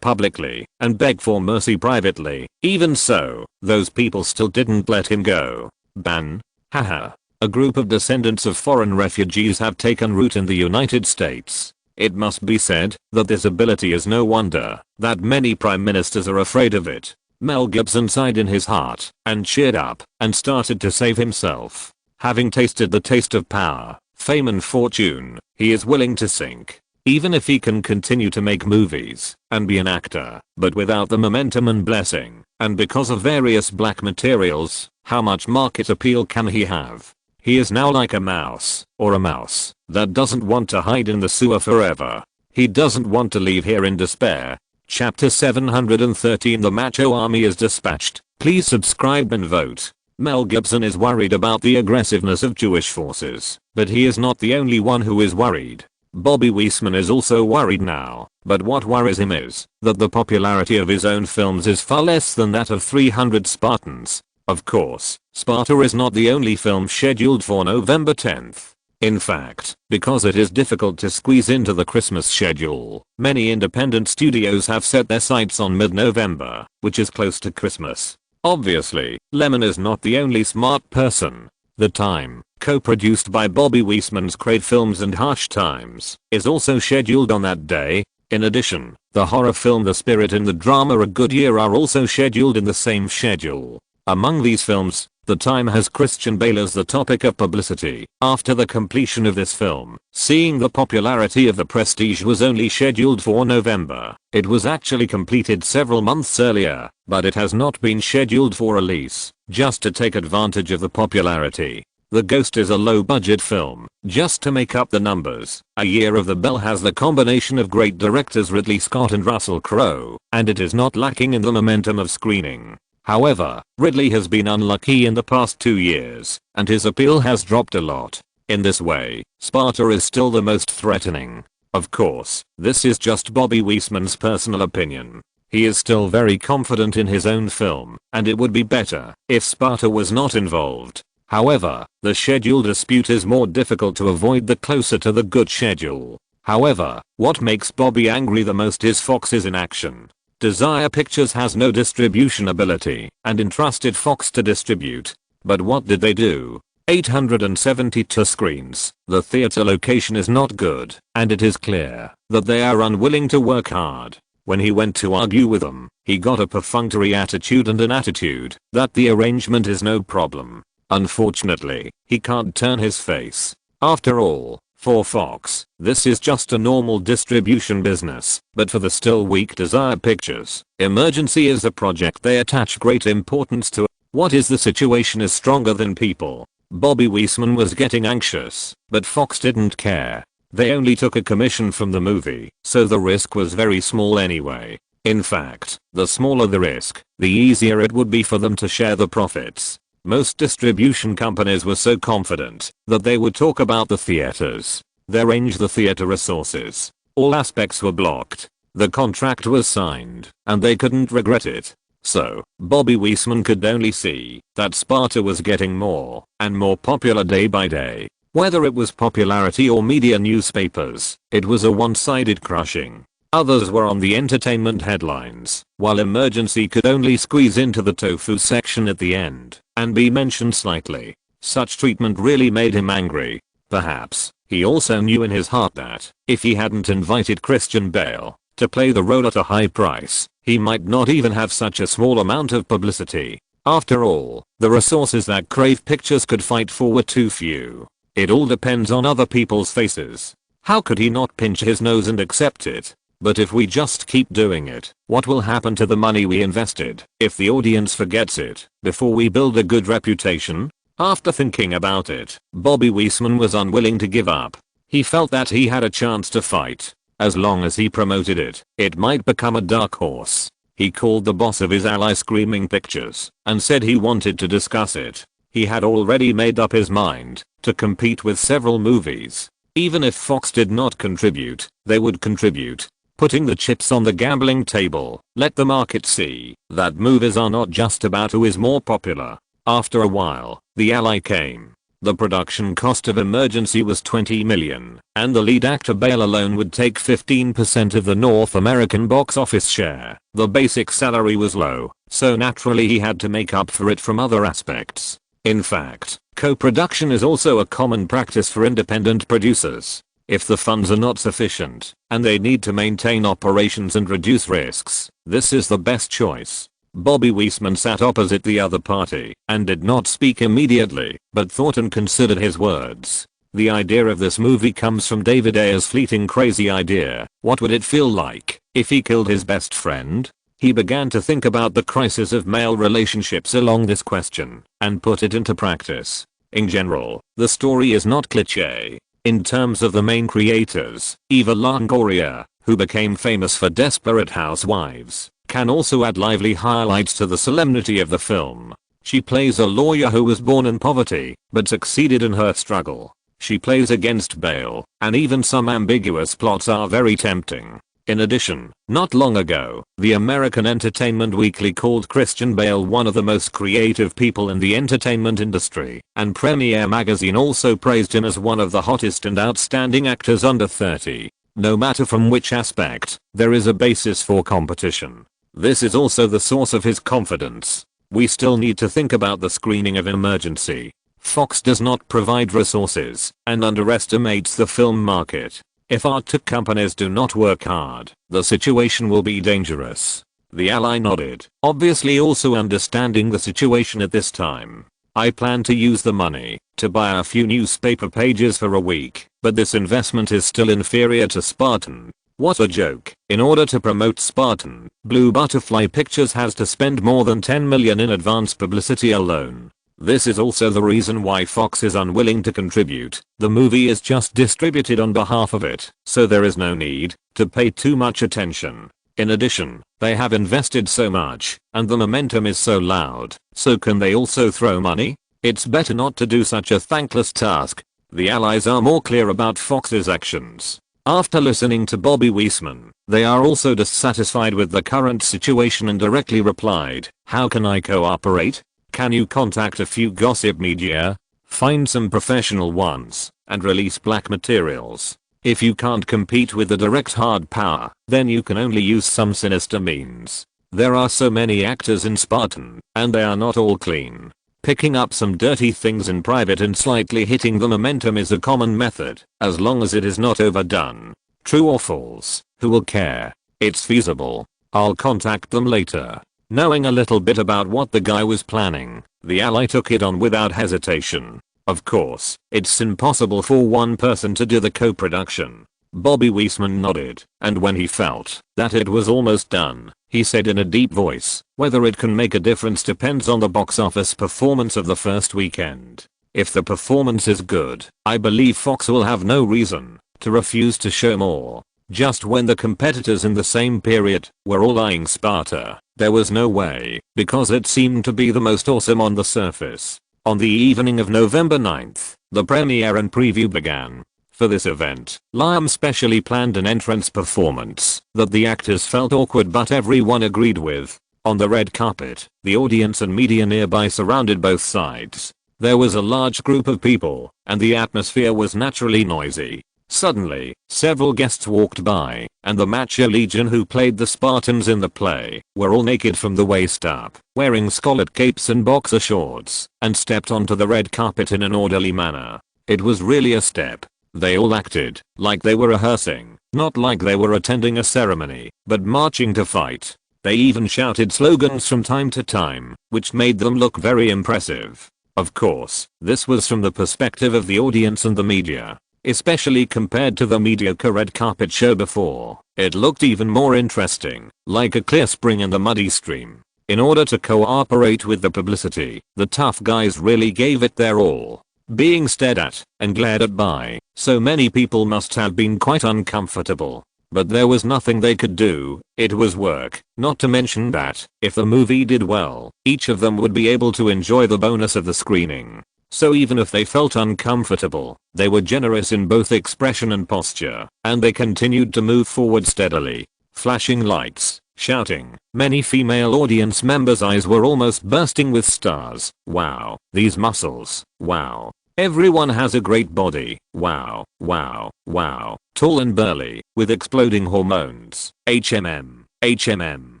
publicly, and beg for mercy privately. Even so, those people still didn't let him go. Ban? Haha. A group of descendants of foreign refugees have taken root in the United States. It must be said that this ability is no wonder that many prime ministers are afraid of it. Mel Gibson sighed in his heart and cheered up and started to save himself. Having tasted the taste of power, fame and fortune, he is willing to sink. Even if he can continue to make movies and be an actor, but without the momentum and blessing, and because of various black materials, how much market appeal can he have? He is now like a mouse that doesn't want to hide in the sewer forever. He doesn't want to leave here in despair. Chapter 713 The Macho Army is dispatched. Please subscribe and vote. Mel Gibson is worried about the aggressiveness of Jewish forces, but he is not the only one who is worried. Bobby Weissman is also worried now, but what worries him is that the popularity of his own films is far less than that of 300 Spartans. Of course, Sparta is not the only film scheduled for November 10th. In fact, because it is difficult to squeeze into the Christmas schedule, many independent studios have set their sights on mid-November, which is close to Christmas. Obviously, Lyman is not the only smart person. The Time, co-produced by Bobby Weissman's Crate Films and Harsh Times, is also scheduled on that day. In addition, the horror film The Spirit and the drama A Good Year are also scheduled in the same schedule. Among these films, The Time has Christian Bale as the topic of publicity. After the completion of this film, seeing the popularity of The Prestige was only scheduled for November. It was actually completed several months earlier, but it has not been scheduled for release, just to take advantage of the popularity. The Ghost is a low-budget film, just to make up the numbers. A Year of the Bell has the combination of great directors Ridley Scott and Russell Crowe, and it is not lacking in the momentum of screening. However, Ridley has been unlucky in the past 2 years, and his appeal has dropped a lot. In this way, Sparta is still the most threatening. Of course, this is just Bobby Weissman's personal opinion. He is still very confident in his own film, and it would be better if Sparta was not involved. However, the schedule dispute is more difficult to avoid the closer to the good schedule. However, what makes Bobby angry the most is Fox is in action. Desire Pictures has no distribution ability and entrusted Fox to distribute. But what did they do? 872 screens. The theater location is not good, and it is clear that they are unwilling to work hard. When he went to argue with them, he got a perfunctory attitude and an attitude that the arrangement is no problem. Unfortunately, he can't turn his face. After all, for Fox, this is just a normal distribution business, but for the still weak Desire Pictures, Emergency is a project they attach great importance to. What is the situation is stronger than people. Bobby Weissman was getting anxious, but Fox didn't care. They only took a commission from the movie, so the risk was very small anyway. In fact, the smaller the risk, the easier it would be for them to share the profits. Most distribution companies were so confident that they would talk about the theaters. They arranged the theater resources. All aspects were blocked. The contract was signed, and they couldn't regret it. So, Bobby Weissman could only see that Sparta was getting more and more popular day by day. Whether it was popularity or media newspapers, it was a one-sided crushing. Others were on the entertainment headlines, while Emergency could only squeeze into the tofu section at the end and be mentioned slightly. Such treatment really made him angry. Perhaps, he also knew in his heart that, if he hadn't invited Christian Bale to play the role at a high price, he might not even have such a small amount of publicity. After all, the resources that Crave Pictures could fight for were too few. It all depends on other people's faces. How could he not pinch his nose and accept it? But if we just keep doing it, what will happen to the money we invested if the audience forgets it before we build a good reputation? After thinking about it, Bobby Weissman was unwilling to give up. He felt that he had a chance to fight. As long as he promoted it, it might become a dark horse. He called the boss of his ally Screaming Pictures and said he wanted to discuss it. He had already made up his mind to compete with several movies. Even if Fox did not contribute, they would contribute. Putting the chips on the gambling table, let the market see that movies are not just about who is more popular. After a while, the ally came. The production cost of Emergency was $20 million, and the lead actor Bale alone would take 15% of the North American box office share. The basic salary was low, so naturally he had to make up for it from other aspects. In fact, co-production is also a common practice for independent producers. If the funds are not sufficient, and they need to maintain operations and reduce risks, this is the best choice. Bobby Weissman sat opposite the other party and did not speak immediately, but thought and considered his words. The idea of this movie comes from David Ayer's fleeting crazy idea. What would it feel like if he killed his best friend? He began to think about the crisis of male relationships along this question and put it into practice. In general, the story is not cliché. In terms of the main creators, Eva Longoria, who became famous for Desperate Housewives, can also add lively highlights to the solemnity of the film. She plays a lawyer who was born in poverty, but succeeded in her struggle. She plays against Bale, and even some ambiguous plots are very tempting. In addition, not long ago, the American Entertainment Weekly called Christian Bale one of the most creative people in the entertainment industry, and Premiere Magazine also praised him as one of the hottest and outstanding actors under 30. No matter from which aspect, there is a basis for competition. This is also the source of his confidence. We still need to think about the screening of Emergency. Fox does not provide resources and underestimates the film market. If our tech companies do not work hard, the situation will be dangerous. The ally nodded, obviously also understanding the situation at this time. I plan to use the money to buy a few newspaper pages for a week, but this investment is still inferior to Spartan. What a joke. In order to promote Spartan, Blue Butterfly Pictures has to spend more than $10 million in advance publicity alone. This is also the reason why Fox is unwilling to contribute. The movie is just distributed on behalf of it, so there is no need to pay too much attention. In addition, they have invested so much, and the momentum is so loud, so can they also throw money? It's better not to do such a thankless task. The allies are more clear about Fox's actions. After listening to Bobby Weissman, they are also dissatisfied with the current situation and directly replied, "How can I cooperate? Can you contact a few gossip media? Find some professional ones and release black materials. If you can't compete with the direct hard power, then you can only use some sinister means. There are so many actors in Spartan, and they are not all clean. Picking up some dirty things in private and slightly hitting the momentum is a common method, as long as it is not overdone. True or false? Who will care? It's feasible. I'll contact them later. Knowing a little bit about what the guy was planning, the ally took it on without hesitation. Of course, it's impossible for one person to do the co-production. Bobby Weissman nodded, and when he felt that it was almost done, he said in a deep voice, "Whether it can make a difference depends on the box office performance of the first weekend. If the performance is good, I believe Fox will have no reason to refuse to show more." Just when the competitors in the same period were all eyeing Sparta, there was no way, because it seemed to be the most awesome on the surface. On the evening of November 9th, the premiere and preview began. For this event, Lyman specially planned an entrance performance that the actors felt awkward but everyone agreed with. On the red carpet, the audience and media nearby surrounded both sides. There was a large group of people, and the atmosphere was naturally noisy. Suddenly, several guests walked by, and the Macho Legion who played the Spartans in the play were all naked from the waist up, wearing scarlet capes and boxer shorts, and stepped onto the red carpet in an orderly manner. It was really a step. They all acted like they were rehearsing, not like they were attending a ceremony, but marching to fight. They even shouted slogans from time to time, which made them look very impressive. Of course, this was from the perspective of the audience and the media. Especially compared to the mediocre red carpet show before, it looked even more interesting, like a clear spring in the muddy stream. In order to cooperate with the publicity, the tough guys really gave it their all. Being stared at and glared at by so many people must have been quite uncomfortable. But there was nothing they could do. It was work, not to mention that, if the movie did well, each of them would be able to enjoy the bonus of the screening. So even if they felt uncomfortable, they were generous in both expression and posture, and they continued to move forward steadily. Flashing lights, shouting. Many female audience members' eyes were almost bursting with stars. Wow, these muscles. Wow. Everyone has a great body. Wow, wow, wow. Tall and burly, with exploding hormones. HMM, HMM,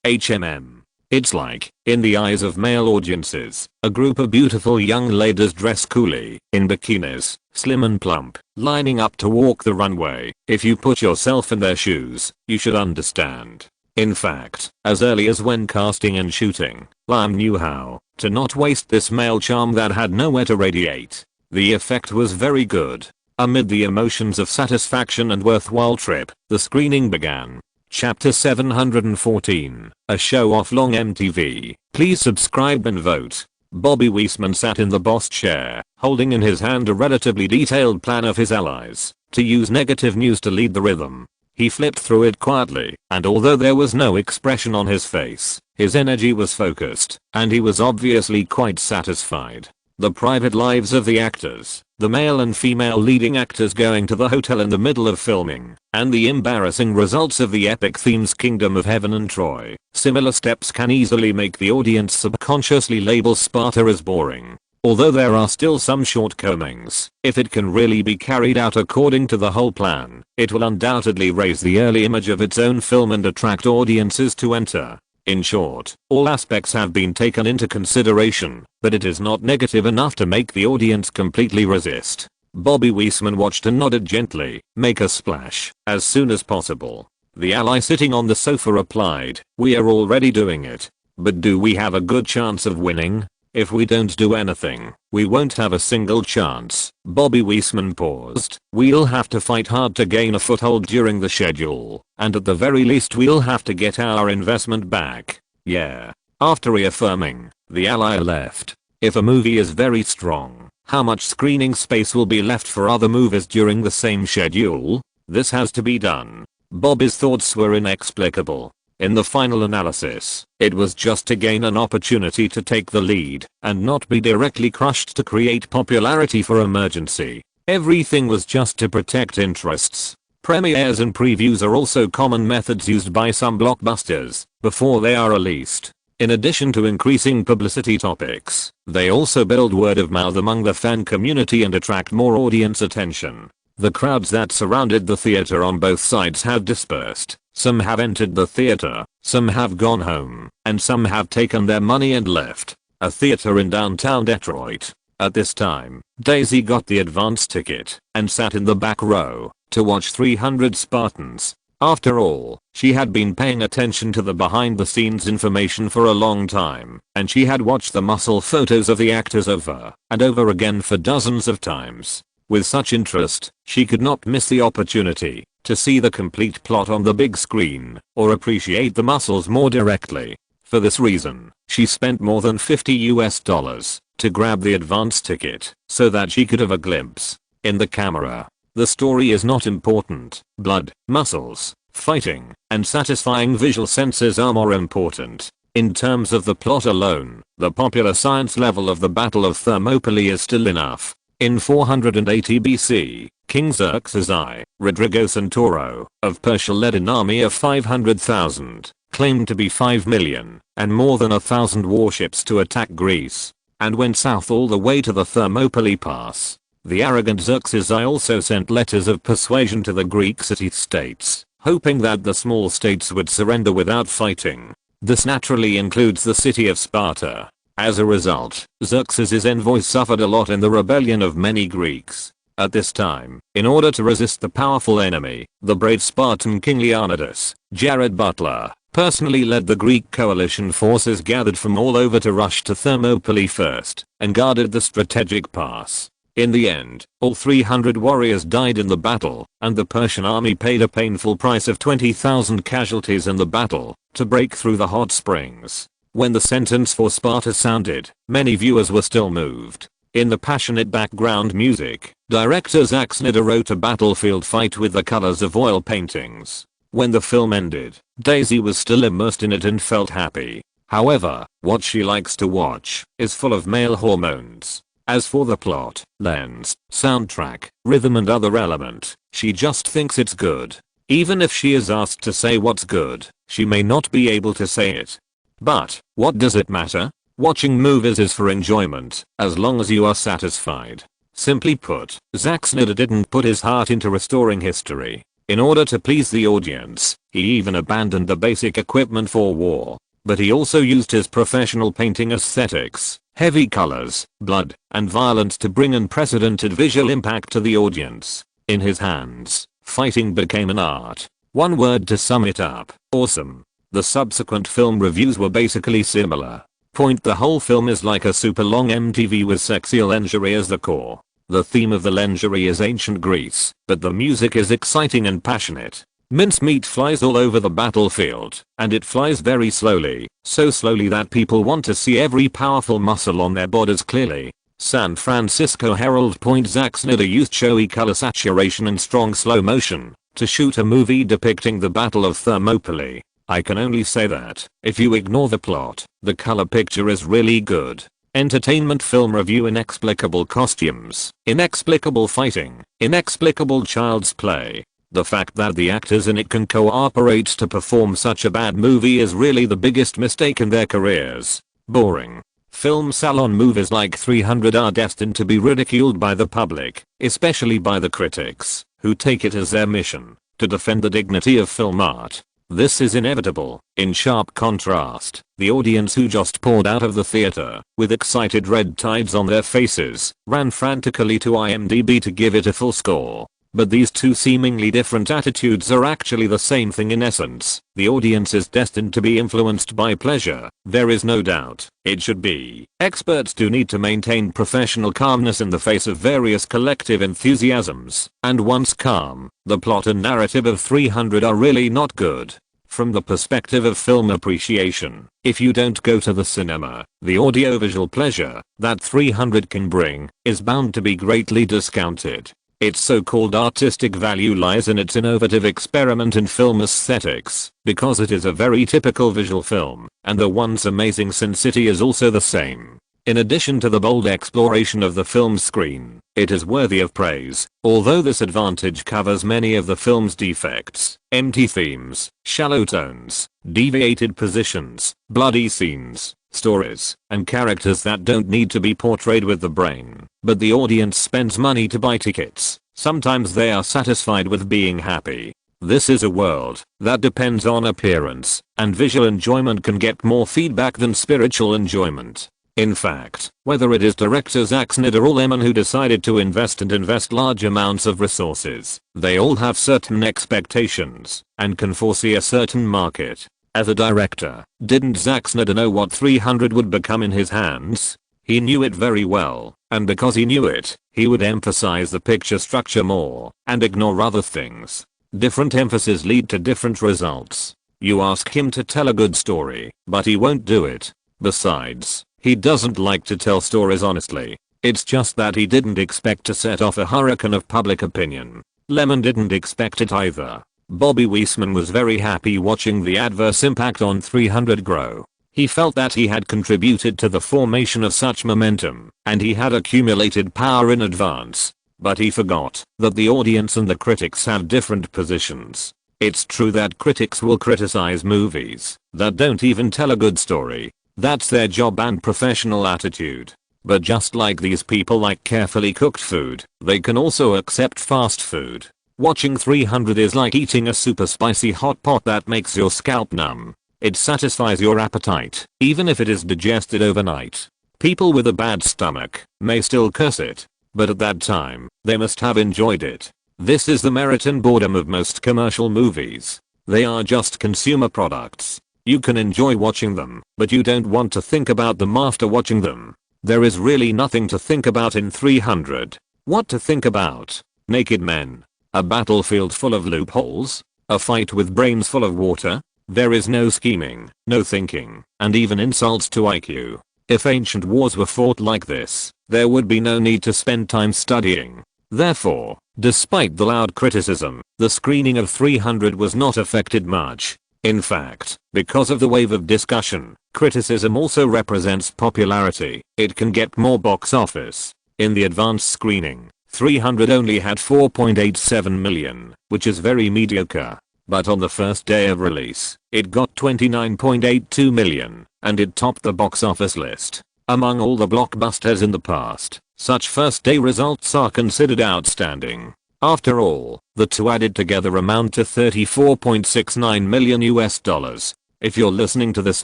HMM. It's like, in the eyes of male audiences, a group of beautiful young ladies dressed coolly, in bikinis, slim and plump, lining up to walk the runway. If you put yourself in their shoes, you should understand. In fact, as early as when casting and shooting, Lyman knew how to not waste this male charm that had nowhere to radiate. The effect was very good. Amid the emotions of satisfaction and worthwhile trip, the screening began. Chapter 714, a show-off long MTV. Please subscribe and vote. Bobby Weissman sat in the boss chair, holding in his hand a relatively detailed plan of his allies to use negative news to lead the rhythm. He flipped through it quietly, and although there was no expression on his face, his energy was focused, and he was obviously quite satisfied. The private lives of the actors, the male and female leading actors going to the hotel in the middle of filming, and the embarrassing results of the epic themes Kingdom of Heaven and Troy. Similar steps can easily make the audience subconsciously label Sparta as boring. Although there are still some shortcomings, if it can really be carried out according to the whole plan, it will undoubtedly raise the early image of its own film and attract audiences to enter. In short, all aspects have been taken into consideration, but it is not negative enough to make the audience completely resist. Bobby Weissman watched and nodded gently. Make a splash, as soon as possible. The ally sitting on the sofa replied, we are already doing it. But do we have a good chance of winning? If we don't do anything, we won't have a single chance. Bobby Weissman paused. We'll have to fight hard to gain a foothold during the schedule, and at the very least we'll have to get our investment back. Yeah. After reaffirming, the ally left. If a movie is very strong, how much screening space will be left for other movies during the same schedule? This has to be done. Bobby's thoughts were inexplicable. In the final analysis, it was just to gain an opportunity to take the lead and not be directly crushed to create popularity for emergency. Everything was just to protect interests. Premieres and previews are also common methods used by some blockbusters before they are released. In addition to increasing publicity topics, they also build word of mouth among the fan community and attract more audience attention. The crowds that surrounded the theater on both sides have dispersed. Some have entered the theater, some have gone home, and some have taken their money and left. A theater in downtown Detroit. At this time, Daisy got the advance ticket and sat in the back row to watch 300 Spartans. After all, she had been paying attention to the behind the scenes information for a long time, and she had watched the muscle photos of the actors over and over again for dozens of times. With such interest, she could not miss the opportunity to see the complete plot on the big screen or appreciate the muscles more directly. For this reason, she spent more than $50 to grab the advance ticket so that she could have a glimpse in the camera. The story is not important. Blood, muscles, fighting, and satisfying visual senses are more important. In terms of the plot alone, the popular science level of the Battle of Thermopylae is still enough. In 480 BC, King Xerxes I, Rodrigo Santoro, of Persia led an army of 500,000, claimed to be 5 million, and more than 1,000 warships to attack Greece, and went south all the way to the Thermopylae Pass. The arrogant Xerxes I also sent letters of persuasion to the Greek city-states, hoping that the small states would surrender without fighting. This naturally includes the city of Sparta. As a result, Xerxes' envoys suffered a lot in the rebellion of many Greeks. At this time, in order to resist the powerful enemy, the brave Spartan king Leonidas, Jared Butler, personally led the Greek coalition forces gathered from all over to rush to Thermopylae first and guarded the strategic pass. In the end, all 300 warriors died in the battle, and the Persian army paid a painful price of 20,000 casualties in the battle to break through the hot springs. When the sentence for Sparta sounded, many viewers were still moved. In the passionate background music, director Zack Snyder wrote a battlefield fight with the colors of oil paintings. When the film ended, Daisy was still immersed in it and felt happy. However, what she likes to watch is full of male hormones. As for the plot, lens, soundtrack, rhythm and other element, she just thinks it's good. Even if she is asked to say what's good, she may not be able to say it. But, what does it matter? Watching movies is for enjoyment, as long as you are satisfied. Simply put, Zack Snyder didn't put his heart into restoring history. In order to please the audience, he even abandoned the basic equipment for war. But he also used his professional painting aesthetics, heavy colors, blood, and violence to bring unprecedented visual impact to the audience. In his hands, fighting became an art. One word to sum it up: awesome. The subsequent film reviews were basically similar. Point: the whole film is like a super long MTV with sexy lingerie as the core. The theme of the lingerie is ancient Greece, but the music is exciting and passionate. Mincemeat flies all over the battlefield, and it flies very slowly, so slowly that people want to see every powerful muscle on their bodies clearly. San Francisco Herald. Point: Zack Snyder used showy color saturation and strong slow motion to shoot a movie depicting the Battle of Thermopylae. I can only say that, if you ignore the plot, the color picture is really good. Entertainment film review: inexplicable costumes, inexplicable fighting, inexplicable child's play. The fact that the actors in it can cooperate to perform such a bad movie is really the biggest mistake in their careers. Boring. Film salon movies like 300 are destined to be ridiculed by the public, especially by the critics, who take it as their mission to defend the dignity of film art. This is inevitable. In sharp contrast, the audience, who just poured out of the theater with excited red tides on their faces, ran frantically to IMDb to give it a full score. But these two seemingly different attitudes are actually the same thing in essence. The audience is destined to be influenced by pleasure. There is no doubt it should be. Experts do need to maintain professional calmness in the face of various collective enthusiasms. And once calm, the plot and narrative of 300 are really not good. From the perspective of film appreciation, if you don't go to the cinema, the audiovisual pleasure that 300 can bring is bound to be greatly discounted. Its so-called artistic value lies in its innovative experiment in film aesthetics, because it is a very typical visual film, and the one's amazing sin-city is also the same. In addition to the bold exploration of the film screen, it is worthy of praise, although this advantage covers many of the film's defects: empty themes, shallow tones, deviated positions, bloody scenes, stories, and characters that don't need to be portrayed with the brain. But the audience spends money to buy tickets, Sometimes they are satisfied with being happy. This is a world that depends on appearance, and visual enjoyment can get more feedback than spiritual enjoyment. In fact, whether it is director Zack Snyder or Lyman who decided to invest large amounts of resources, they all have certain expectations and can foresee a certain market. As a director, didn't Zack Snyder know what 300 would become in his hands? He knew it very well, and because he knew it, he would emphasize the picture structure more and ignore other things. Different emphasis lead to different results. You ask him to tell a good story, but he won't do it. Besides, he doesn't like to tell stories honestly. It's just that he didn't expect to set off a hurricane of public opinion. Lyman didn't expect it either. Bobby Weissman was very happy watching the adverse impact on 300 grow. He felt that he had contributed to the formation of such momentum, and he had accumulated power in advance. But he forgot that the audience and the critics have different positions. It's true that critics will criticize movies that don't even tell a good story. That's their job and professional attitude. But just like these people like carefully cooked food, they can also accept fast food. Watching 300 is like eating a super spicy hot pot that makes your scalp numb. It satisfies your appetite, even if it is digested overnight. People with a bad stomach may still curse it, but at that time, they must have enjoyed it. This is the merit and boredom of most commercial movies. They are just consumer products. You can enjoy watching them, but you don't want to think about them after watching them. There is really nothing to think about in 300. What to think about? Naked men. A battlefield full of loopholes? A fight with brains full of water? There is no scheming, no thinking, and even insults to IQ. If ancient wars were fought like this, there would be no need to spend time studying. Therefore, despite the loud criticism, the screening of 300 was not affected much. In fact, because of the wave of discussion, criticism also represents popularity. It can get more box office. In the advanced screening, 300 only had 4.87 million, which is very mediocre. But on the first day of release, it got 29.82 million, and it topped the box office list. Among all the blockbusters in the past, such first day results are considered outstanding. After all, the two added together amount to $34.69 million US. If you're listening to this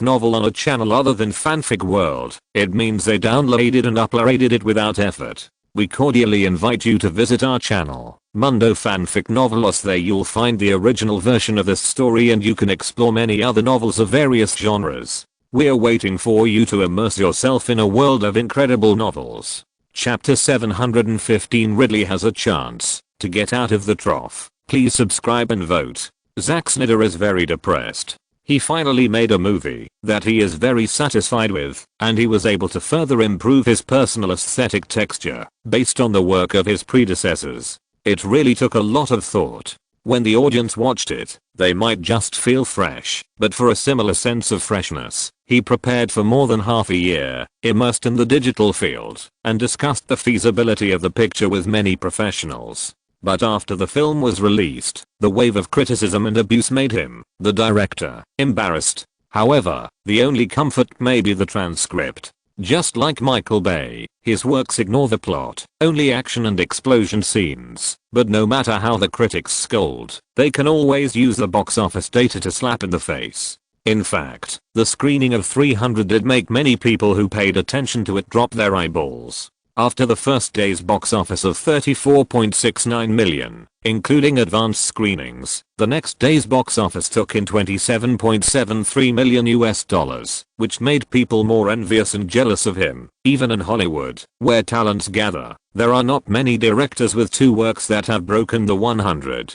novel on a channel other than Fanfic World, it means they downloaded and uploaded it without effort. We cordially invite you to visit our channel, Mundo Fanfic Novelos. There you'll find the original version of this story and you can explore many other novels of various genres. We're waiting for you to immerse yourself in a world of incredible novels. Chapter 715. Ridley has a chance to get out of the trough. Please subscribe and vote. Zack Snyder is very depressed. He finally made a movie that he is very satisfied with, and he was able to further improve his personal aesthetic texture based on the work of his predecessors. It really took a lot of thought. When the audience watched it, they might just feel fresh, but for a similar sense of freshness, he prepared for more than half a year, immersed in the digital field, and discussed the feasibility of the picture with many professionals. But after the film was released, the wave of criticism and abuse made him, the director, embarrassed. However, the only comfort may be the transcript. Just like Michael Bay, his works ignore the plot, only action and explosion scenes. But no matter how the critics scold, they can always use the box office data to slap in the face. In fact, the screening of 300 did make many people who paid attention to it drop their eyeballs. After the first day's box office of 34.69 million, including advanced screenings, the next day's box office took in 27.73 million US, which made people more envious and jealous of him. Even in Hollywood, where talents gather, there are not many directors with two works that have broken the 100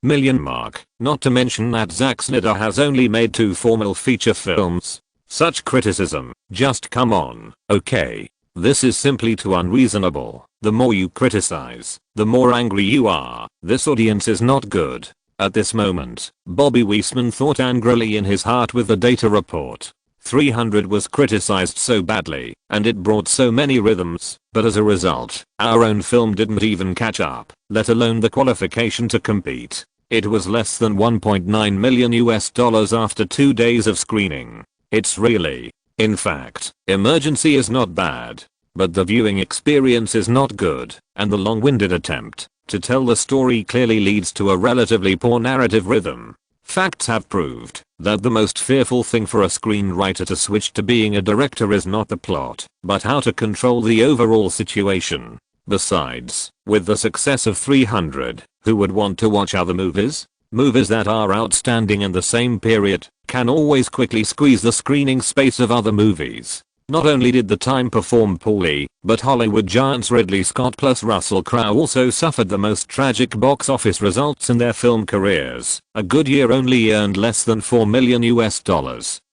million mark, not to mention that Zack Snyder has only made 2 formal feature films. Such criticism, just come on, okay? This is simply too unreasonable. The more you criticize, the more angry you are. This audience is not good. At this moment, Bobby Weissman thought angrily in his heart with the data report. 300 was criticized so badly, and it brought so many rhythms, but as a result, our own film didn't even catch up, let alone the qualification to compete. It was less than 1.9 million US after 2 days of screening. It's really, in fact, emergency is not bad, but the viewing experience is not good, and the long-winded attempt to tell the story clearly leads to a relatively poor narrative rhythm. Facts have proved that the most fearful thing for a screenwriter to switch to being a director is not the plot, but how to control the overall situation. Besides, with the success of 300, who would want to watch other movies? Movies that are outstanding in the same period can always quickly squeeze the screening space of other movies. Not only did The Time perform poorly, but Hollywood giants Ridley Scott plus Russell Crowe also suffered the most tragic box office results in their film careers. A Good Year only earned less than $4 million,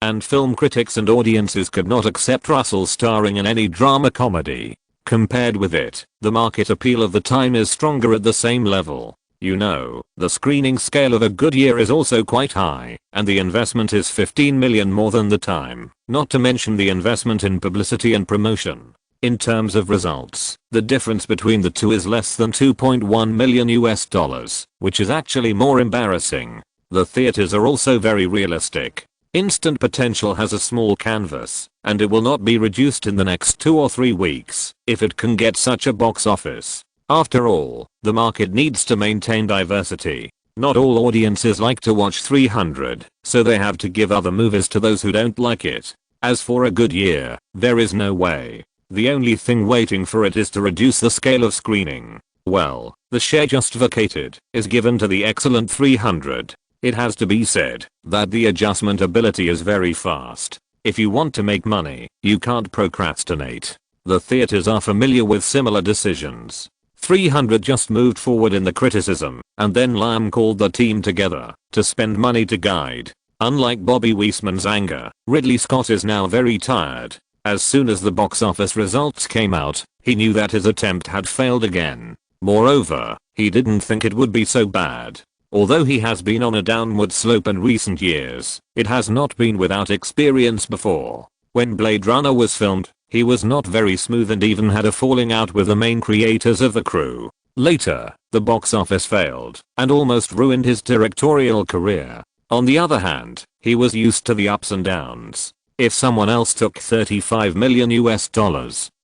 and film critics and audiences could not accept Russell starring in any drama comedy. Compared with it, the market appeal of The Time is stronger at the same level. You know, the screening scale of A Good Year is also quite high, and the investment is $15 million more than The Time, not to mention the investment in publicity and promotion. In terms of results, the difference between the two is less than $2.1 million, which is actually more embarrassing. The theaters are also very realistic. Instant Potential has a small canvas, and it will not be reduced in the next 2 or 3 weeks if it can get such a box office. After all, the market needs to maintain diversity. Not all audiences like to watch 300, so they have to give other movies to those who don't like it. As for A Good Year, there is no way. The only thing waiting for it is to reduce the scale of screening. Well, the share just vacated is given to the excellent 300. It has to be said that the adjustment ability is very fast. If you want to make money, you can't procrastinate. The theaters are familiar with similar decisions. 300 just moved forward in the criticism, and then Lyman called the team together to spend money to guide. Unlike Bobby Weissman's anger, Ridley Scott is now very tired. As soon as the box office results came out, he knew that his attempt had failed again. Moreover, he didn't think it would be so bad. Although he has been on a downward slope in recent years, it has not been without experience before. When Blade Runner was filmed, he was not very smooth and even had a falling out with the main creators of the crew. Later, the box office failed and almost ruined his directorial career. On the other hand, he was used to the ups and downs. If someone else took $35 million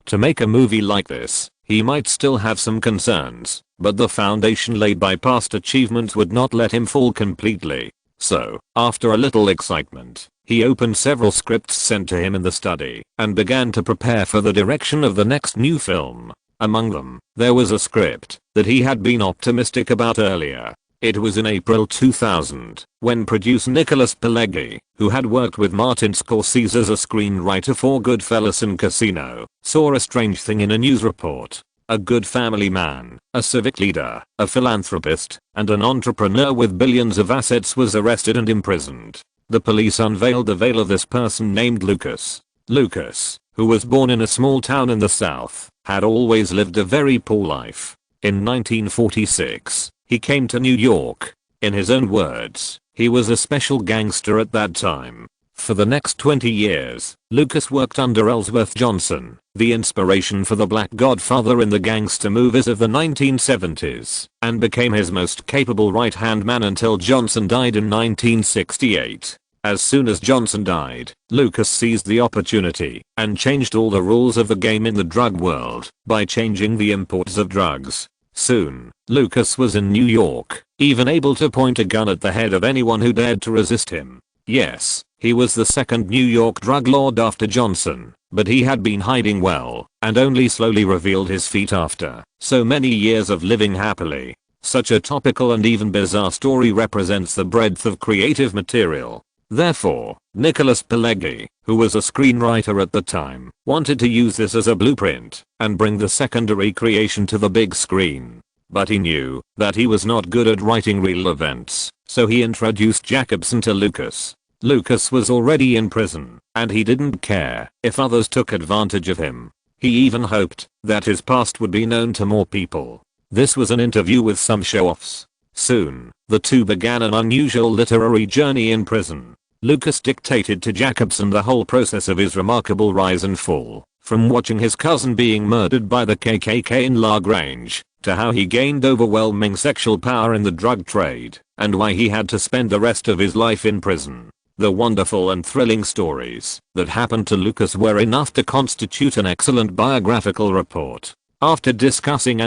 to make a movie like this, he might still have some concerns, but the foundation laid by past achievements would not let him fall completely. So, after a little excitement, he opened several scripts sent to him in the study and began to prepare for the direction of the next new film. Among them, there was a script that he had been optimistic about earlier. It was in April 2000 when producer Nicholas Pileggi, who had worked with Martin Scorsese as a screenwriter for Goodfellas and Casino, saw a strange thing in a news report. A good family man, a civic leader, a philanthropist, and an entrepreneur with billions of assets was arrested and imprisoned. The police unveiled the veil of this person named Lucas. Lucas, who was born in a small town in the South, had always lived a very poor life. In 1946, he came to New York. In his own words, he was a special gangster at that time. For the next 20 years, Lucas worked under Ellsworth Johnson, the inspiration for the Black Godfather in the gangster movies of the 1970s, and became his most capable right-hand man until Johnson died in 1968. As soon as Johnson died, Lucas seized the opportunity and changed all the rules of the game in the drug world by changing the imports of drugs. Soon, Lucas was in New York, even able to point a gun at the head of anyone who dared to resist him. Yes, he was the second New York drug lord after Johnson, but he had been hiding well and only slowly revealed his feet after so many years of living happily. Such a topical and even bizarre story represents the breadth of creative material. Therefore, Nicholas Pileggi, who was a screenwriter at the time, wanted to use this as a blueprint and bring the secondary creation to the big screen. But he knew that he was not good at writing real events, so he introduced Jacobson to Lucas. Lucas was already in prison, and he didn't care if others took advantage of him. He even hoped that his past would be known to more people. This was an interview with some show-offs. Soon, the two began an unusual literary journey in prison. Lucas dictated to Jacobson the whole process of his remarkable rise and fall, from watching his cousin being murdered by the KKK in La Grange, to how he gained overwhelming sexual power in the drug trade, and why he had to spend the rest of his life in prison. The wonderful and thrilling stories that happened to Lucas were enough to constitute an excellent biographical report. After discussing,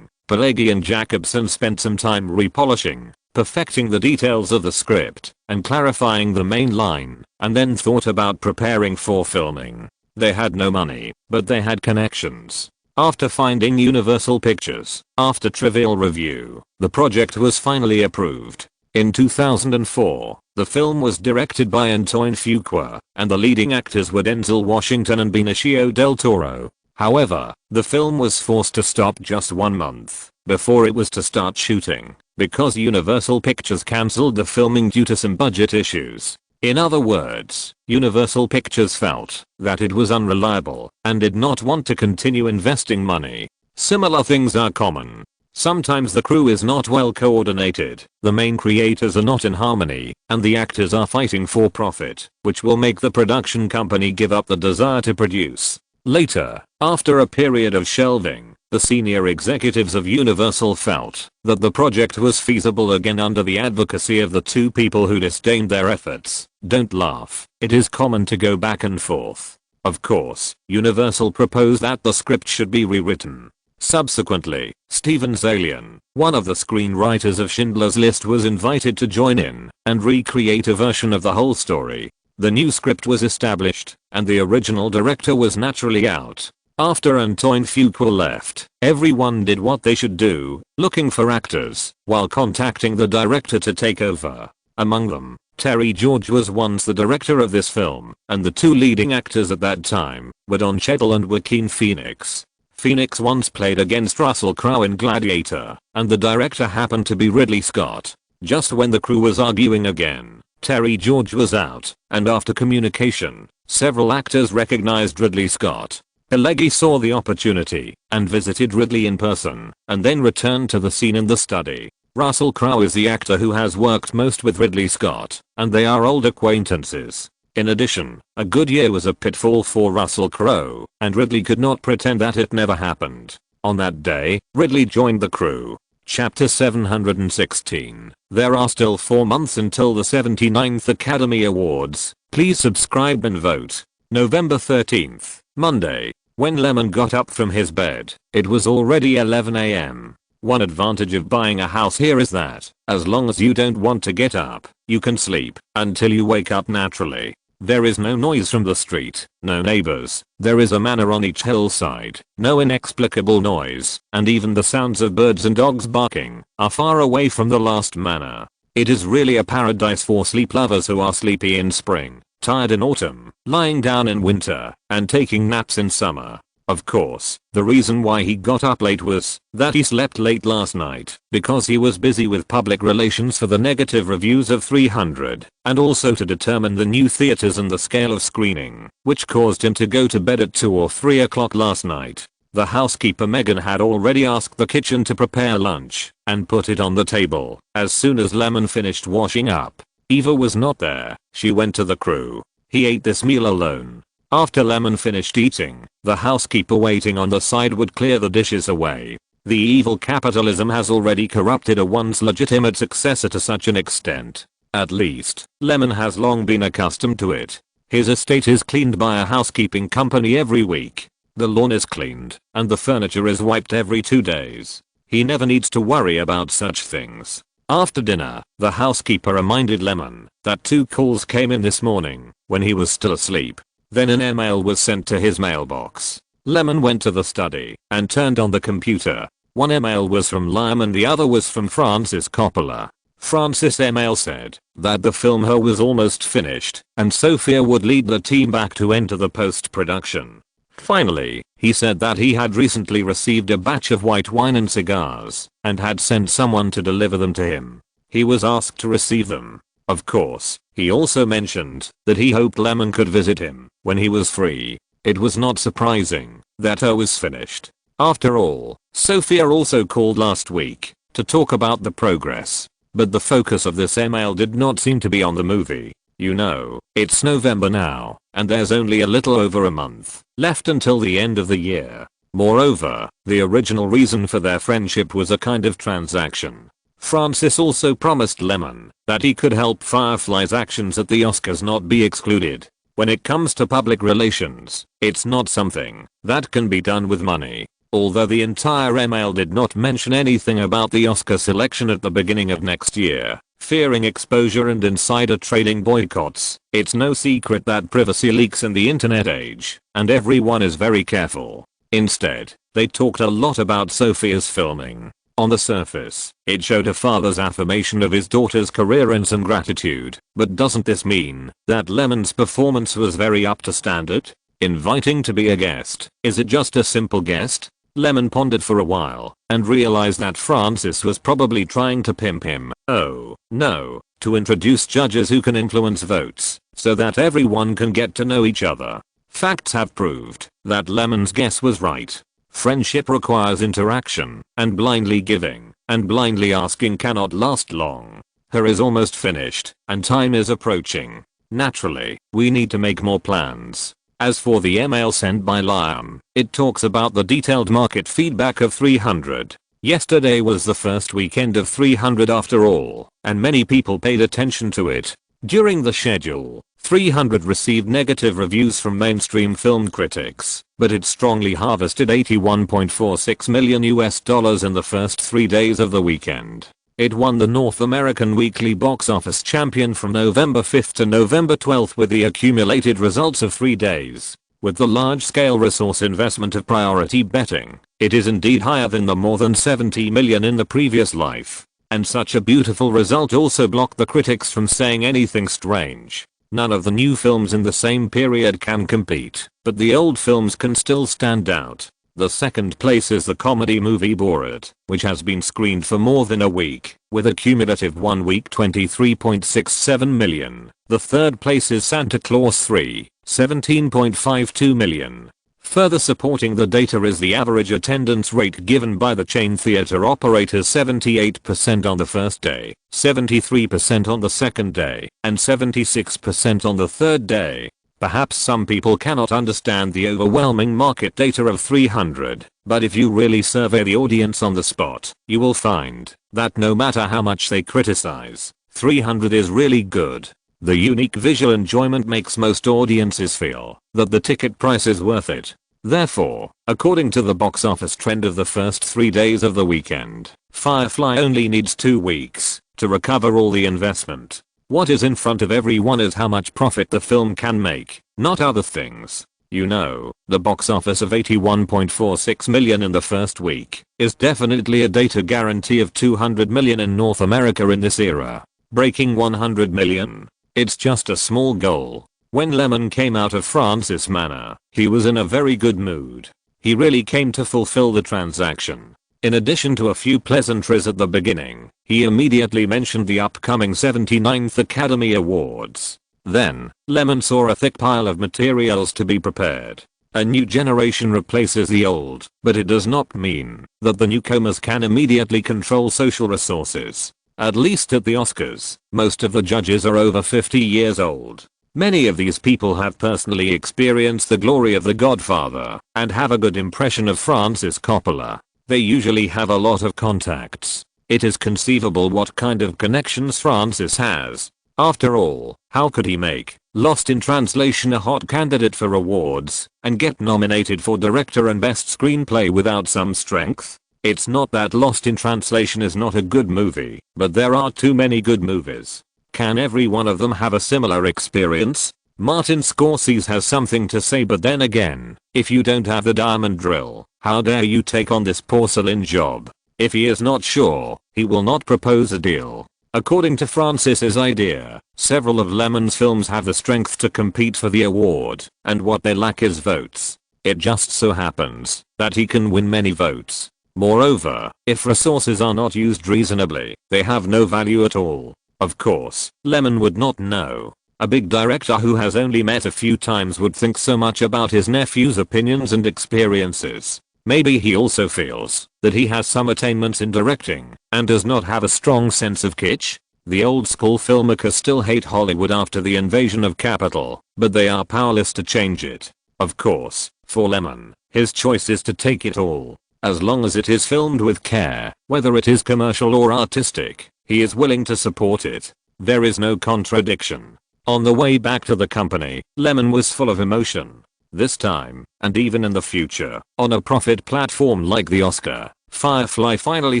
Pileggi and Jacobson spent some time repolishing, perfecting the details of the script, and clarifying the main line, and then thought about preparing for filming. They had no money, but they had connections. After finding Universal Pictures, after trivial review, the project was finally approved. In 2004, the film was directed by Antoine Fuqua, and the leading actors were Denzel Washington and Benicio del Toro. However, the film was forced to stop just 1 month before it was to start shooting, because Universal Pictures cancelled the filming due to some budget issues. In other words, Universal Pictures felt that it was unreliable and did not want to continue investing money. Similar things are common. Sometimes the crew is not well coordinated, the main creators are not in harmony, and the actors are fighting for profit, which will make the production company give up the desire to produce. Later, after a period of shelving, the senior executives of Universal felt that the project was feasible again under the advocacy of the two people who disdained their efforts. Don't laugh, it is common to go back and forth. Of course, Universal proposed that the script should be rewritten. Subsequently, Steven Zaillian, one of the screenwriters of Schindler's List, was invited to join in and recreate a version of the whole story. The new script was established, and the original director was naturally out. After Antoine Fuqua left, everyone did what they should do, looking for actors, while contacting the director to take over. Among them, Terry George was once the director of this film, and the two leading actors at that time were Don Cheadle and Joaquin Phoenix. Phoenix once played against Russell Crowe in Gladiator, and the director happened to be Ridley Scott. Just when the crew was arguing again, Terry George was out, and after communication, several actors recognized Ridley Scott. Pileggi saw the opportunity and visited Ridley in person, and then returned to the scene in the study. Russell Crowe is the actor who has worked most with Ridley Scott, and they are old acquaintances. In addition, a good year was a pitfall for Russell Crowe, and Ridley could not pretend that it never happened. On that day, Ridley joined the crew. Chapter 716. There are still 4 months until the 79th Academy Awards. Please subscribe and vote. November 13th, Monday. When Lemon got up from his bed, it was already 11 AM. One advantage of buying a house here is that, as long as you don't want to get up, you can sleep until you wake up naturally. There is no noise from the street, no neighbors, there is a manor on each hillside, no inexplicable noise, and even the sounds of birds and dogs barking are far away from the last manor. It is really a paradise for sleep lovers who are sleepy in spring, tired in autumn, lying down in winter, and taking naps in summer. Of course, the reason why he got up late was that he slept late last night because he was busy with public relations for the negative reviews of 300, and also to determine the new theaters and the scale of screening, which caused him to go to bed at 2 or 3 o'clock last night. The housekeeper Megan had already asked the kitchen to prepare lunch and put it on the table as soon as Lemon finished washing up. Eva was not there. She went to the crew. He ate this meal alone. After Lemon finished eating, the housekeeper waiting on the side would clear the dishes away. The evil capitalism has already corrupted a once legitimate successor to such an extent. At least, Lemon has long been accustomed to it. His estate is cleaned by a housekeeping company every week. The lawn is cleaned, and the furniture is wiped every 2 days. He never needs to worry about such things. After dinner, the housekeeper reminded Lemon that 2 calls came in this morning when he was still asleep. Then an email was sent to his mailbox. Lemon went to the study and turned on the computer. One email was from Lyman, the other was from Francis Coppola. Francis' email said that the film Her was almost finished and Sophia would lead the team back to enter the post-production. Finally, he said that he had recently received a batch of white wine and cigars and had sent someone to deliver them to him. He was asked to receive them. Of course, he also mentioned that he hoped Lemon could visit him when he was free. It was not surprising that Her was finished. After all, Sophia also called last week to talk about the progress. But the focus of this email did not seem to be on the movie. You know, it's November now, and there's only a little over a month left until the end of the year. Moreover, the original reason for their friendship was a kind of transaction. Francis also promised Lemon that he could help Firefly's actions at the Oscars not be excluded. When it comes to public relations, it's not something that can be done with money. although the entire email did not mention anything about the Oscar selection at the beginning of next year. Fearing exposure and insider trading boycotts, it's no secret that privacy leaks in the internet age, and everyone is very careful. Instead, they talked a lot about Sophia's filming. On the surface, it showed a father's affirmation of his daughter's career and some gratitude, but doesn't this mean that Lyman's performance was very up to standard? Inviting to be a guest, is it just a simple guest? Lyman pondered for a while, and realized that Francis was probably trying to pimp him. Oh, no, to introduce judges who can influence votes, so that everyone can get to know each other. Facts have proved that Lyman's guess was right. Friendship requires interaction, and blindly giving, and blindly asking cannot last long. Her is almost finished, and time is approaching. Naturally, we need to make more plans. As for the email sent by Lyman, it talks about the detailed market feedback of 300. Yesterday was the first weekend of 300 after all, and many people paid attention to it. During the schedule, 300 received negative reviews from mainstream film critics, but it strongly harvested $81.46 million in the first 3 days of the weekend. It won the North American Weekly Box Office Champion from November 5th to November 12th with the accumulated results of 3 days. With the large-scale resource investment of priority betting, it is indeed higher than the more than 70 million in the previous life. And such a beautiful result also blocked the critics from saying anything strange. None of the new films in the same period can compete, but the old films can still stand out. The second place is the comedy movie Borat, which has been screened for more than a week, with a cumulative 1 week 23.67 million. The third place is Santa Claus 3, 17.52 million. Further supporting the data is the average attendance rate given by the chain theater operators: 78% on the first day, 73% on the second day, and 76% on the third day. Perhaps some people cannot understand the overwhelming market data of 300, but if you really survey the audience on the spot, you will find that no matter how much they criticize, 300 is really good. The unique visual enjoyment makes most audiences feel that the ticket price is worth it. Therefore, according to the box office trend of the first 3 days of the weekend, Firefly only needs 2 weeks to recover all the investment. What is in front of everyone is how much profit the film can make, not other things. You know, the box office of 81.46 million in the first week is definitely a data guarantee of 200 million in North America in this era. Breaking 100 million? It's just a small goal. When Lyman came out of Francis Manor, he was in a very good mood. He really came to fulfill the transaction. In addition to a few pleasantries at the beginning, he immediately mentioned the upcoming 79th Academy Awards. Then, Lyman saw a thick pile of materials to be prepared. A new generation replaces the old, but it does not mean that the newcomers can immediately control social resources. At least at the Oscars, most of the judges are over 50 years old. Many of these people have personally experienced the glory of The Godfather and have a good impression of Francis Coppola. They usually have a lot of contacts. It is conceivable what kind of connections Francis has. After all, how could he make Lost in Translation a hot candidate for awards and get nominated for director and best screenplay without some strength? It's not that Lost in Translation is not a good movie, but there are too many good movies. Can every one of them have a similar experience? Martin Scorsese has something to say, but then again, if you don't have the diamond drill, how dare you take on this porcelain job? If he is not sure, he will not propose a deal. According to Francis's idea, several of Lyman's films have the strength to compete for the award, and what they lack is votes. It just so happens that he can win many votes. Moreover, if resources are not used reasonably, they have no value at all. Of course, Lyman would not know. A big director who has only met a few times would think so much about his nephew's opinions and experiences. Maybe he also feels that he has some attainments in directing and does not have a strong sense of kitsch. The old school filmmakers still hate Hollywood after the invasion of capital, but they are powerless to change it. Of course, for Lyman, his choice is to take it all. As long as it is filmed with care, whether it is commercial or artistic, he is willing to support it. There is no contradiction. On the way back to the company, Lyman was full of emotion. This time, and even in the future, on a profit platform like the Oscar, Firefly finally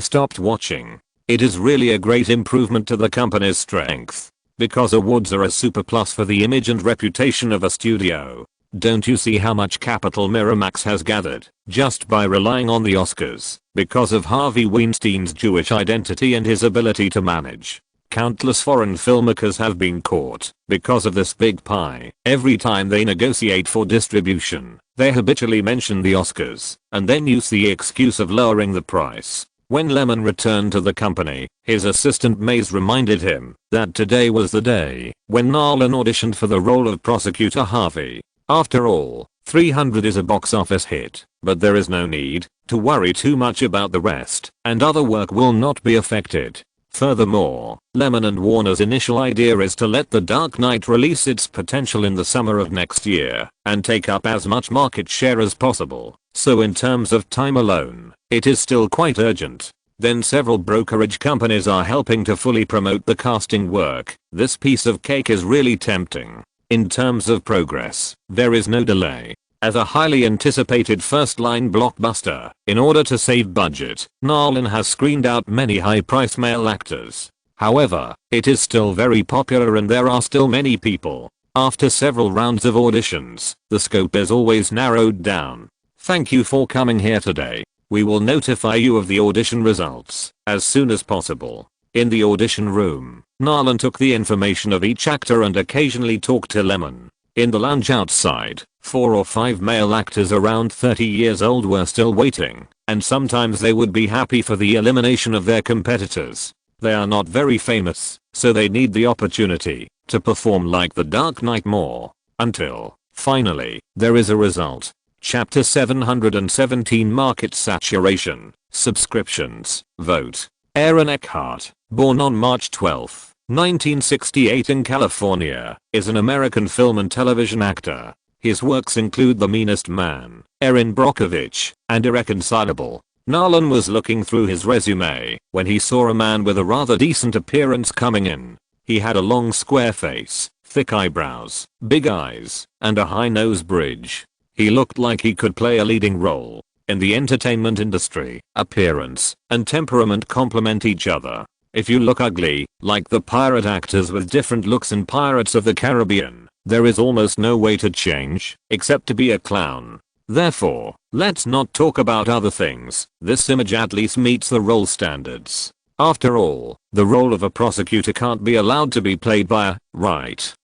stopped watching. It is really a great improvement to the company's strength. Because awards are a super plus for the image and reputation of a studio. Don't you see how much capital Miramax has gathered just by relying on the Oscars because of Harvey Weinstein's Jewish identity and his ability to manage? Countless foreign filmmakers have been caught because of this big pie. Every time they negotiate for distribution, they habitually mention the Oscars and then use the excuse of lowering the price. When Lyman returned to the company, his assistant Mays reminded him that today was the day when Nolan auditioned for the role of Prosecutor Harvey. After all, 300 is a box office hit, but there is no need to worry too much about the rest, and other work will not be affected. Furthermore, Lyman and Warner's initial idea is to let The Dark Knight release its potential in the summer of next year and take up as much market share as possible. So in terms of time alone, it is still quite urgent. Then several brokerage companies are helping to fully promote the casting work. This piece of cake is really tempting. In terms of progress, there is no delay. As a highly anticipated first-line blockbuster, in order to save budget, Nolan has screened out many high-priced male actors. However, it is still very popular and there are still many people. After several rounds of auditions, the scope is always narrowed down. Thank you for coming here today. We will notify you of the audition results as soon as possible. In the audition room, Nolan took the information of each actor and occasionally talked to Lyman. In the lounge outside, 4 or 5 male actors around 30 years old were still waiting, and sometimes they would be happy for the elimination of their competitors. They are not very famous, so they need the opportunity to perform like The Dark Knight more. Until, finally, there is a result. Chapter 717 Market Saturation, Subscriptions, Vote. Aaron Eckhart, born on March 12, 1968 in California, is an American film and television actor. His works include The Meanest Man, Erin Brockovich, and Irreconcilable. Nolan was looking through his resume when he saw a man with a rather decent appearance coming in. He had a long square face, thick eyebrows, big eyes, and a high nose bridge. He looked like he could play a leading role. In the entertainment industry, appearance and temperament complement each other. If you look ugly, like the pirate actors with different looks in Pirates of the Caribbean, there is almost no way to change, except to be a clown. Therefore, let's not talk about other things. This image at least meets the role standards. After all, the role of a prosecutor can't be allowed to be played by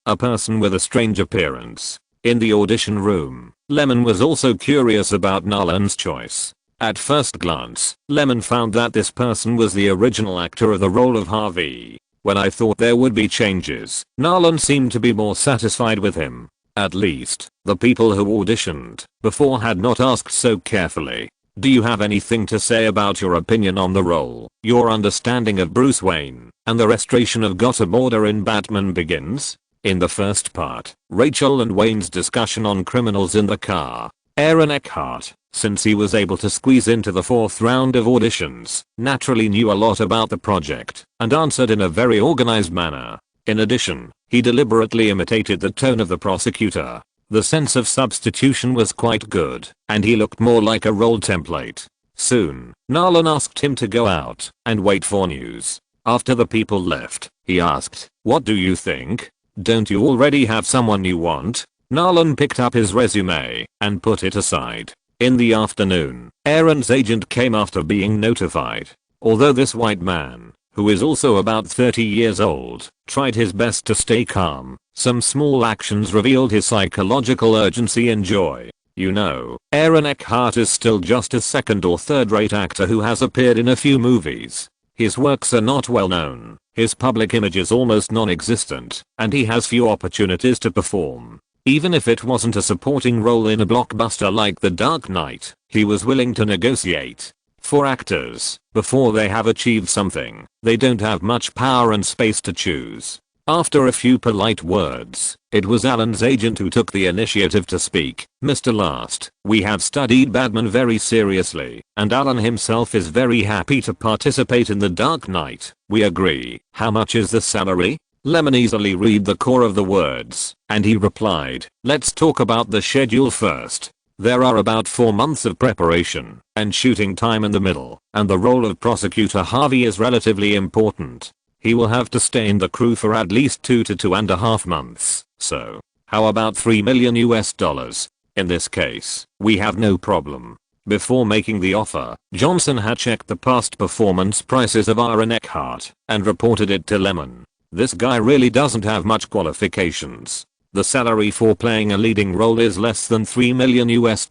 a person with a strange appearance. In the audition room, Lyman was also curious about Nolan's choice. At first glance, Lyman found that this person was the original actor of the role of Harvey. When I thought there would be changes, Nolan seemed to be more satisfied with him. At least, the people who auditioned before had not asked so carefully. Do you have anything to say about your opinion on the role, your understanding of Bruce Wayne, and the restoration of Gotham order in Batman Begins? In the first part, Rachel and Wayne's discussion on criminals in the car. Aaron Eckhart, since he was able to squeeze into the 4th round of auditions, naturally knew a lot about the project and answered in a very organized manner. In addition, he deliberately imitated the tone of the prosecutor. The sense of substitution was quite good, and he looked more like a role template. Soon, Nolan asked him to go out and wait for news. After the people left, he asked, "What do you think? Don't you already have someone you want?" Nolan picked up his resume and put it aside. In the afternoon, Aaron's agent came after being notified. Although this white man, who is also about 30 years old, tried his best to stay calm, some small actions revealed his psychological urgency and joy. You know, Aaron Eckhart is still just a 2nd or 3rd rate actor who has appeared in a few movies. His works are not well known, his public image is almost non-existent, and he has few opportunities to perform. Even if it wasn't a supporting role in a blockbuster like The Dark Knight, he was willing to negotiate. For actors, before they have achieved something, they don't have much power and space to choose. After a few polite words, it was Alan's agent who took the initiative to speak. "Mr. Last, we have studied Batman very seriously, and Alan himself is very happy to participate in The Dark Knight. We agree. How much is the salary?" Lemon easily read the core of the words, and he replied, "Let's talk about the schedule first. There are about 4 months of preparation and shooting time in the middle, and the role of prosecutor Harvey is relatively important. He will have to stay in the crew for at least 2 to 2.5 months, so how about $3 million US? In this case, we have no problem." Before making the offer, Johnson had checked the past performance prices of Aaron Eckhart and reported it to Lemon. "This guy really doesn't have much qualifications. The salary for playing a leading role is less than $3 million US.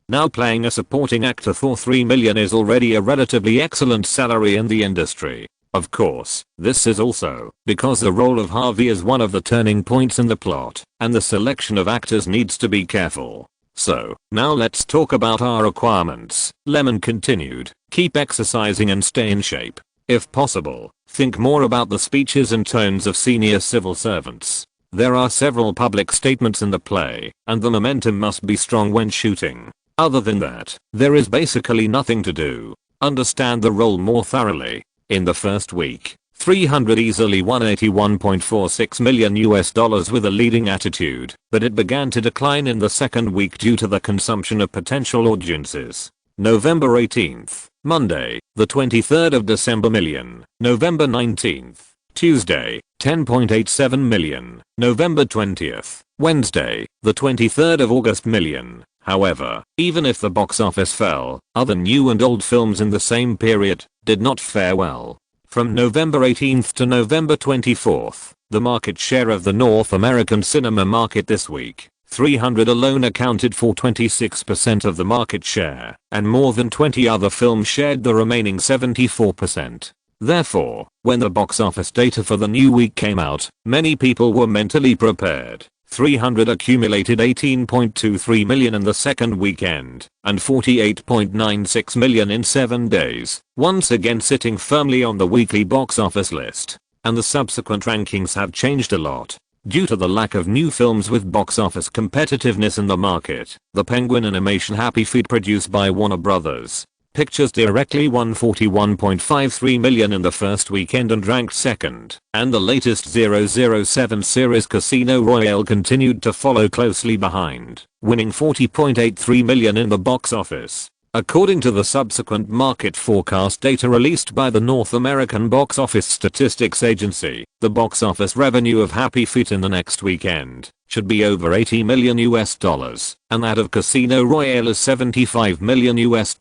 Now playing a supporting actor for $3 million is already a relatively excellent salary in the industry. Of course, this is also because the role of Harvey is one of the turning points in the plot, and the selection of actors needs to be careful. So, now let's talk about our requirements." Lemon continued, "Keep exercising and stay in shape. If possible, think more about the speeches and tones of senior civil servants. There are several public statements in the play, and the momentum must be strong when shooting. Other than that, there is basically nothing to do. Understand the role more thoroughly." In the first week, 300 easily won $81.46 million US with a leading attitude, but it began to decline in the second week due to the consumption of potential audiences. November 18th, Monday, the 23rd of December million. November 19th, Tuesday, 10.87 million. November 20th, Wednesday, the 23rd of August million. However, even if the box office fell, other new and old films in the same period did not fare well. From November 18th to November 24th, the market share of the North American cinema market this week, 300 alone accounted for 26% of the market share, and more than 20 other films shared the remaining 74%. Therefore, when the box office data for the new week came out, many people were mentally prepared. 300 accumulated $18.23 million in the second weekend, and $48.96 million in 7 days, once again sitting firmly on the weekly box office list. And the subsequent rankings have changed a lot. Due to the lack of new films with box office competitiveness in the market, the Penguin animation Happy Feet produced by Warner Bros. Pictures directly won $41.53 million in the first weekend and ranked second, and the latest 007 series Casino Royale continued to follow closely behind, winning $40.83 million in the box office. According to the subsequent market forecast data released by the North American Box Office Statistics Agency, the box office revenue of Happy Feet in the next weekend should be over $80 million US, and that of Casino Royale is $75 million US.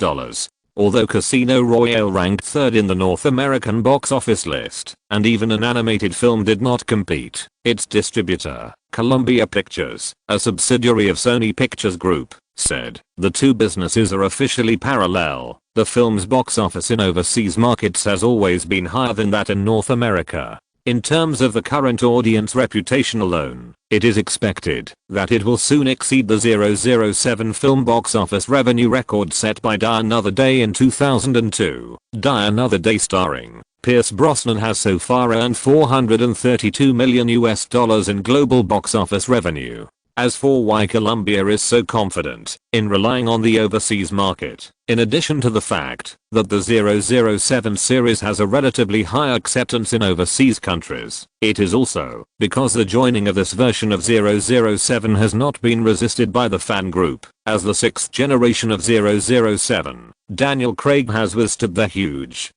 Although Casino Royale ranked third in the North American box office list, and even an animated film did not compete, its distributor, Columbia Pictures, a subsidiary of Sony Pictures Group, said, "The two businesses are officially parallel. The film's box office in overseas markets has always been higher than that in North America. In terms of the current audience reputation alone, it is expected that it will soon exceed the 007 film box office revenue record set by Die Another Day in 2002. Die Another Day starring Pierce Brosnan has so far earned $432 million US in global box office revenue. As for why Columbia is so confident in relying on the overseas market, in addition to the fact that the 007 series has a relatively high acceptance in overseas countries, it is also because the joining of this version of 007 has not been resisted by the fan group, as the sixth generation of 007, Daniel Craig, has withstood the huge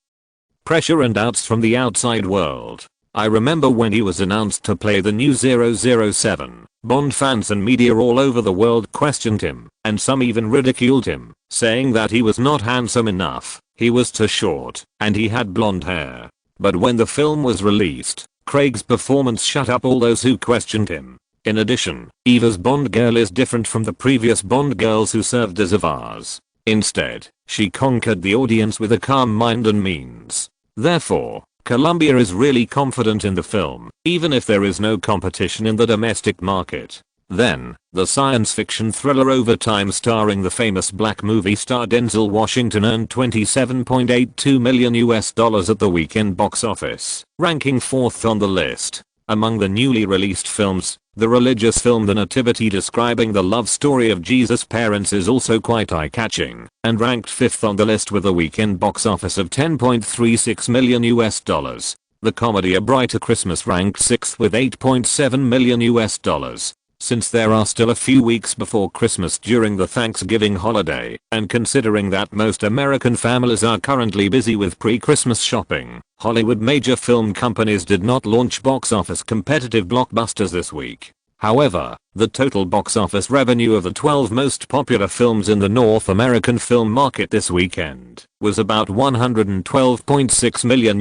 pressure and doubts from the outside world. I remember when he was announced to play the new 007, Bond fans and media all over the world questioned him, and some even ridiculed him, saying that he was not handsome enough, he was too short, and he had blonde hair. But when the film was released, Craig's performance shut up all those who questioned him. In addition, Eva's Bond girl is different from the previous Bond girls who served as Evas. Instead, she conquered the audience with a calm mind and means. Therefore, Columbia is really confident in the film, even if there is no competition in the domestic market. Then, the science fiction thriller Overtime starring the famous black movie star Denzel Washington earned $27.82 million US at the weekend box office, ranking fourth on the list. Among the newly released films, the religious film The Nativity describing the love story of Jesus' parents is also quite eye-catching, and ranked fifth on the list with a weekend box office of $10.36 million US. The comedy A Brighter Christmas ranked 6th with $8.7 million. Since there are still a few weeks before Christmas during the Thanksgiving holiday, and considering that most American families are currently busy with pre-Christmas shopping, Hollywood major film companies did not launch box office competitive blockbusters this week. However, the total box office revenue of the 12 most popular films in the North American film market this weekend was about $112.6 million,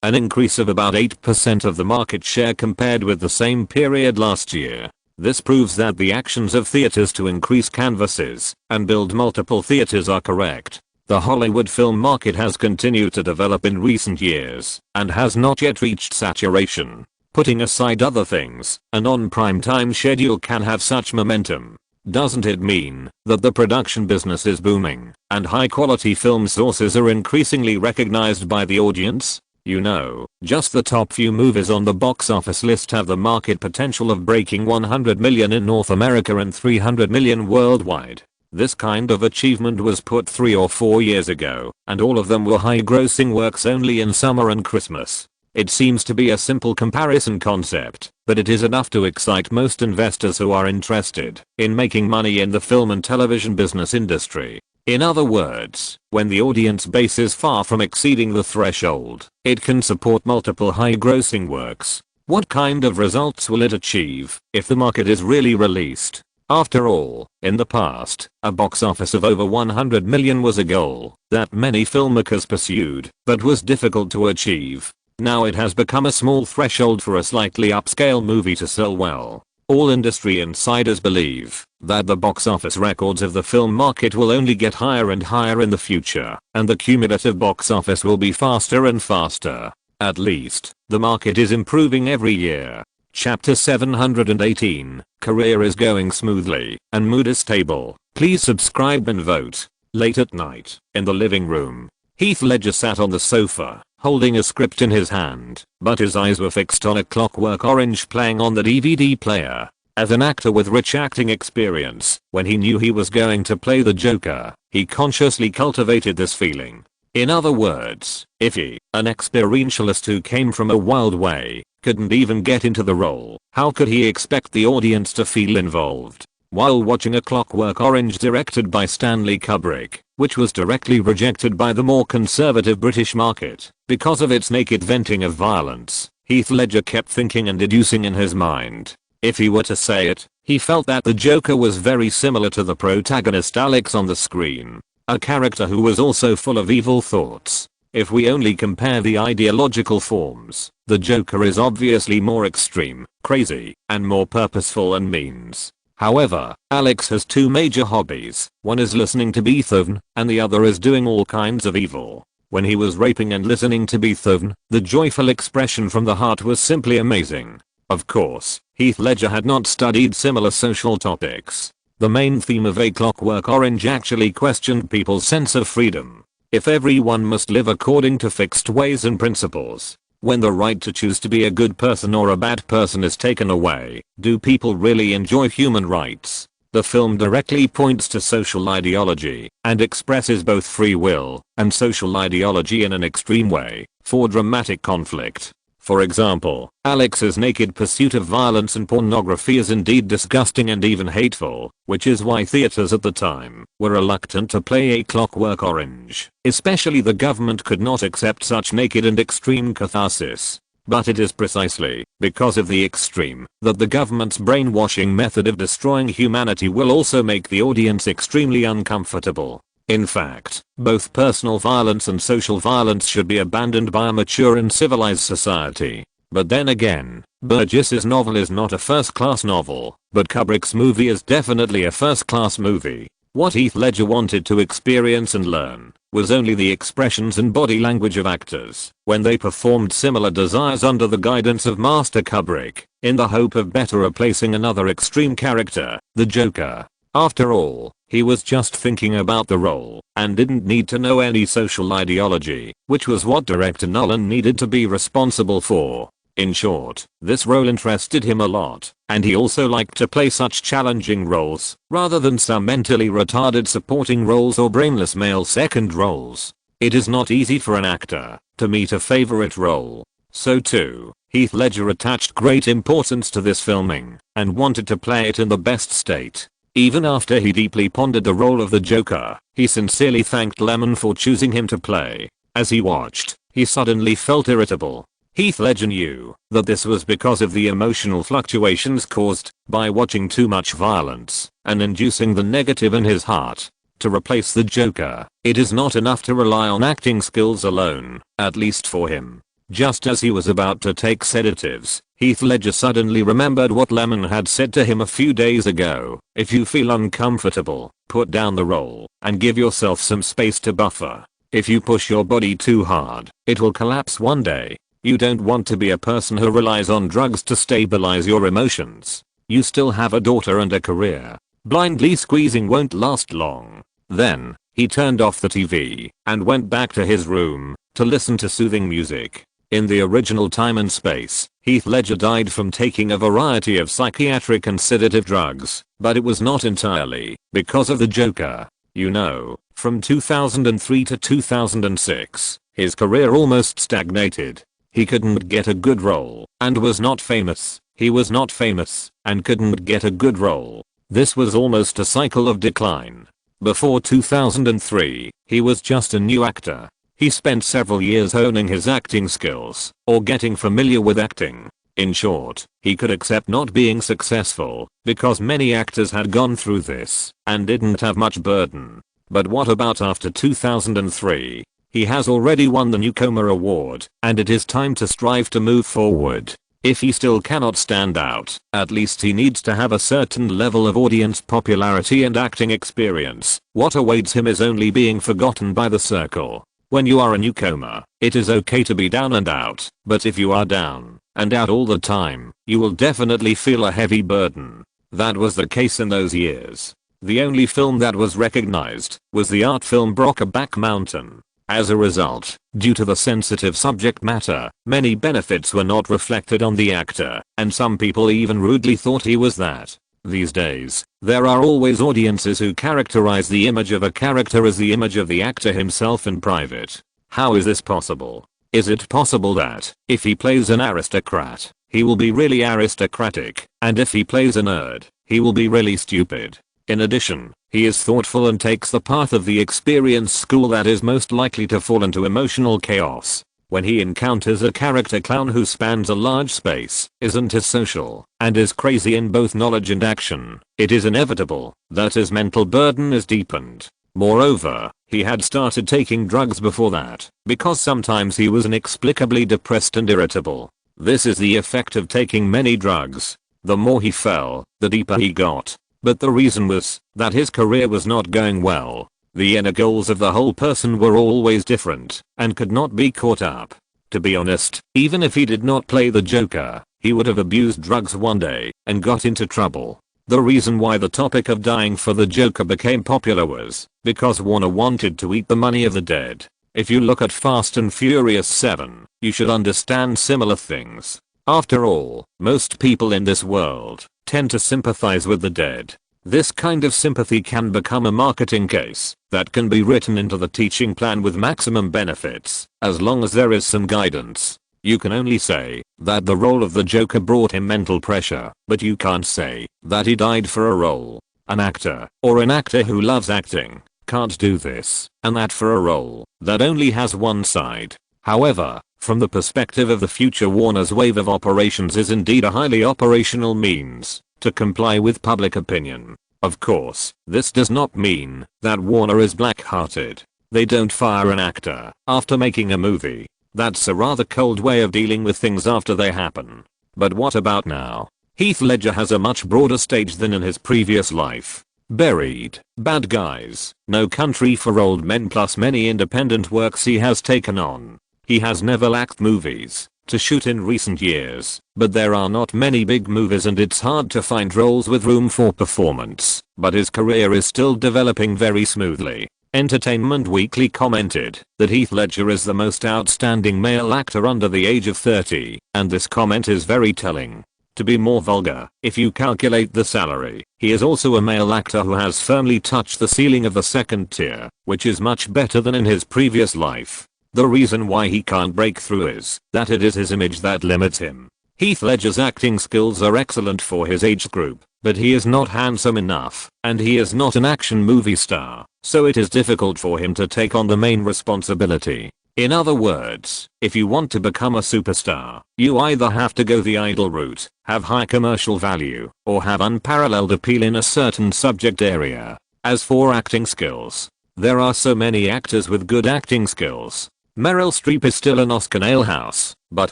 an increase of about 8% of the market share compared with the same period last year. This proves that the actions of theaters to increase canvases and build multiple theaters are correct. The Hollywood film market has continued to develop in recent years and has not yet reached saturation. Putting aside other things, a non-primetime schedule can have such momentum. Doesn't it mean that the production business is booming and high-quality film sources are increasingly recognized by the audience? You know, just the top few movies on the box office list have the market potential of breaking 100 million in North America and 300 million worldwide. This kind of achievement was put 3 or 4 years ago, and all of them were high-grossing works only in summer and Christmas. It seems to be a simple comparison concept, but it is enough to excite most investors who are interested in making money in the film and television business industry. In other words, when the audience base is far from exceeding the threshold, it can support multiple high-grossing works. What kind of results will it achieve if the market is really released? After all, in the past, a box office of over 100 million was a goal that many filmmakers pursued, but was difficult to achieve. Now it has become a small threshold for a slightly upscale movie to sell well. All industry insiders believe that the box office records of the film market will only get higher and higher in the future, and the cumulative box office will be faster and faster. At least, the market is improving every year. Chapter 718, Career is going smoothly, and mood is stable. Please subscribe and vote. Late at night, in the living room, Heath Ledger sat on the sofa, holding a script in his hand, but his eyes were fixed on A Clockwork Orange playing on the DVD player. As an actor with rich acting experience, when he knew he was going to play the Joker, he consciously cultivated this feeling. In other words, if he, an experientialist who came from a wild way, couldn't even get into the role, how could he expect the audience to feel involved? While watching A Clockwork Orange directed by Stanley Kubrick, which was directly rejected by the more conservative British market because of its naked venting of violence, Heath Ledger kept thinking and deducing in his mind. If he were to say it, he felt that the Joker was very similar to the protagonist Alex on the screen, a character who was also full of evil thoughts. If we only compare the ideological forms, the Joker is obviously more extreme, crazy, and more purposeful and means. However, Alex has two major hobbies. One is listening to Beethoven, and the other is doing all kinds of evil. When he was raping and listening to Beethoven, the joyful expression from the heart was simply amazing. Of course, Heath Ledger had not studied similar social topics. The main theme of A Clockwork Orange actually questioned people's sense of freedom. If everyone must live according to fixed ways and principles, when the right to choose to be a good person or a bad person is taken away, do people really enjoy human rights? The film directly points to social ideology and expresses both free will and social ideology in an extreme way for dramatic conflict. For example, Alex's naked pursuit of violence and pornography is indeed disgusting and even hateful, which is why theaters at the time were reluctant to play A Clockwork Orange. Especially the government could not accept such naked and extreme catharsis. But it is precisely because of the extreme that the government's brainwashing method of destroying humanity will also make the audience extremely uncomfortable. In fact, both personal violence and social violence should be abandoned by a mature and civilized society. But then again, Burgess's novel is not a first-class novel, but Kubrick's movie is definitely a first-class movie. What Heath Ledger wanted to experience and learn was only the expressions and body language of actors when they performed similar desires under the guidance of Master Kubrick, in the hope of better replacing another extreme character, the Joker. After all, he was just thinking about the role and didn't need to know any social ideology, which was what director Nolan needed to be responsible for. In short, this role interested him a lot, and he also liked to play such challenging roles, rather than some mentally retarded supporting roles or brainless male second roles. It is not easy for an actor to meet a favorite role. So too, Heath Ledger attached great importance to this filming and wanted to play it in the best state. Even after he deeply pondered the role of the Joker, he sincerely thanked Lyman for choosing him to play. As he watched, he suddenly felt irritable. Heath Ledger knew that this was because of the emotional fluctuations caused by watching too much violence and inducing the negative in his heart. To replace the Joker, it is not enough to rely on acting skills alone, at least for him. Just as he was about to take sedatives, Heath Ledger suddenly remembered what Lyman had said to him a few days ago. If you feel uncomfortable, put down the role and give yourself some space to buffer. If you push your body too hard, it will collapse one day. You don't want to be a person who relies on drugs to stabilize your emotions. You still have a daughter and a career. Blindly squeezing won't last long. Then, he turned off the TV and went back to his room to listen to soothing music. In the original time and space, Heath Ledger died from taking a variety of psychiatric and sedative drugs, but it was not entirely because of the Joker. You know, from 2003 to 2006, his career almost stagnated. He couldn't get a good role and was not famous. He was not famous and couldn't get a good role. This was almost a cycle of decline. Before 2003, he was just a new actor. He spent several years honing his acting skills or getting familiar with acting. In short, he could accept not being successful because many actors had gone through this and didn't have much burden. But what about after 2003? He has already won the Newcomer Award, and it is time to strive to move forward. If he still cannot stand out, at least he needs to have a certain level of audience popularity and acting experience. What awaits him is only being forgotten by the circle. When you are a newcomer, it is okay to be down and out, but if you are down and out all the time, you will definitely feel a heavy burden. That was the case in those years. The only film that was recognized was the art film Brokeback Mountain. As a result, due to the sensitive subject matter, many benefits were not reflected on the actor, and some people even rudely thought he was that. These days, there are always audiences who characterize the image of a character as the image of the actor himself in private. How is this possible? Is it possible that, if he plays an aristocrat, he will be really aristocratic, and if he plays a nerd, he will be really stupid? In addition, he is thoughtful and takes the path of the experienced school that is most likely to fall into emotional chaos. When he encounters a character clown who spans a large space, isn't as social, and is crazy in both knowledge and action, it is inevitable that his mental burden is deepened. Moreover, he had started taking drugs before that, because sometimes he was inexplicably depressed and irritable. This is the effect of taking many drugs. The more he fell, the deeper he got. But the reason was that his career was not going well. The inner goals of the whole person were always different and could not be caught up. To be honest, even if he did not play the Joker, he would have abused drugs one day and got into trouble. The reason why the topic of dying for the Joker became popular was because Warner wanted to eat the money of the dead. If you look at Fast and Furious 7, you should understand similar things. After all, most people in this world tend to sympathize with the dead. This kind of sympathy can become a marketing case that can be written into the teaching plan with maximum benefits, as long as there is some guidance. You can only say that the role of the Joker brought him mental pressure, but you can't say that he died for a role. An actor, or an actor who loves acting, can't do this, and that for a role that only has one side. However, from the perspective of the future, Warner's wave of operations is indeed a highly operational means to comply with public opinion. Of course, this does not mean that Warner is black-hearted. They don't fire an actor after making a movie. That's a rather cold way of dealing with things after they happen. But what about now? Heath Ledger has a much broader stage than in his previous life. Buried, Bad Guys, No Country for Old Men, plus many independent works he has taken on. He has never lacked movies to shoot in recent years, but there are not many big movies and it's hard to find roles with room for performance. But his career is still developing very smoothly. Entertainment Weekly commented that Heath Ledger is the most outstanding male actor under the age of 30, and this comment is very telling. To be more vulgar, if you calculate the salary, he is also a male actor who has firmly touched the ceiling of the second tier, which is much better than in his previous life. The reason why he can't break through is that it is his image that limits him. Heath Ledger's acting skills are excellent for his age group, but he is not handsome enough, and he is not an action movie star, so it is difficult for him to take on the main responsibility. In other words, if you want to become a superstar, you either have to go the idol route, have high commercial value, or have unparalleled appeal in a certain subject area. As for acting skills, there are so many actors with good acting skills. Meryl Streep is still an Oscar nailhouse, but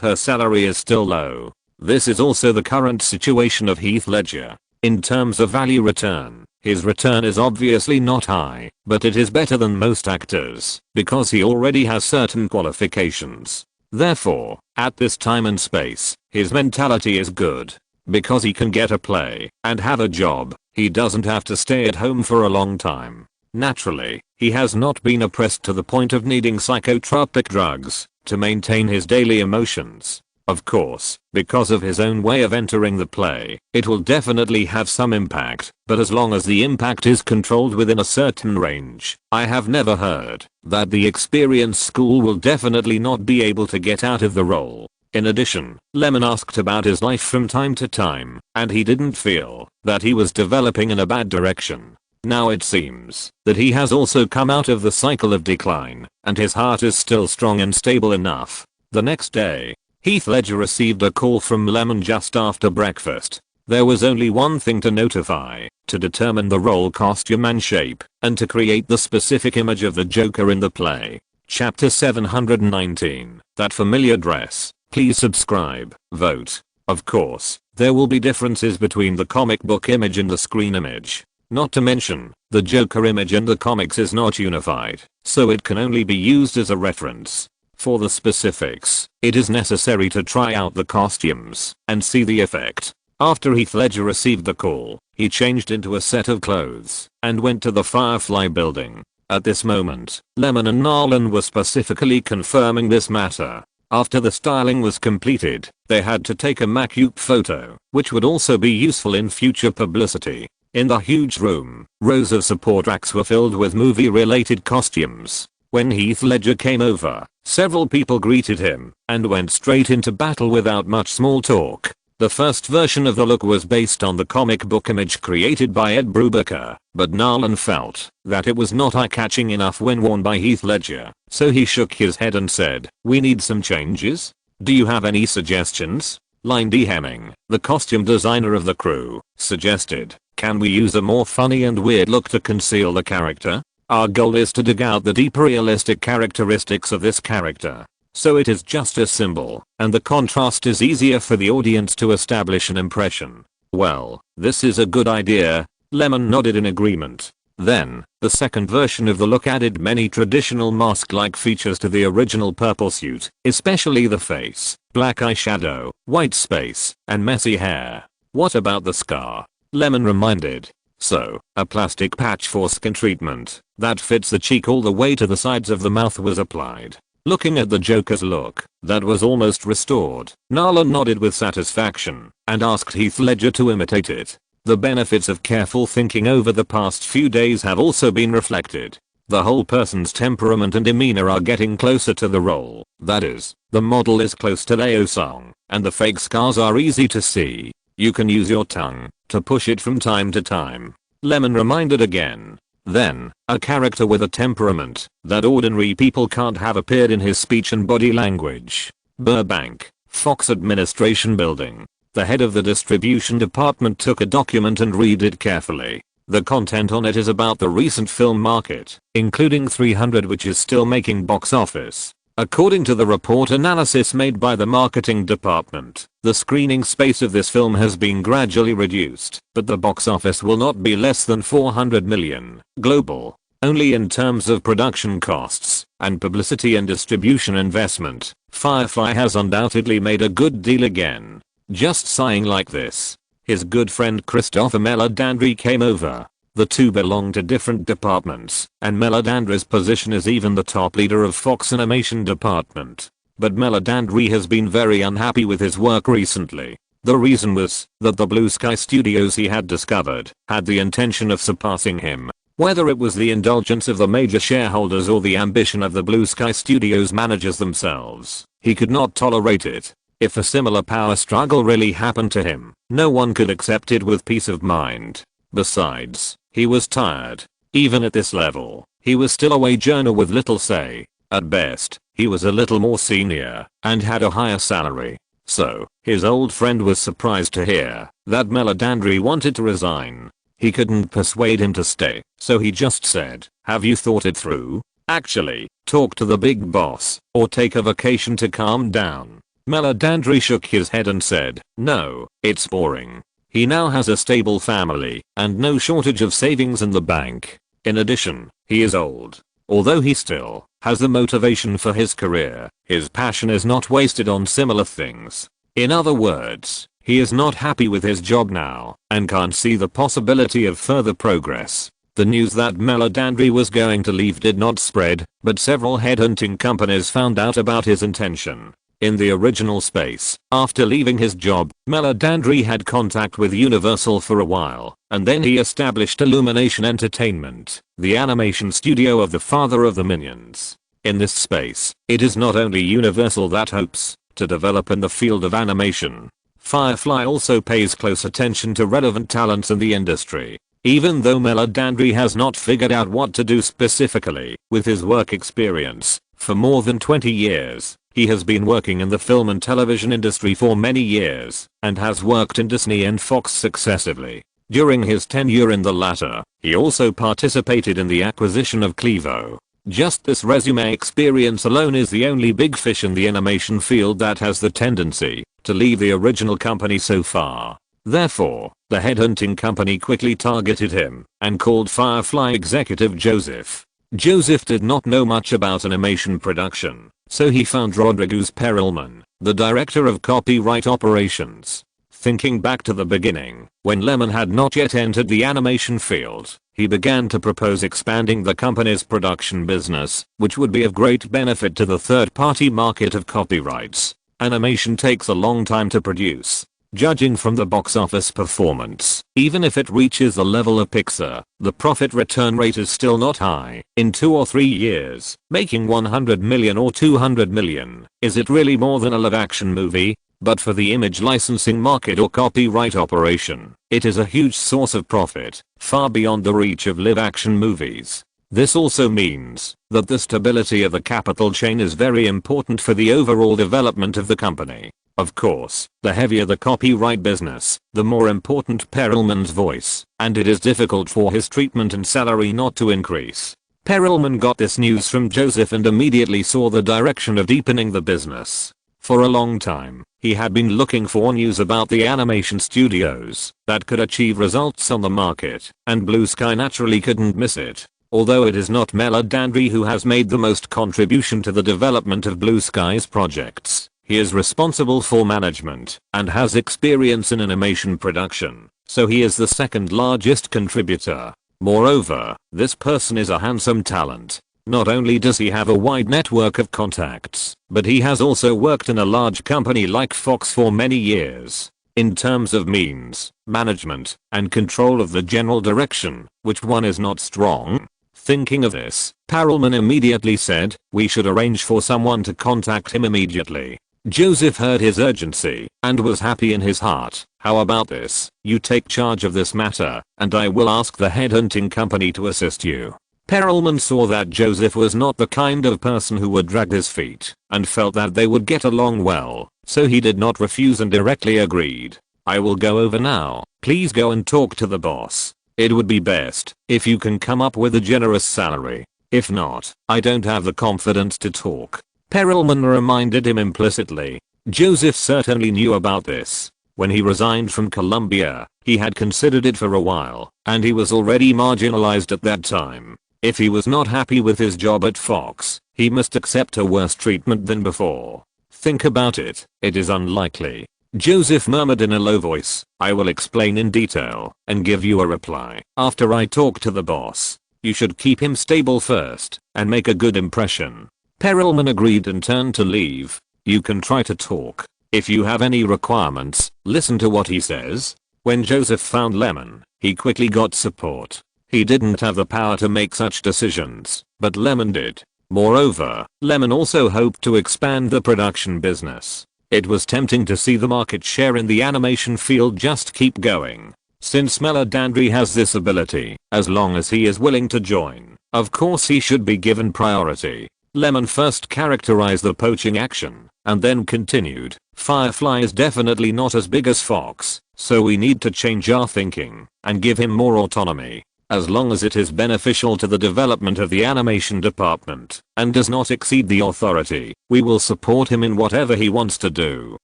her salary is still low. This is also the current situation of Heath Ledger. In terms of value return, his return is obviously not high, but it is better than most actors, because he already has certain qualifications. Therefore, at this time and space, his mentality is good. Because he can get a play and have a job, he doesn't have to stay at home for a long time. Naturally, he has not been oppressed to the point of needing psychotropic drugs to maintain his daily emotions. Of course, because of his own way of entering the play, it will definitely have some impact, but as long as the impact is controlled within a certain range, I have never heard that the experienced school will definitely not be able to get out of the role. In addition, Lyman asked about his life from time to time, and he didn't feel that he was developing in a bad direction. Now it seems that he has also come out of the cycle of decline, and his heart is still strong and stable enough. The next day, Heath Ledger received a call from Lyman just after breakfast. There was only one thing to notify: to determine the role, costume and shape, and to create the specific image of the Joker in the play. Chapter 719, That Familiar Dress. Please subscribe, vote. Of course, there will be differences between the comic book image and the screen image. Not to mention, the Joker image in the comics is not unified, so it can only be used as a reference. For the specifics, it is necessary to try out the costumes and see the effect. After Heath Ledger received the call, he changed into a set of clothes and went to the Firefly building. At this moment, Lyman and Nolan were specifically confirming this matter. After the styling was completed, they had to take a mock-up photo, which would also be useful in future publicity. In the huge room, rows of support racks were filled with movie-related costumes. When Heath Ledger came over, several people greeted him and went straight into battle without much small talk. The first version of the look was based on the comic book image created by Ed Brubaker, but Nolan felt that it was not eye-catching enough when worn by Heath Ledger, so he shook his head and said, "We need some changes. Do you have any suggestions?" Lyman D. Hemming, the costume designer of the crew, suggested, "Can we use a more funny and weird look to conceal the character? Our goal is to dig out the deep realistic characteristics of this character, so it is just a symbol, and the contrast is easier for the audience to establish an impression." "Well, this is a good idea." Lyman nodded in agreement. Then, the second version of the look added many traditional mask-like features to the original purple suit, especially the face, black eyeshadow, white space, and messy hair. "What about the scar?" Lyman reminded. "So, a plastic patch for skin treatment that fits the cheek all the way to the sides of the mouth was applied." Looking at the Joker's look, that was almost restored, Nolan nodded with satisfaction and asked Heath Ledger to imitate it. The benefits of careful thinking over the past few days have also been reflected. The whole person's temperament and demeanor are getting closer to the role. That is, the model is close to Leo Song, and the fake scars are easy to see. You can use your tongue to push it from time to time. Lyman reminded again. Then, a character with a temperament that ordinary people can't have appeared in his speech and body language. Burbank, Fox Administration Building. The head of the distribution department took a document and read it carefully. The content on it is about the recent film market, including 300, which is still making box office. According to the report analysis made by the marketing department, the screening space of this film has been gradually reduced, but the box office will not be less than 400 million global. Only in terms of production costs and publicity and distribution investment, Firefly has undoubtedly made a good deal again. Just sighing like this, his good friend Christopher Meledandri came over. The two belong to different departments, and Meledandri's position is even the top leader of Fox Animation department. But Meledandri has been very unhappy with his work recently. The reason was that the Blue Sky Studios he had discovered had the intention of surpassing him. Whether it was the indulgence of the major shareholders or the ambition of the Blue Sky Studios managers themselves, he could not tolerate it. If a similar power struggle really happened to him, no one could accept it with peace of mind. Besides, he was tired. Even at this level, he was still a wage earner with little say. At best, he was a little more senior and had a higher salary. So, his old friend was surprised to hear that Meledandri wanted to resign. He couldn't persuade him to stay, so he just said, "Have you thought it through? Actually, talk to the big boss, or take a vacation to calm down." Meledandri shook his head and said, "No, it's boring." He now has a stable family and no shortage of savings in the bank. In addition, he is old. Although he still has the motivation for his career, his passion is not wasted on similar things. In other words, he is not happy with his job now and can't see the possibility of further progress. The news that Meledandri was going to leave did not spread, but several headhunting companies found out about his intention. In the original space, after leaving his job, Meledandri had contact with Universal for a while, and then he established Illumination Entertainment, the animation studio of the father of the Minions. In this space, it is not only Universal that hopes to develop in the field of animation. Firefly also pays close attention to relevant talents in the industry. Even though Meledandri has not figured out what to do specifically with his work experience, for more than 20 years, he has been working in the film and television industry for many years, and has worked in Disney and Fox successively. During his tenure in the latter, he also participated in the acquisition of Clevo. Just this resume experience alone is the only big fish in the animation field that has the tendency to leave the original company so far. Therefore, the headhunting company quickly targeted him and called Firefly executive Joseph. Joseph did not know much about animation production, so he found Rodriguez Perelman, the director of copyright operations. Thinking back to the beginning, when Lyman had not yet entered the animation field, he began to propose expanding the company's production business, which would be of great benefit to the third-party market of copyrights. Animation takes a long time to produce. Judging from the box office performance, even if it reaches the level of Pixar, the profit return rate is still not high. In 2 or 3 years, making 100 million or 200 million, is it really more than a live-action movie? But for the image licensing market or copyright operation, it is a huge source of profit, far beyond the reach of live-action movies. This also means that the stability of the capital chain is very important for the overall development of the company. Of course, the heavier the copyright business, the more important Perelman's voice, and it is difficult for his treatment and salary not to increase. Perelman got this news from Joseph and immediately saw the direction of deepening the business. For a long time, he had been looking for news about the animation studios that could achieve results on the market, and Blue Sky naturally couldn't miss it. Although it is not Meledandri who has made the most contribution to the development of Blue Sky's projects, he is responsible for management and has experience in animation production, so he is the second largest contributor. Moreover, this person is a handsome talent. Not only does he have a wide network of contacts, but he has also worked in a large company like Fox for many years. In terms of means, management, and control of the general direction, which one is not strong? Thinking of this, Perelman immediately said, "We should arrange for someone to contact him immediately." Joseph heard his urgency and was happy in his heart. "How about this? You take charge of this matter, and I will ask the headhunting company to assist you." Perelman saw that Joseph was not the kind of person who would drag his feet, and felt that they would get along well, so he did not refuse and directly agreed. "I will go over now. Please go and talk to the boss. It would be best if you can come up with a generous salary. If not, I don't have the confidence to talk." Perelman reminded him implicitly. Joseph certainly knew about this. When he resigned from Columbia, he had considered it for a while, and he was already marginalized at that time. If he was not happy with his job at Fox, he must accept a worse treatment than before. "Think about it, it is unlikely." Joseph murmured in a low voice, "I will explain in detail and give you a reply after I talk to the boss. You should keep him stable first and make a good impression." Perelman agreed and turned to leave. "You can try to talk. If you have any requirements, listen to what he says." When Joseph found Lyman, he quickly got support. He didn't have the power to make such decisions, but Lyman did. Moreover, Lyman also hoped to expand the production business. It was tempting to see the market share in the animation field just keep going. Since Meledandri has this ability, as long as he is willing to join, of course he should be given priority. Lyman first characterized the poaching action, and then continued, Firefly is definitely not as big as Fox, so we need to change our thinking, and give him more autonomy. As long as it is beneficial to the development of the animation department, and does not exceed the authority, we will support him in whatever he wants to do.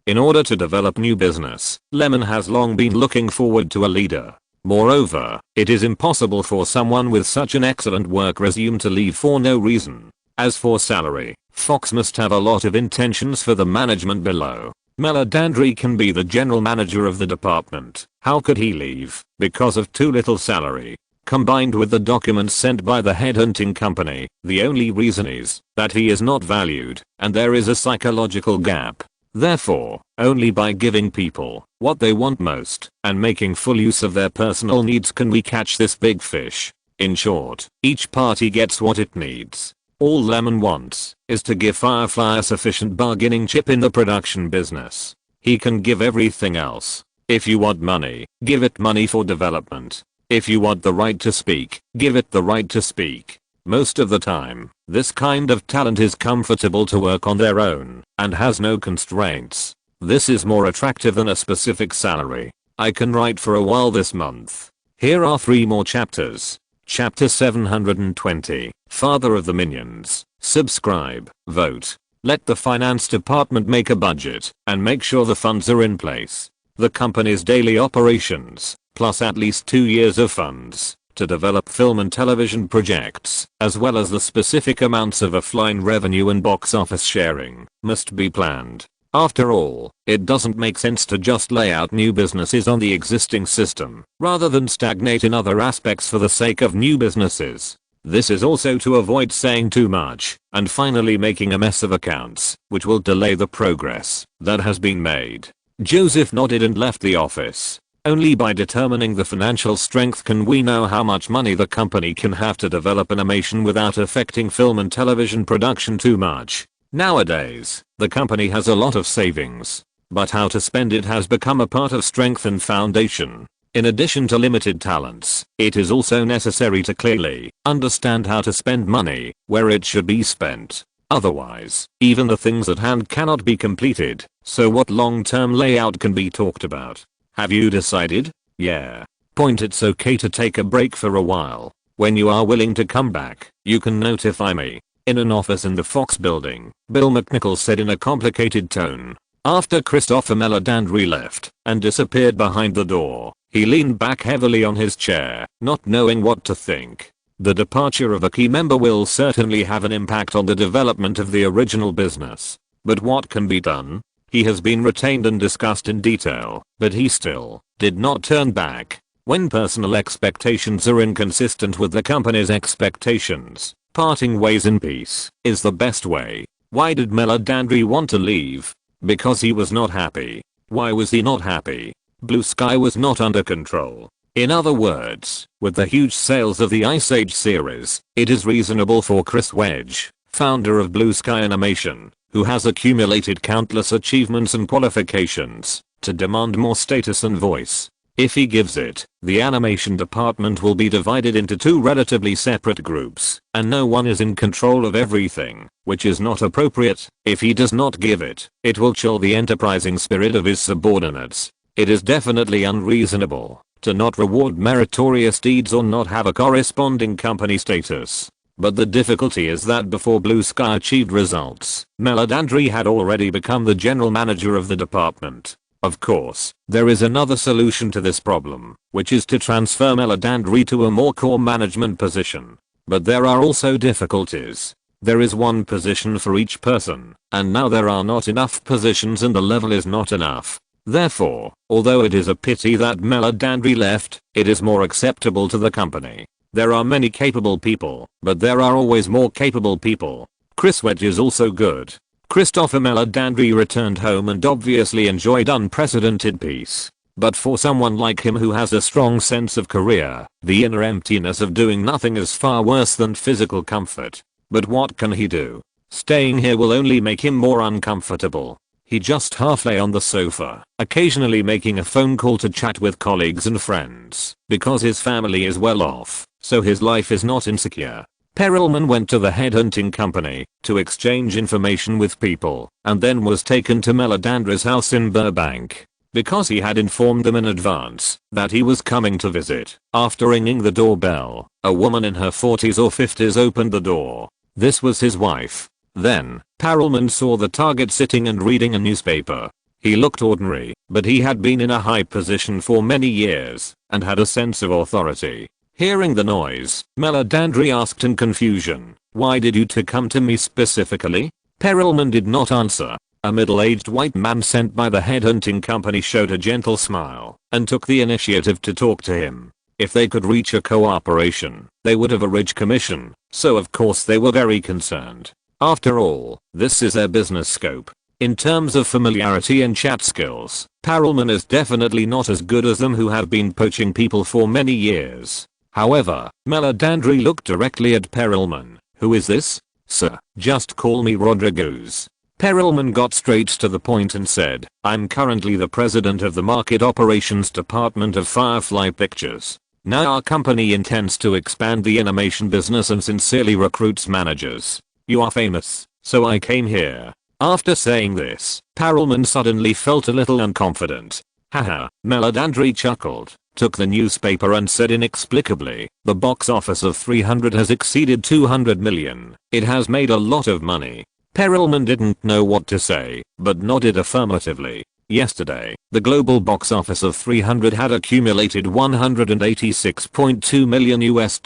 In order to develop new business, Lyman has long been looking forward to a leader. Moreover, it is impossible for someone with such an excellent work resume to leave for no reason. As for salary, Fox must have a lot of intentions for the management below. Meledandri can be the general manager of the department. How could he leave? Because of too little salary. Combined with the documents sent by the headhunting company, the only reason is that he is not valued, and there is a psychological gap. Therefore, only by giving people what they want most and making full use of their personal needs can we catch this big fish. In short, each party gets what it needs. All Lyman wants is to give Firefly a sufficient bargaining chip in the production business. He can give everything else. If you want money, give it money for development. If you want the right to speak, give it the right to speak. Most of the time, this kind of talent is comfortable to work on their own and has no constraints. This is more attractive than a specific salary. I can write for a while this month. Here are 3 more chapters. Chapter 720, Father of the Minions. Subscribe, vote. Let the finance department make a budget and make sure the funds are in place. The company's daily operations, plus at least 2 years of funds to develop film and television projects, as well as the specific amounts of offline revenue and box office sharing, must be planned. After all, it doesn't make sense to just lay out new businesses on the existing system, rather than stagnate in other aspects for the sake of new businesses. This is also to avoid saying too much, and finally making a mess of accounts, which will delay the progress that has been made. Joseph nodded and left the office. Only by determining the financial strength can we know how much money the company can have to develop animation without affecting film and television production too much. Nowadays, the company has a lot of savings, but how to spend it has become a part of strength and foundation. In addition to limited talents, it is also necessary to clearly understand how to spend money, where it should be spent. Otherwise, even the things at hand cannot be completed, so what long-term layout can be talked about? Have you decided? Yeah. Point, it's okay to take a break for a while. When you are willing to come back, you can notify me. In an office in the Fox building, Bill McNichol said in a complicated tone. After Christopher Meledandri left and disappeared behind the door, he leaned back heavily on his chair, not knowing what to think. The departure of a key member will certainly have an impact on the development of the original business. But what can be done? He has been retained and discussed in detail, but he still did not turn back. When personal expectations are inconsistent with the company's expectations, parting ways in peace is the best way. Why did Meledandri want to leave? Because he was not happy. Why was he not happy? Blue Sky was not under control. In other words, with the huge sales of the Ice Age series, it is reasonable for Chris Wedge, founder of Blue Sky Animation, who has accumulated countless achievements and qualifications, to demand more status and voice. If he gives it, the animation department will be divided into 2 relatively separate groups, and no one is in control of everything, which is not appropriate. If he does not give it, it will chill the enterprising spirit of his subordinates. It is definitely unreasonable to not reward meritorious deeds or not have a corresponding company status. But the difficulty is that before Blue Sky achieved results, Meledandri had already become the general manager of the department. Of course, there is another solution to this problem, which is to transfer Meledandri to a more core management position. But there are also difficulties. There is one position for each person, and now there are not enough positions and the level is not enough. Therefore, although it is a pity that Meledandri left, it is more acceptable to the company. There are many capable people, but there are always more capable people. Chris Wedge is also good. Christopher Meledandri returned home and obviously enjoyed unprecedented peace. But for someone like him who has a strong sense of career, the inner emptiness of doing nothing is far worse than physical comfort. But what can he do? Staying here will only make him more uncomfortable. He just half lay on the sofa, occasionally making a phone call to chat with colleagues and friends, because his family is well off, so his life is not insecure. Perelman went to the headhunting company to exchange information with people and then was taken to Melodandra's house in Burbank because he had informed them in advance that he was coming to visit. After ringing the doorbell, a woman in her 40s or 50s opened the door. This was his wife. Then, Perelman saw the target sitting and reading a newspaper. He looked ordinary, but he had been in a high position for many years and had a sense of authority. Hearing the noise, Melodandri asked in confusion, "Why did you two come to me specifically?" Perelman did not answer. A middle-aged white man sent by the headhunting company showed a gentle smile and took the initiative to talk to him. If they could reach a cooperation, they would have a rich commission, so of course they were very concerned. After all, this is their business scope. In terms of familiarity and chat skills, Perelman is definitely not as good as them who have been poaching people for many years. However, Melodandri looked directly at Perelman. "Who is this?" "Sir, just call me Rodriguez." Perelman got straight to the point and said, "I'm currently the president of the market operations department of Firefly Pictures. Now our company intends to expand the animation business and sincerely recruits managers. You are famous, so I came here." After saying this, Perelman suddenly felt a little unconfident. Haha, Melodandri chuckled, took the newspaper and said inexplicably, "The box office of 300 has exceeded 200 million. It has made a lot of money." Perelman didn't know what to say, but nodded affirmatively. Yesterday, the global box office of 300 had accumulated $186.2 million US.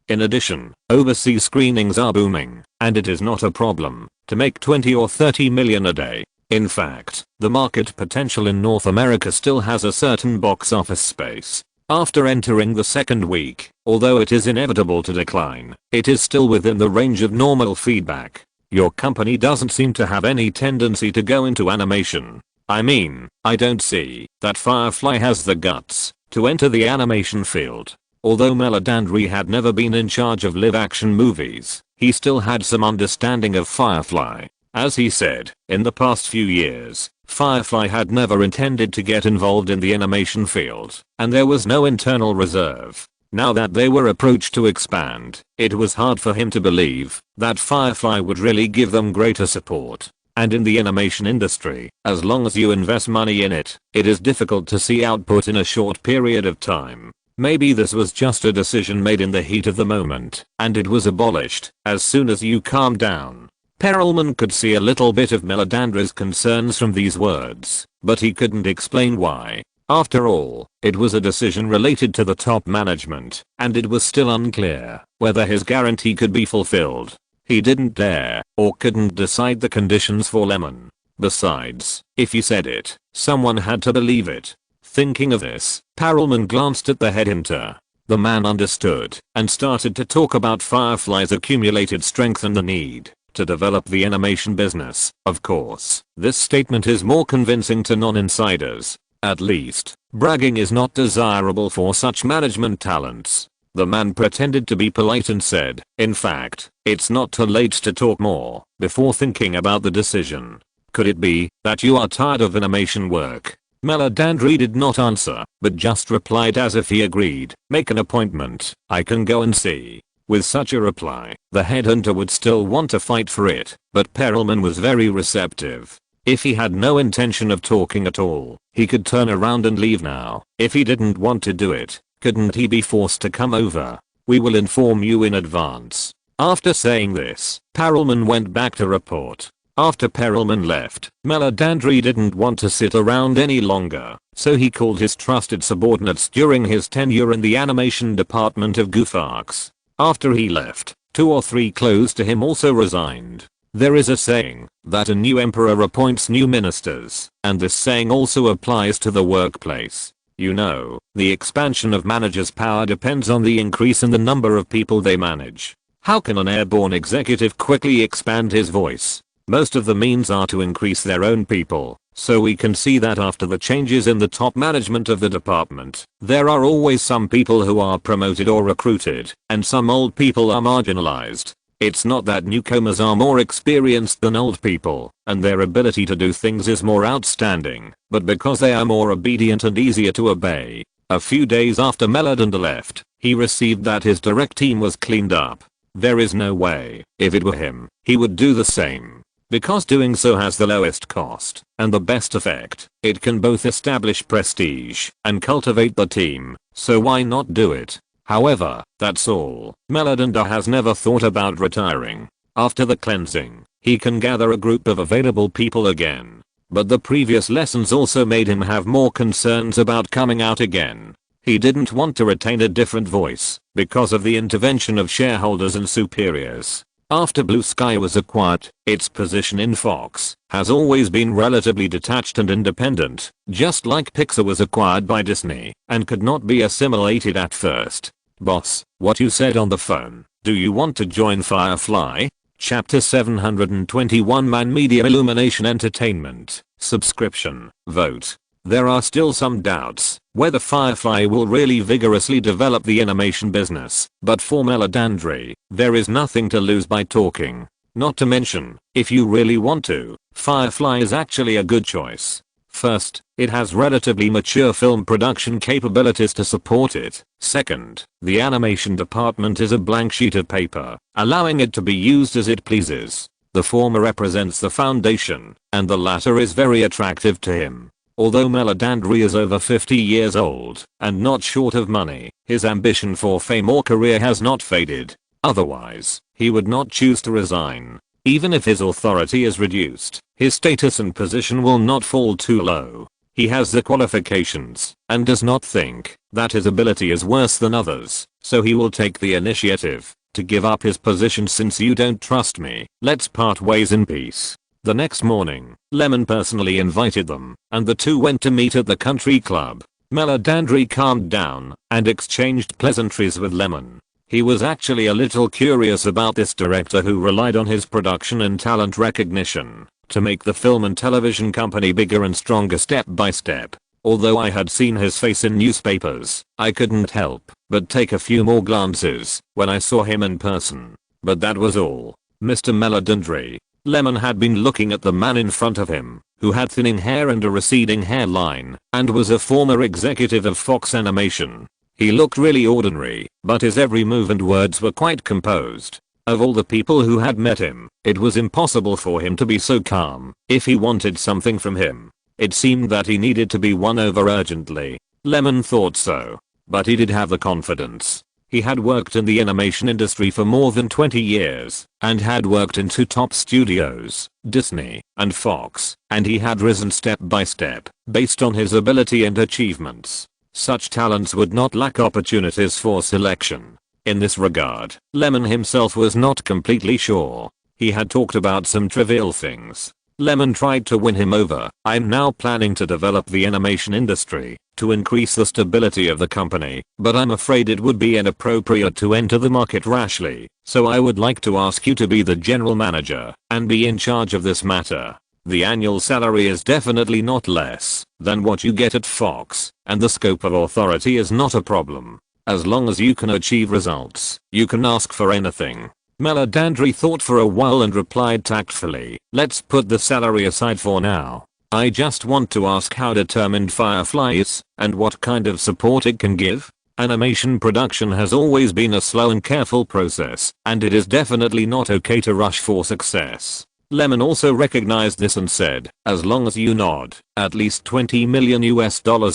In addition, overseas screenings are booming, and it is not a problem to make 20 or 30 million a day. In fact, the market potential in North America still has a certain box office space. After entering the second week, although it is inevitable to decline, it is still within the range of normal feedback. Your company doesn't seem to have any tendency to go into animation. I mean, I don't see that Firefly has the guts to enter the animation field. Although Melodandri had never been in charge of live-action movies, he still had some understanding of Firefly. As he said, in the past few years, Firefly had never intended to get involved in the animation field, and there was no internal reserve. Now that they were approached to expand, it was hard for him to believe that Firefly would really give them greater support. And in the animation industry, as long as you invest money in it, it is difficult to see output in a short period of time. Maybe this was just a decision made in the heat of the moment, and it was abolished as soon as you calmed down. Perelman could see a little bit of Melodandri's concerns from these words, but he couldn't explain why. After all, it was a decision related to the top management, and it was still unclear whether his guarantee could be fulfilled. He didn't dare, or couldn't decide the conditions for Lemon. Besides, if he said it, someone had to believe it. Thinking of this, Perelman glanced at the headhunter. The man understood, and started to talk about Firefly's accumulated strength and the need to develop the animation business. Of course, this statement is more convincing to non-insiders. At least, bragging is not desirable for such management talents. The man pretended to be polite and said, "In fact, it's not too late to talk more," before thinking about the decision. "Could it be that you are tired of animation work?" Melodandri did not answer, but just replied as if he agreed. "Make an appointment, I can go and see." With such a reply, the headhunter would still want to fight for it, but Perelman was very receptive. If he had no intention of talking at all, he could turn around and leave now. If he didn't want to do it, couldn't he be forced to come over? "We will inform you in advance." After saying this, Perelman went back to report. After Perelman left, Melodandri didn't want to sit around any longer, so he called his trusted subordinates during his tenure in the animation department of Goofarks. After he left, 2 or 3 close to him also resigned. There is a saying that a new emperor appoints new ministers, and this saying also applies to the workplace. You know, the expansion of managers' power depends on the increase in the number of people they manage. How can an airborne executive quickly expand his voice? Most of the means are to increase their own people, so we can see that after the changes in the top management of the department, there are always some people who are promoted or recruited, and some old people are marginalized. It's not that newcomers are more experienced than old people, and their ability to do things is more outstanding, but because they are more obedient and easier to obey. A few days after Meladand left, he received that his direct team was cleaned up. There is no way, if it were him, he would do the same. Because doing so has the lowest cost and the best effect. It can both establish prestige and cultivate the team, so why not do it? However, that's all. Meladanda has never thought about retiring. After the cleansing, he can gather a group of available people again. But the previous lessons also made him have more concerns about coming out again. He didn't want to retain a different voice because of the intervention of shareholders and superiors. After Blue Sky was acquired, its position in Fox has always been relatively detached and independent, just like Pixar was acquired by Disney and could not be assimilated at first. Boss, what you said on the phone, do you want to join Firefly? Chapter 721 Man Media Illumination Entertainment, Subscription, Vote. There are still some doubts whether Firefly will really vigorously develop the animation business, but for Meladandri, there is nothing to lose by talking. Not to mention, if you really want to, Firefly is actually a good choice. First, it has relatively mature film production capabilities to support it. Second, the animation department is a blank sheet of paper, allowing it to be used as it pleases. The former represents the foundation, and the latter is very attractive to him. Although Meladandri is over 50 years old and not short of money, his ambition for fame or career has not faded. Otherwise, he would not choose to resign. Even if his authority is reduced, his status and position will not fall too low. He has the qualifications and does not think that his ability is worse than others, so he will take the initiative to give up his position. Since you don't trust me, let's part ways in peace. The next morning, Lyman personally invited them, and the two went to meet at the country club. Meladandri calmed down and exchanged pleasantries with Lyman. He was actually a little curious about this director who relied on his production and talent recognition to make the film and television company bigger and stronger step by step. Although I had seen his face in newspapers, I couldn't help but take a few more glances when I saw him in person. But that was all. Mr. Meladandri. Lyman had been looking at the man in front of him, who had thinning hair and a receding hairline, and was a former executive of Fox Animation. He looked really ordinary, but his every move and words were quite composed. Of all the people who had met him, it was impossible for him to be so calm. If he wanted something from him, it seemed that he needed to be won over urgently. Lyman thought so, but he did have the confidence. He had worked in the animation industry for more than 20 years and had worked in two top studios, Disney and Fox, and he had risen step by step based on his ability and achievements. Such talents would not lack opportunities for selection. In this regard, Lyman himself was not completely sure. He had talked about some trivial things. Lyman tried to win him over. I'm now planning to develop the animation industry to increase the stability of the company, but I'm afraid it would be inappropriate to enter the market rashly, so I would like to ask you to be the general manager and be in charge of this matter. The annual salary is definitely not less than what you get at Fox, and the scope of authority is not a problem. As long as you can achieve results, you can ask for anything. Meladandri thought for a while and replied tactfully, let's put the salary aside for now. I just want to ask how determined Firefly is and what kind of support it can give. Animation production has always been a slow and careful process, and it is definitely not okay to rush for success. Lyman also recognized this and said, as long as you nod, at least $20 million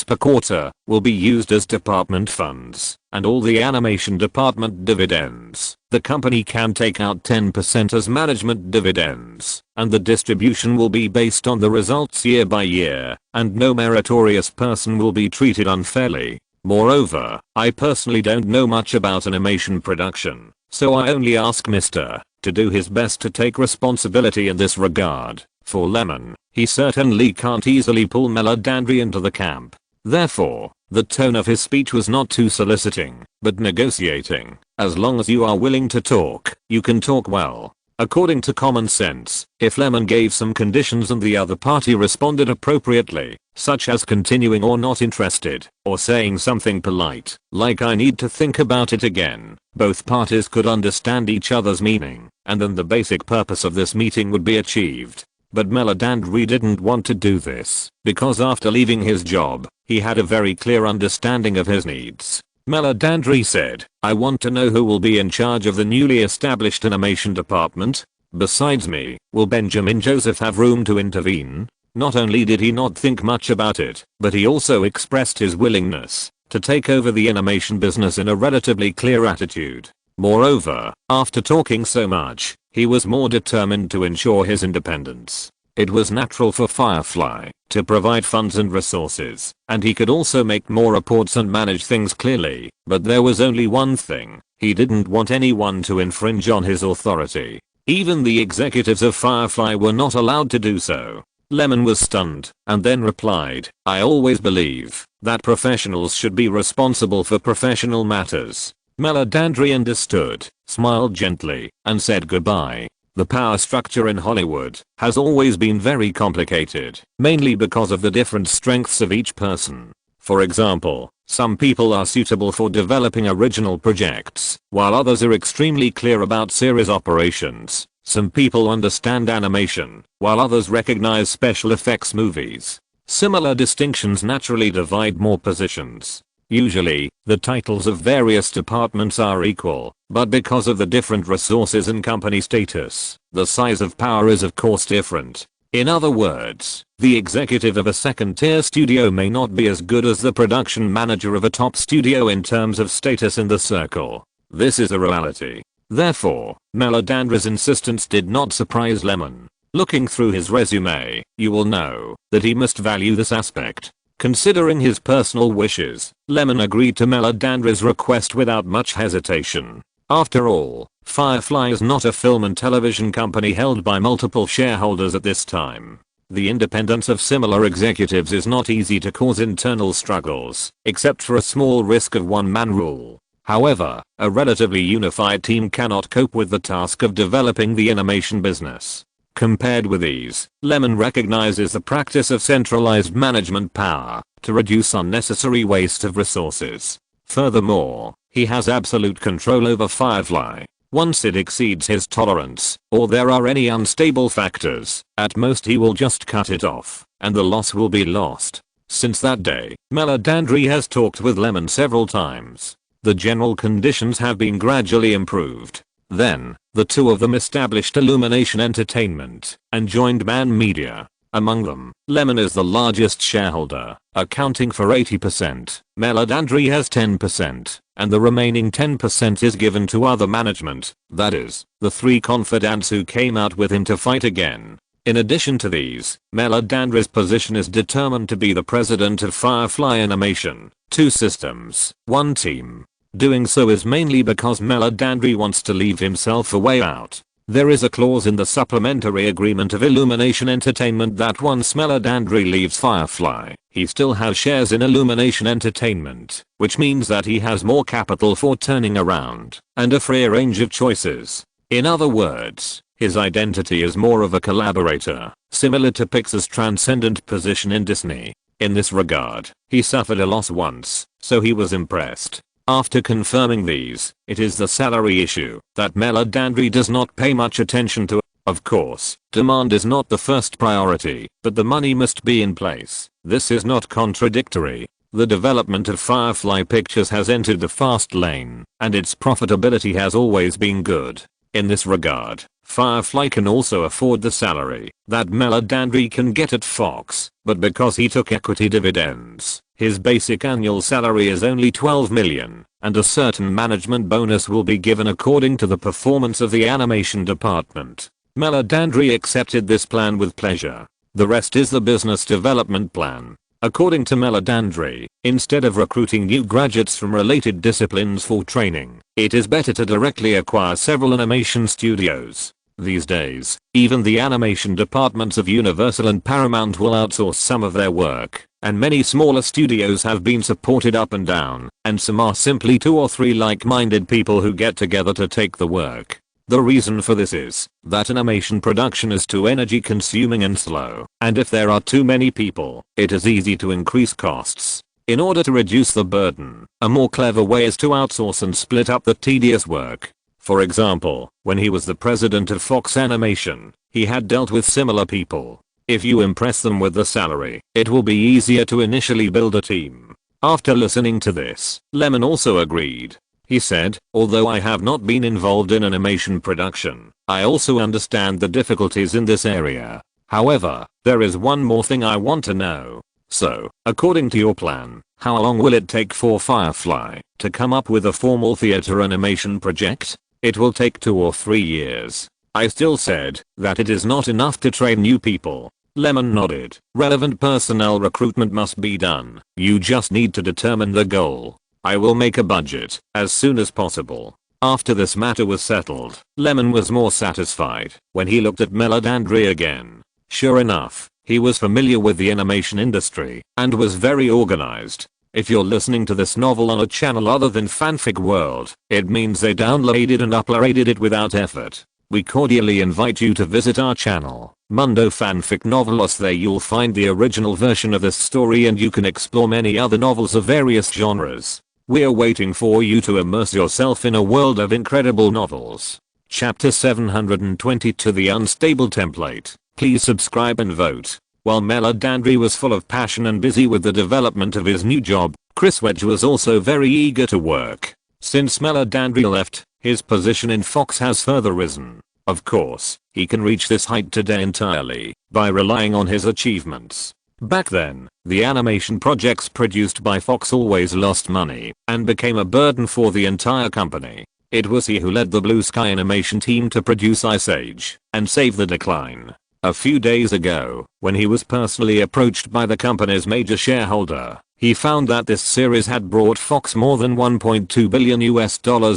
per quarter will be used as department funds, and all the animation department dividends. The company can take out 10% as management dividends, and the distribution will be based on the results year by year, and no meritorious person will be treated unfairly. Moreover, I personally don't know much about animation production, so I only ask Mr. to do his best to take responsibility in this regard. For Lyman, he certainly can't easily pull Meladandri into the camp. Therefore, the tone of his speech was not too soliciting, but negotiating. As long as you are willing to talk, you can talk well. According to common sense, if Lyman gave some conditions and the other party responded appropriately, such as continuing or not interested, or saying something polite, like I need to think about it again, both parties could understand each other's meaning, and then the basic purpose of this meeting would be achieved. But Meledandri didn't want to do this, because after leaving his job, he had a very clear understanding of his needs. Meledandri said, I want to know who will be in charge of the newly established animation department. Besides me, will Benjamin Joseph have room to intervene? Not only did he not think much about it, but he also expressed his willingness to take over the animation business in a relatively clear attitude. Moreover, after talking so much, he was more determined to ensure his independence. It was natural for Firefly to provide funds and resources, and he could also make more reports and manage things clearly, but there was only one thing: he didn't want anyone to infringe on his authority. Even the executives of Firefly were not allowed to do so. Lyman was stunned, and then replied, I always believe that professionals should be responsible for professional matters. Meledandri understood, smiled gently, and said goodbye. The power structure in Hollywood has always been very complicated, mainly because of the different strengths of each person. For example, some people are suitable for developing original projects, while others are extremely clear about series operations. Some people understand animation, while others recognize special effects movies. Similar distinctions naturally divide more positions. Usually, the titles of various departments are equal, but because of the different resources and company status, the size of power is of course different. In other words, the executive of a second-tier studio may not be as good as the production manager of a top studio in terms of status in the circle. This is a reality. Therefore, Meledandri's insistence did not surprise Lyman. Looking through his resume, you will know that he must value this aspect. Considering his personal wishes, Lyman agreed to Meledandri's request without much hesitation. After all, Firefly is not a film and television company held by multiple shareholders at this time. The independence of similar executives is not easy to cause internal struggles, except for a small risk of one-man rule. However, a relatively unified team cannot cope with the task of developing the animation business. Compared with these, Lyman recognizes the practice of centralized management power to reduce unnecessary waste of resources. Furthermore, he has absolute control over Firefly. Once it exceeds his tolerance, or there are any unstable factors, at most he will just cut it off, and the loss will be lost. Since that day, Meledandri has talked with Lyman several times. The general conditions have been gradually improved. Then, the two of them established Illumination Entertainment and joined Man Media. Among them, Lyman is the largest shareholder, accounting for 80%. Meledandri has 10%, and the remaining 10% is given to other management, that is, the three confidants who came out with him to fight again. In addition to these, Meledandri's position is determined to be the president of Firefly Animation. 2 systems, 1 team. Doing so is mainly because Meledandri wants to leave himself a way out. There is a clause in the supplementary agreement of Illumination Entertainment that once Meledandri leaves Firefly, he still has shares in Illumination Entertainment, which means that he has more capital for turning around, and a freer range of choices. In other words, his identity is more of a collaborator, similar to Pixar's transcendent position in Disney. In this regard, he suffered a loss once, so he was impressed. After confirming these, it is the salary issue that Meledandri does not pay much attention to. Of course, demand is not the first priority, but the money must be in place. This is not contradictory. The development of Firefly Pictures has entered the fast lane, and its profitability has always been good. In this regard, Firefly can also afford the salary that Meledandri can get at Fox, but because he took equity dividends, his basic annual salary is only $12 million, and a certain management bonus will be given according to the performance of the animation department. Meledandri accepted this plan with pleasure. The rest is the business development plan. According to Meledandri, instead of recruiting new graduates from related disciplines for training, it is better to directly acquire several animation studios. These days, even the animation departments of Universal and Paramount will outsource some of their work, and many smaller studios have been supported up and down, and some are simply 2 or 3 like-minded people who get together to take the work. The reason for this is that animation production is too energy consuming and slow, and if there are too many people, it is easy to increase costs. In order to reduce the burden, a more clever way is to outsource and split up the tedious work. For example, when he was the president of Fox Animation, he had dealt with similar people. If you impress them with the salary, it will be easier to initially build a team. After listening to this, Lyman also agreed. He said, although I have not been involved in animation production, I also understand the difficulties in this area. However, there is one more thing I want to know. So, according to your plan, how long will it take for Firefly to come up with a formal theater animation project? It will take 2 or 3 years. I still said that it is not enough to train new people. Lyman nodded. Relevant personnel recruitment must be done. You just need to determine the goal. I will make a budget as soon as possible. After this matter was settled, Lyman was more satisfied when he looked at Meladandri again. Sure enough, he was familiar with the animation industry and was very organized. If you're listening to this novel on a channel other than Fanfic World, it means they downloaded and uploaded it without effort. We cordially invite you to visit our channel, Mundo Fanfic Novelos. There you'll find the original version of this story and you can explore many other novels of various genres. We're waiting for you to immerse yourself in a world of incredible novels. Chapter 722, The Unstable Template. Please subscribe and vote. While Meladandri was full of passion and busy with the development of his new job, Chris Wedge was also very eager to work. Since Meladandri left, his position in Fox has further risen. Of course, he can reach this height today entirely by relying on his achievements. Back then, the animation projects produced by Fox always lost money and became a burden for the entire company. It was he who led the Blue Sky animation team to produce Ice Age and save the decline. A few days ago, when he was personally approached by the company's major shareholder, he found that this series had brought Fox more than $1.2 billion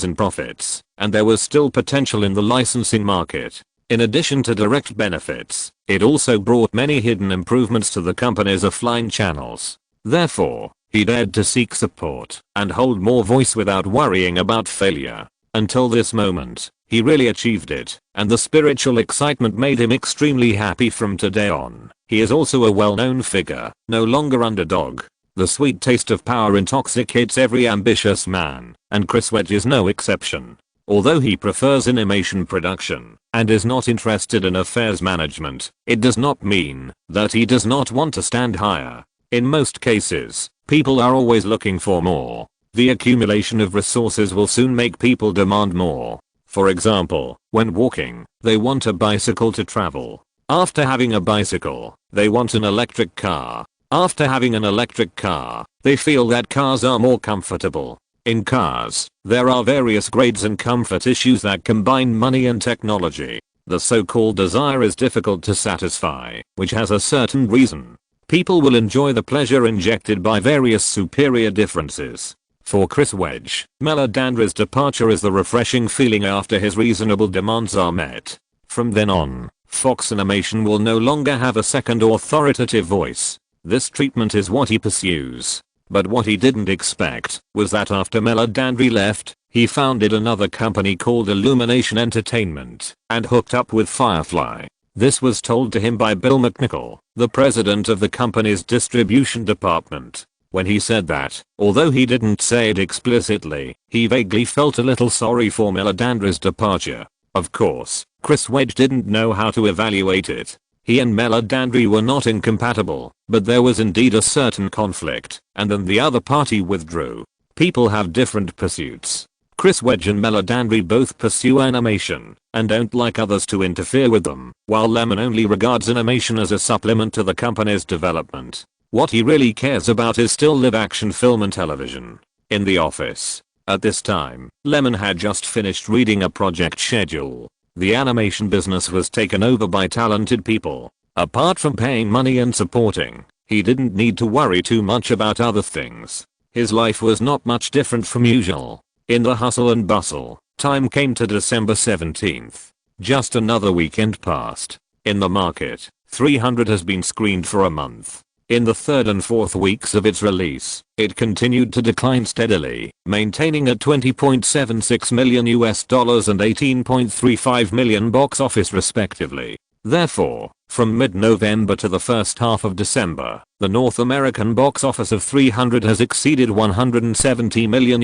in profits, and there was still potential in the licensing market. In addition to direct benefits, it also brought many hidden improvements to the company's offline channels. Therefore, he dared to seek support and hold more voice without worrying about failure. Until this moment, he really achieved it, and the spiritual excitement made him extremely happy from today on. He is also a well-known figure, no longer underdog. The sweet taste of power intoxicates every ambitious man, and Chris Wedge is no exception. Although he prefers animation production and is not interested in affairs management, it does not mean that he does not want to stand higher. In most cases, people are always looking for more. The accumulation of resources will soon make people demand more. For example, when walking, they want a bicycle to travel. After having a bicycle, they want an electric car. After having an electric car, they feel that cars are more comfortable. In cars, there are various grades and comfort issues that combine money and technology. The so-called desire is difficult to satisfy, which has a certain reason. People will enjoy the pleasure injected by various superior differences. For Chris Wedge, Meladandri's departure is the refreshing feeling after his reasonable demands are met. From then on, Fox Animation will no longer have a second authoritative voice. This treatment is what he pursues. But what he didn't expect was that after Meladandri left, he founded another company called Illumination Entertainment and hooked up with Firefly. This was told to him by Bill McNichol, the president of the company's distribution department. When he said that, although he didn't say it explicitly, he vaguely felt a little sorry for Meladandri's departure. Of course, Chris Wedge didn't know how to evaluate it. He and Meladandri were not incompatible, but there was indeed a certain conflict, and then the other party withdrew. People have different pursuits. Chris Wedge and Meladandri both pursue animation, and don't like others to interfere with them, while Lyman only regards animation as a supplement to the company's development. What he really cares about is still live action film and television. In the office. At this time, Lyman had just finished reading a project schedule. The animation business was taken over by talented people. Apart from paying money and supporting, he didn't need to worry too much about other things. His life was not much different from usual. In the hustle and bustle, time came to December 17th. Just another weekend passed. In the market, 300 has been screened for a month. In the third and fourth weeks of its release, it continued to decline steadily, maintaining at $20.76 million and $18.35 million box office respectively. Therefore, from mid-November to the first half of December, the North American box office of 300 has exceeded $170 million,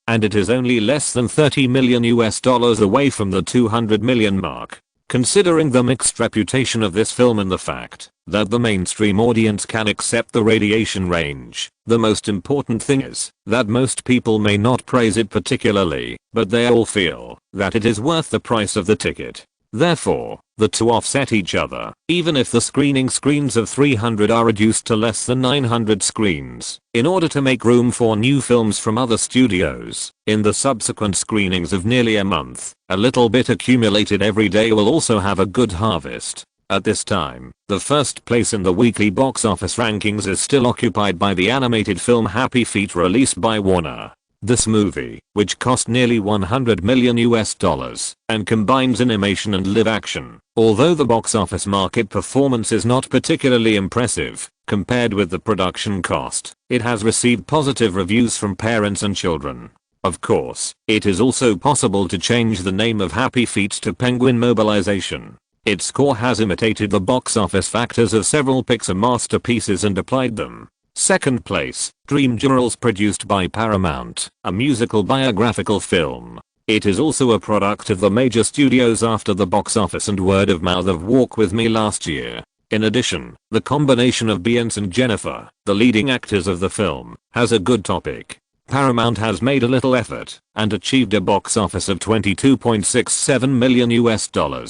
and it is only less than $30 million away from the $200 million mark. Considering the mixed reputation of this film and the fact that the mainstream audience can accept the radiation range, the most important thing is that most people may not praise it particularly, but they all feel that it is worth the price of the ticket. Therefore, the two offset each other, even if the screening screens of 300 are reduced to less than 900 screens, in order to make room for new films from other studios. In the subsequent screenings of nearly a month, a little bit accumulated every day will also have a good harvest. At this time, the first place in the weekly box office rankings is still occupied by the animated film Happy Feet released by Warner. This movie, which cost nearly $100 million and combines animation and live action, although the box office market performance is not particularly impressive compared with the production cost, it has received positive reviews from parents and children. Of course, it is also possible to change the name of Happy Feet to Penguin Mobilization. Its score has imitated the box office factors of several Pixar masterpieces and applied them. Second place, Dreamgirls produced by Paramount, a musical biographical film. It is also a product of the major studios after the box office and word of mouth of Walk With Me last year. In addition, the combination of Beyonce and Jennifer, the leading actors of the film, has a good topic. Paramount has made a little effort and achieved a box office of $22.67 million.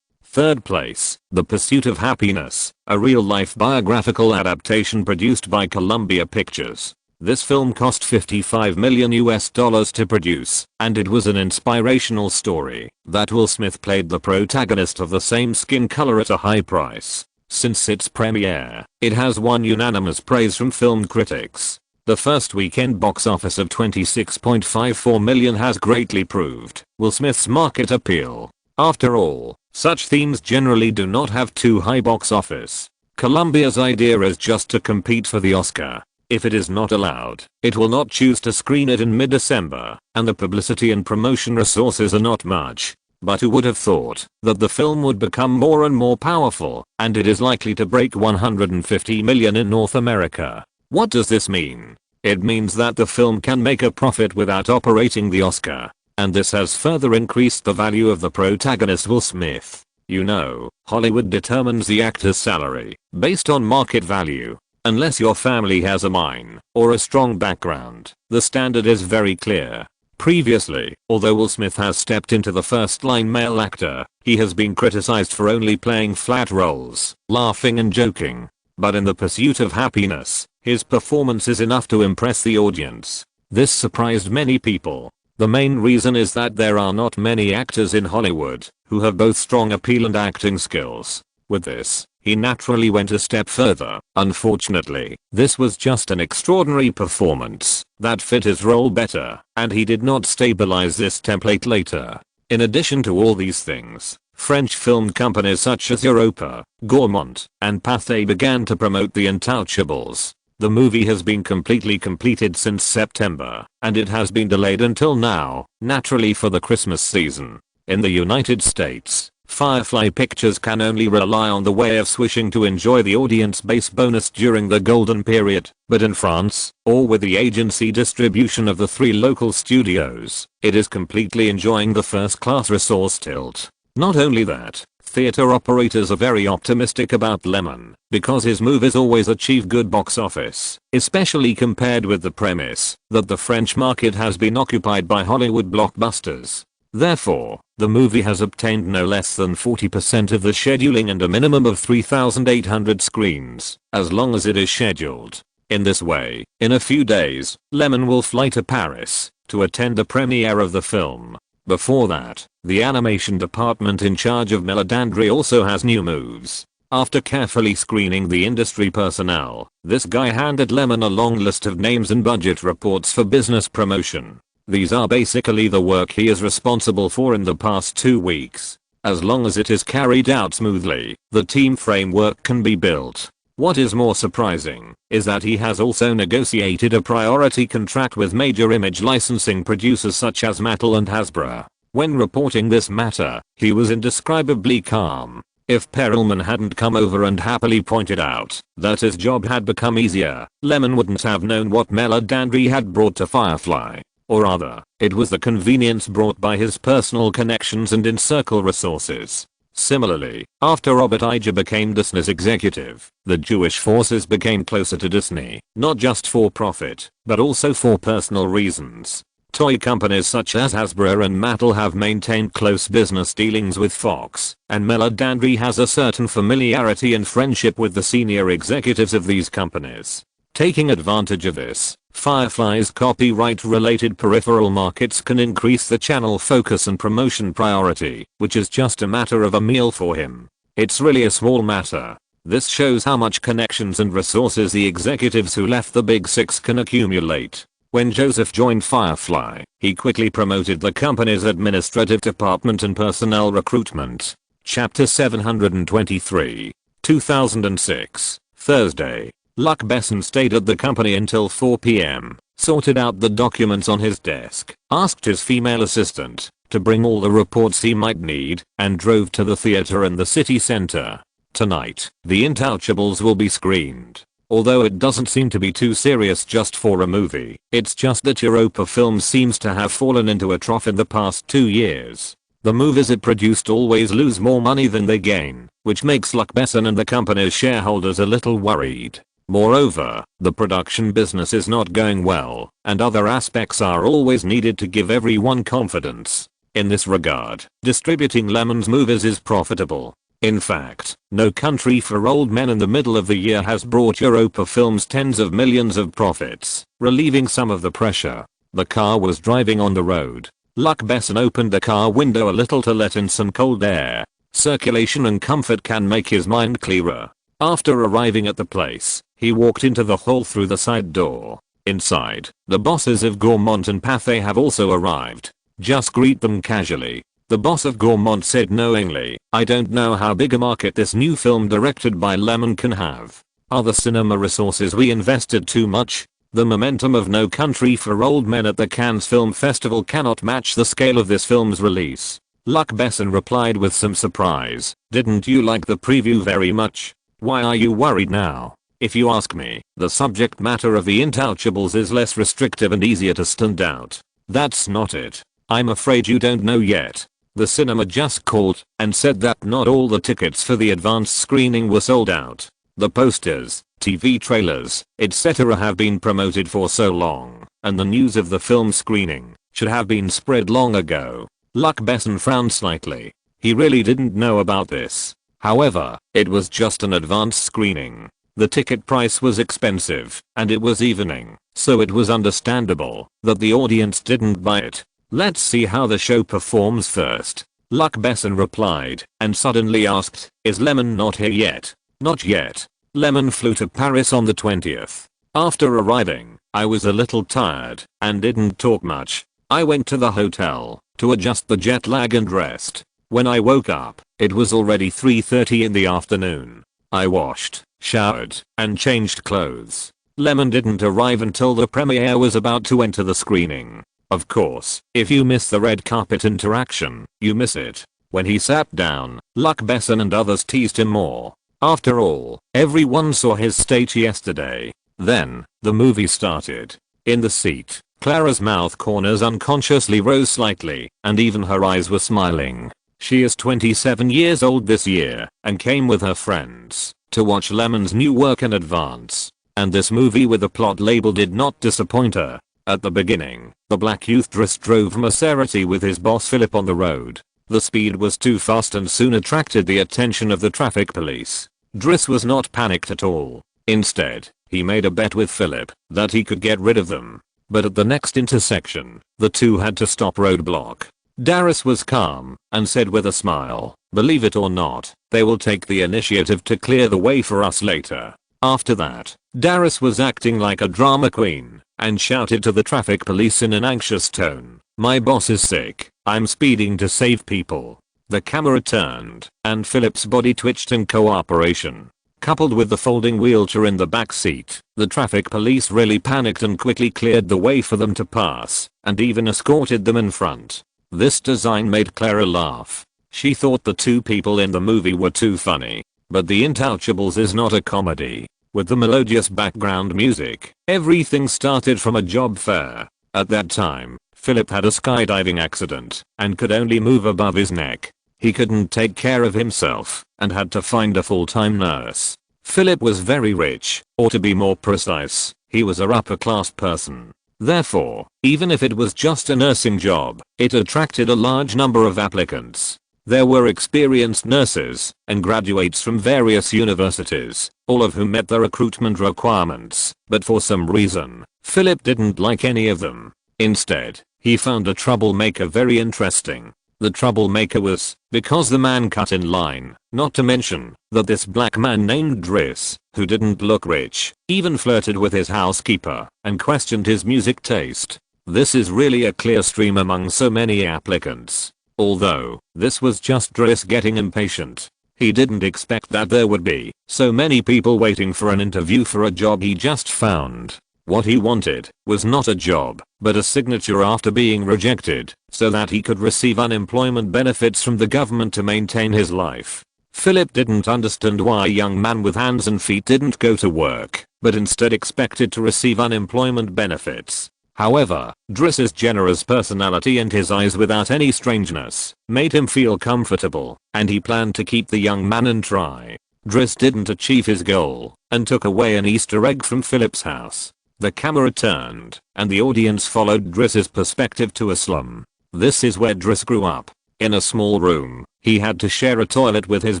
Third place, The Pursuit of Happiness, a real-life biographical adaptation produced by Columbia Pictures. This film cost $55 million to produce, and it was an inspirational story that Will Smith played the protagonist of the same skin color at a high price. Since its premiere, it has won unanimous praise from film critics. The first weekend box office of $26.54 million has greatly proved Will Smith's market appeal. After all, such themes generally do not have too high box office. Columbia's idea is just to compete for the Oscar. If it is not allowed, it will not choose to screen it in mid-December, and the publicity and promotion resources are not much. But who would have thought that the film would become more and more powerful, and it is likely to break $150 million in North America. What does this mean? It means that the film can make a profit without operating the Oscar. And this has further increased the value of the protagonist Will Smith. You know, Hollywood determines the actor's salary based on market value. Unless your family has a mine or a strong background, the standard is very clear. Previously, although Will Smith has stepped into the first-line male actor, he has been criticized for only playing flat roles, laughing and joking. But in The Pursuit of Happiness, his performance is enough to impress the audience. This surprised many people. The main reason is that there are not many actors in Hollywood who have both strong appeal and acting skills. With this, he naturally went a step further. Unfortunately, this was just an extraordinary performance that fit his role better, and he did not stabilize this template later. In addition to all these things, French film companies such as Europa, Gaumont, and Pathé began to promote The Untouchables. The movie has been completely completed since September, and it has been delayed until now, naturally for the Christmas season. In the United States, Firefly Pictures can only rely on the way of swishing to enjoy the audience base bonus during the golden period, but in France, or with the agency distribution of the 3 local studios, it is completely enjoying the first-class resource tilt. Not only that, theater operators are very optimistic about Lyman, because his movies always achieve good box office, especially compared with the premise that the French market has been occupied by Hollywood blockbusters. Therefore, the movie has obtained no less than 40% of the scheduling and a minimum of 3,800 screens, as long as it is scheduled. In this way, in a few days, Lyman will fly to Paris to attend the premiere of the film. Before that, the animation department in charge of Meledandri also has new moves. After carefully screening the industry personnel, this guy handed Lyman a long list of names and budget reports for business promotion. These are basically the work he is responsible for in the past 2 weeks. As long as it is carried out smoothly, the team framework can be built. What is more surprising is that he has also negotiated a priority contract with major image licensing producers such as Mattel and Hasbro. When reporting this matter, he was indescribably calm. If Perelman hadn't come over and happily pointed out that his job had become easier, Lemon wouldn't have known what melodrama had brought to Firefly. Or rather, it was the convenience brought by his personal connections and in-circle resources. Similarly, after Robert Iger became Disney's executive, the Jewish forces became closer to Disney, not just for profit, but also for personal reasons. Toy companies such as Hasbro and Mattel have maintained close business dealings with Fox, and Melodrama has a certain familiarity and friendship with the senior executives of these companies. Taking advantage of this, Firefly's copyright-related peripheral markets can increase the channel focus and promotion priority, which is just a matter of a meal for him. It's really a small matter. This shows how much connections and resources the executives who left the Big Six can accumulate. When Joseph joined Firefly, he quickly promoted the company's administrative department and personnel recruitment. Chapter 723. 2006. Thursday. Luc Besson stayed at the company until 4 p.m., sorted out the documents on his desk, asked his female assistant to bring all the reports he might need, and drove to the theater in the city center. Tonight, The Intouchables will be screened. Although it doesn't seem to be too serious just for a movie, it's just that Europa Films seems to have fallen into a trough in the past 2 years. The movies it produced always lose more money than they gain, which makes Luc Besson and the company's shareholders a little worried. Moreover, the production business is not going well, and other aspects are always needed to give everyone confidence. In this regard, distributing Lemon's movies is profitable. In fact, No Country for Old Men in the middle of the year has brought Europa Films tens of millions of profits, relieving some of the pressure. The car was driving on the road. Luc Besson opened the car window a little to let in some cold air. Circulation and comfort can make his mind clearer. After arriving at the place, he walked into the hall through the side door. Inside, the bosses of Gaumont and Pathé have also arrived. Just greet them casually. The boss of Gaumont said knowingly, "I don't know how big a market this new film directed by Lemon can have. Are the cinema resources we invested too much? The momentum of No Country for Old Men at the Cannes Film Festival cannot match the scale of this film's release." Luc Besson replied with some surprise, "Didn't you like the preview very much? Why are you worried now? If you ask me, the subject matter of The Intouchables is less restrictive and easier to stand out." "That's not it. I'm afraid you don't know yet. The cinema just called and said that not all the tickets for the advanced screening were sold out. The posters, TV trailers, etc. have been promoted for so long, and the news of the film screening should have been spread long ago." Luc Besson frowned slightly. He really didn't know about this. However, it was just an advanced screening. The ticket price was expensive, and it was evening, so it was understandable that the audience didn't buy it. "Let's see how the show performs first," Luc Besson replied, and suddenly asked, "Is Lemon not here yet?" "Not yet. Lemon flew to Paris on the 20th. After arriving, I was a little tired and didn't talk much. I went to the hotel to adjust the jet lag and rest. When I woke up, it was already 3:30 in the afternoon. I washed, showered, and changed clothes. Lemon didn't arrive until the premiere was about to enter the screening. Of course, if you miss the red carpet interaction, you miss it." When he sat down, Luc Besson and others teased him more. After all, everyone saw his stage yesterday. Then, the movie started. In the seat, Clara's mouth corners unconsciously rose slightly, and even her eyes were smiling. She is 27 years old this year, and came with her friends to watch Lemon's new work in advance. And this movie with a plot label did not disappoint her. At the beginning, the black youth Driss drove Maserati with his boss Philip on the road. The speed was too fast and soon attracted the attention of the traffic police. Driss was not panicked at all. Instead, he made a bet with Philip that he could get rid of them. But at the next intersection, the two had to stop roadblock. Darius was calm and said with a smile, "Believe it or not, they will take the initiative to clear the way for us later." After that, Darius was acting like a drama queen and shouted to the traffic police in an anxious tone, "My boss is sick. I'm speeding to save people." The camera turned, and Philip's body twitched in cooperation. coupled with the folding wheelchair in the back seat. The traffic police really panicked and quickly cleared the way for them to pass, and even escorted them in front. This design made Clara laugh. She thought the two people in the movie were too funny. But The Intouchables is not a comedy. With the melodious background music, everything started from a job fair. At that time, Philip had a skydiving accident and could only move above his neck. He couldn't take care of himself and had to find a full-time nurse. Philip was very rich, or to be more precise, he was a upper-class person. Therefore, even if it was just a nursing job, it attracted a large number of applicants. There were experienced nurses and graduates from various universities, all of whom met the recruitment requirements, but for some reason, Philip didn't like any of them. Instead, he found a troublemaker very interesting. The troublemaker was because the man cut in line, not to mention that this black man named Driss, who didn't look rich, even flirted with his housekeeper and questioned his music taste. This is really a clear stream among so many applicants. Although, this was just Driss getting impatient. He didn't expect that there would be so many people waiting for an interview for a job he just found. What he wanted was not a job, but a signature after being rejected, so that he could receive unemployment benefits from the government to maintain his life. Philip didn't understand why a young man with hands and feet didn't go to work, but instead expected to receive unemployment benefits. However, Driss's generous personality and his eyes without any strangeness made him feel comfortable, and he planned to keep the young man and try. Driss didn't achieve his goal and took away an Easter egg from Philip's house. The camera turned, and the audience followed Driss's perspective to a slum. This is where Driss grew up. In a small room, he had to share a toilet with his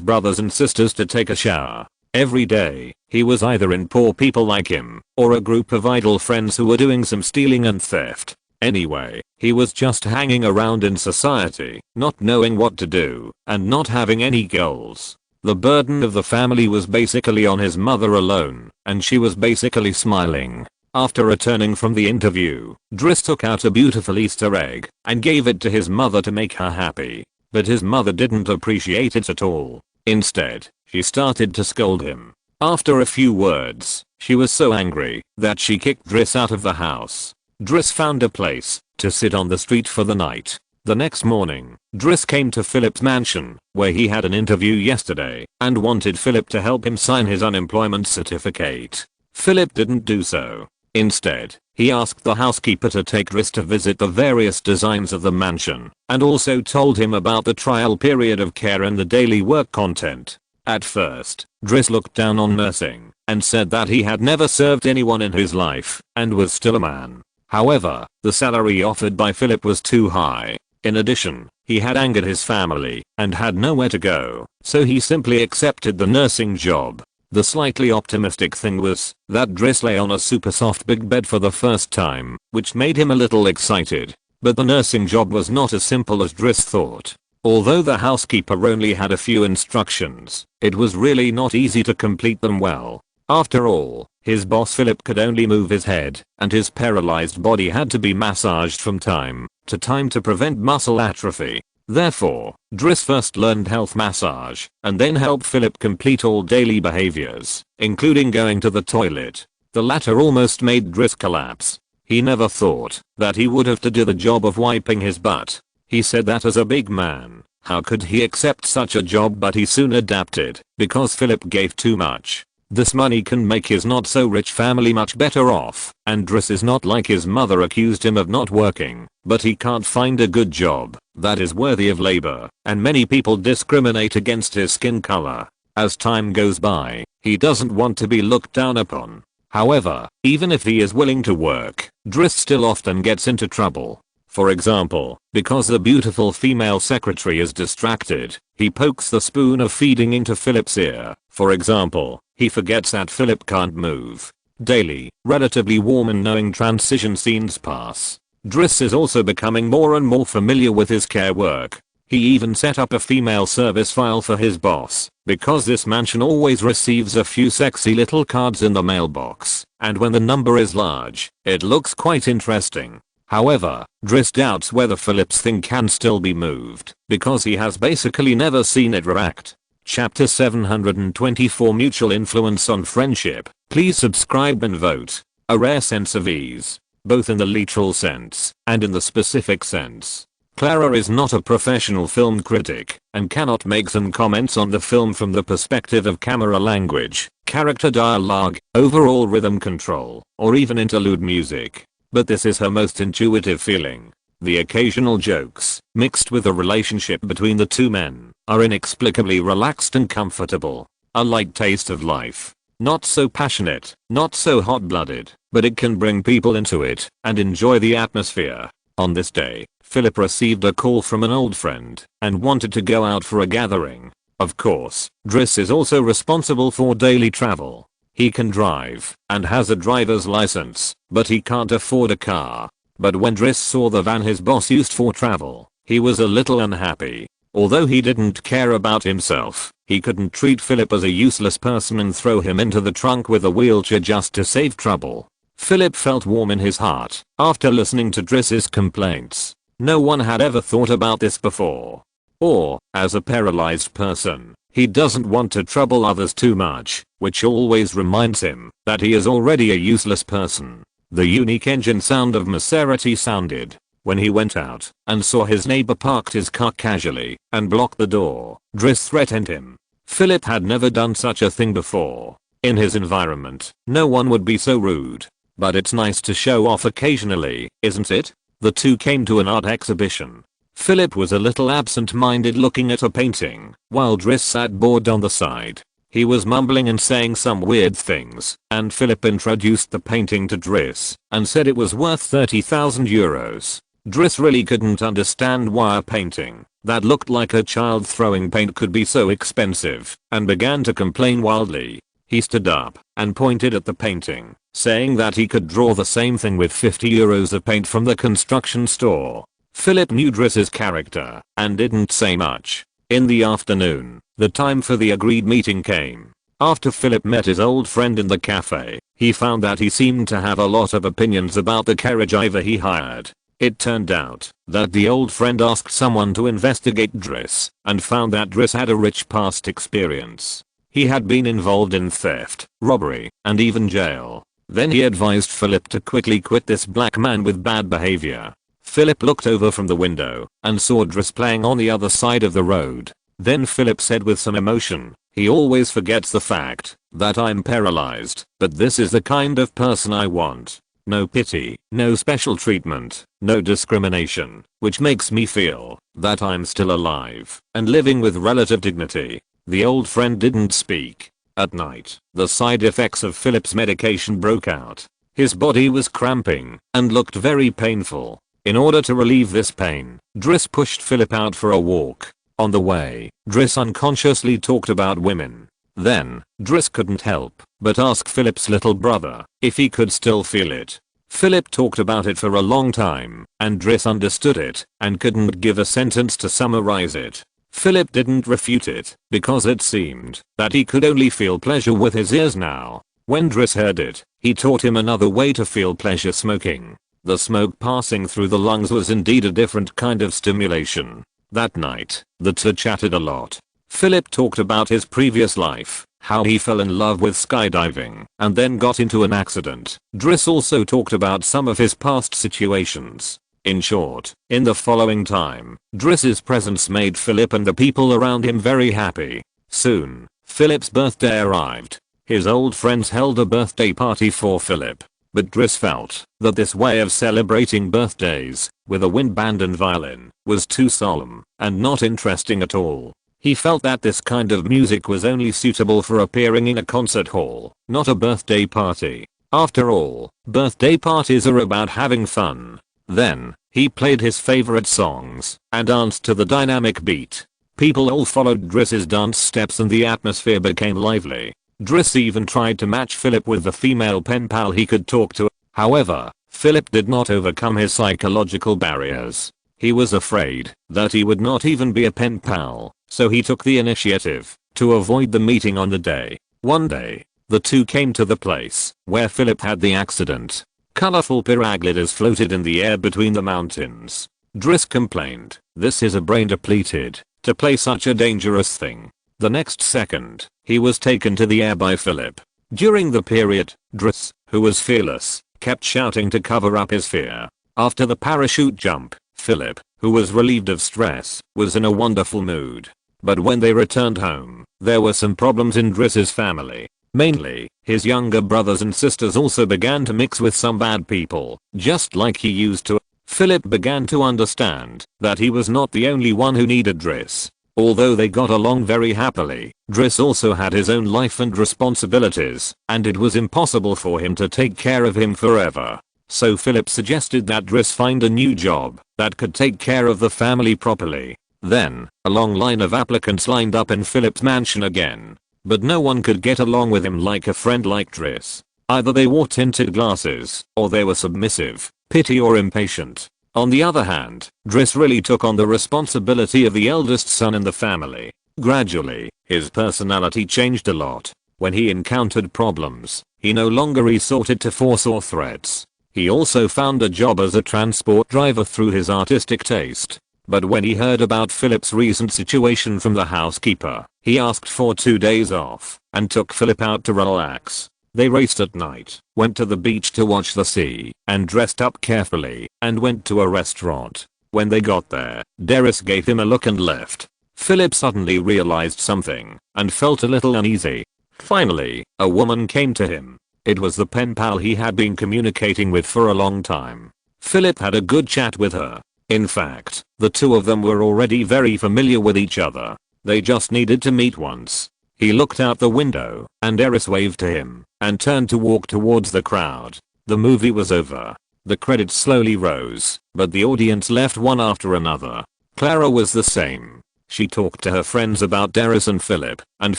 brothers and sisters to take a shower. Every day, he was either in poor people like him, or a group of idle friends who were doing some stealing and theft. Anyway, he was just hanging around in society, not knowing what to do, and not having any goals. The burden of the family was basically on his mother alone, and she was basically smiling. After returning from the interview, Driss took out a beautiful Easter egg and gave it to his mother to make her happy. But his mother didn't appreciate it at all. Instead, she started to scold him. After a few words, she was so angry that she kicked Driss out of the house. Driss found a place to sit on the street for the night. The next morning, Driss came to Philip's mansion, where he had an interview yesterday, and wanted Philip to help him sign his unemployment certificate. Philip didn't do so. Instead, he asked the housekeeper to take Driss to visit the various designs of the mansion, and also told him about the trial period of care and the daily work content. At first, Driss looked down on nursing, and said that he had never served anyone in his life, and was still a man. However, the salary offered by Philip was too high. In addition, he had angered his family, and had nowhere to go, so he simply accepted the nursing job. The slightly optimistic thing was that Driss lay on a super soft big bed for the first time, which made him a little excited. But the nursing job was not as simple as Driss thought. Although the housekeeper only had a few instructions, it was really not easy to complete them well. After all, his boss Philip could only move his head, and his paralyzed body had to be massaged from time to prevent muscle atrophy. Therefore, Driss first learned health massage, and then helped Philip complete all daily behaviors, including going to the toilet. The latter almost made Driss collapse. He never thought that he would have to do the job of wiping his butt. He said that as a big man, how could he accept such a job, but he soon adapted, because Philip gave too much. This money can make his not so rich family much better off, and Driss is not like his mother accused him of not working, but he can't find a good job that is worthy of labor, and many people discriminate against his skin color. As time goes by, he doesn't want to be looked down upon. However, even if he is willing to work, Driss still often gets into trouble. For example, because the beautiful female secretary is distracted, he pokes the spoon of feeding into Philip's ear. For example, he forgets that Philip can't move. Daily, relatively warm and knowing transition scenes pass. Driss is also becoming more and more familiar with his care work. He even set up a female service file for his boss, because this mansion always receives a few sexy little cards in the mailbox, and when the number is large, it looks quite interesting. However, Driss doubts whether Philip's thing can still be moved, because he has basically never seen it react. Chapter 724 Mutual Influence on Friendship. Please subscribe and vote. A rare sense of ease, both in the literal sense and in the specific sense. Clara is not a professional film critic and cannot make some comments on the film from the perspective of camera language, character dialogue, overall rhythm control, or even interlude music. But this is her most intuitive feeling. The occasional jokes, mixed with the relationship between the two men, are inexplicably relaxed and comfortable. A light taste of life. Not so passionate, not so hot-blooded, but it can bring people into it and enjoy the atmosphere. On this day, Philip received a call from an old friend and wanted to go out for a gathering. Of course, Driss is also responsible for daily travel. He can drive and has a driver's license, but he can't afford a car. But when Driss saw the van his boss used for travel, he was a little unhappy. Although he didn't care about himself, he couldn't treat Philip as a useless person and throw him into the trunk with a wheelchair just to save trouble. Philip felt warm in his heart after listening to Driss's complaints. No one had ever thought about this before. Or, as a paralyzed person, he doesn't want to trouble others too much, which always reminds him that he is already a useless person. The unique engine sound of Maserati sounded when he went out and saw his neighbor parked his car casually and blocked the door. Driss threatened him. Philip had never done such a thing before. In his environment, no one would be so rude. But it's nice to show off occasionally, isn't it? The two came to an art exhibition. Philip was a little absent-minded looking at a painting, while Driss sat bored on the side. He was mumbling and saying some weird things, and Philip introduced the painting to Driss and said it was worth 30,000 euros. Driss really couldn't understand why a painting that looked like a child throwing paint could be so expensive and began to complain wildly. He stood up and pointed at the painting, saying that he could draw the same thing with 50 euros of paint from the construction store. Philip knew Driss's character and didn't say much. In the afternoon, the time for the agreed meeting came. After Philip met his old friend in the cafe, he found that he seemed to have a lot of opinions about the carriage driver he hired. It turned out that the old friend asked someone to investigate Driss and found that Driss had a rich past experience. He had been involved in theft, robbery, and even jail. Then he advised Philip to quickly quit this black man with bad behavior. Philip looked over from the window and saw Driss playing on the other side of the road. Then Philip said with some emotion, "He always forgets the fact that I'm paralyzed, but this is the kind of person I want. No pity, no special treatment, no discrimination, which makes me feel that I'm still alive and living with relative dignity." The old friend didn't speak. At night, the side effects of Philip's medication broke out. His body was cramping and looked very painful. In order to relieve this pain, Driss pushed Philip out for a walk. On the way, Driss unconsciously talked about women. Then, Driss couldn't help but ask Philip's little brother if he could still feel it. Philip talked about it for a long time, and Driss understood it and couldn't give a sentence to summarize it. Philip didn't refute it because it seemed that he could only feel pleasure with his ears now. When Driss heard it, he taught him another way to feel pleasure: smoking. The smoke passing through the lungs was indeed a different kind of stimulation. That night, the two chatted a lot. Philip talked about his previous life, how he fell in love with skydiving and then got into an accident. Driss also talked about some of his past situations. In short, in the following time, Driss's presence made Philip and the people around him very happy. Soon, Philip's birthday arrived. His old friends held a birthday party for Philip. But Driss felt that this way of celebrating birthdays, with a wind band and violin, was too solemn and not interesting at all. He felt that this kind of music was only suitable for appearing in a concert hall, not a birthday party. After all, birthday parties are about having fun. Then, he played his favorite songs and danced to the dynamic beat. People all followed Driss's dance steps and the atmosphere became lively. Driss even tried to match Philip with the female pen pal he could talk to. However, Philip did not overcome his psychological barriers. He was afraid that he would not even be a pen pal, so he took the initiative to avoid the meeting on the day. One day, the two came to the place where Philip had the accident. Colorful paragliders floated in the air between the mountains. Driss complained, "This is a brain depleted to play such a dangerous thing." The next second, he was taken to the air by Philip. During the period, Driss, who was fearless, kept shouting to cover up his fear. After the parachute jump, Philip, who was relieved of stress, was in a wonderful mood. But when they returned home, there were some problems in Driss's family. Mainly, his younger brothers and sisters also began to mix with some bad people, just like he used to. Philip began to understand that he was not the only one who needed Driss. Although they got along very happily, Driss also had his own life and responsibilities, and it was impossible for him to take care of him forever. So Philip suggested that Driss find a new job that could take care of the family properly. Then, a long line of applicants lined up in Philip's mansion again. But no one could get along with him like a friend like Driss. Either they wore tinted glasses, or they were submissive, petty or impatient. On the other hand, Driss really took on the responsibility of the eldest son in the family. Gradually, his personality changed a lot. When he encountered problems, he no longer resorted to force or threats. He also found a job as a transport driver through his artistic taste. But when he heard about Philip's recent situation from the housekeeper, he asked for 2 days off and took Philip out to relax. They raced at night, went to the beach to watch the sea, and dressed up carefully, and went to a restaurant. When they got there, Driss gave him a look and left. Philip suddenly realized something, and felt a little uneasy. Finally, a woman came to him. It was the pen pal he had been communicating with for a long time. Philip had a good chat with her. In fact, the two of them were already very familiar with each other. They just needed to meet once. He looked out the window, and Driss waved to him, and turned to walk towards the crowd. The movie was over. The credits slowly rose, but the audience left one after another. Clara was the same. She talked to her friends about Driss and Philip, and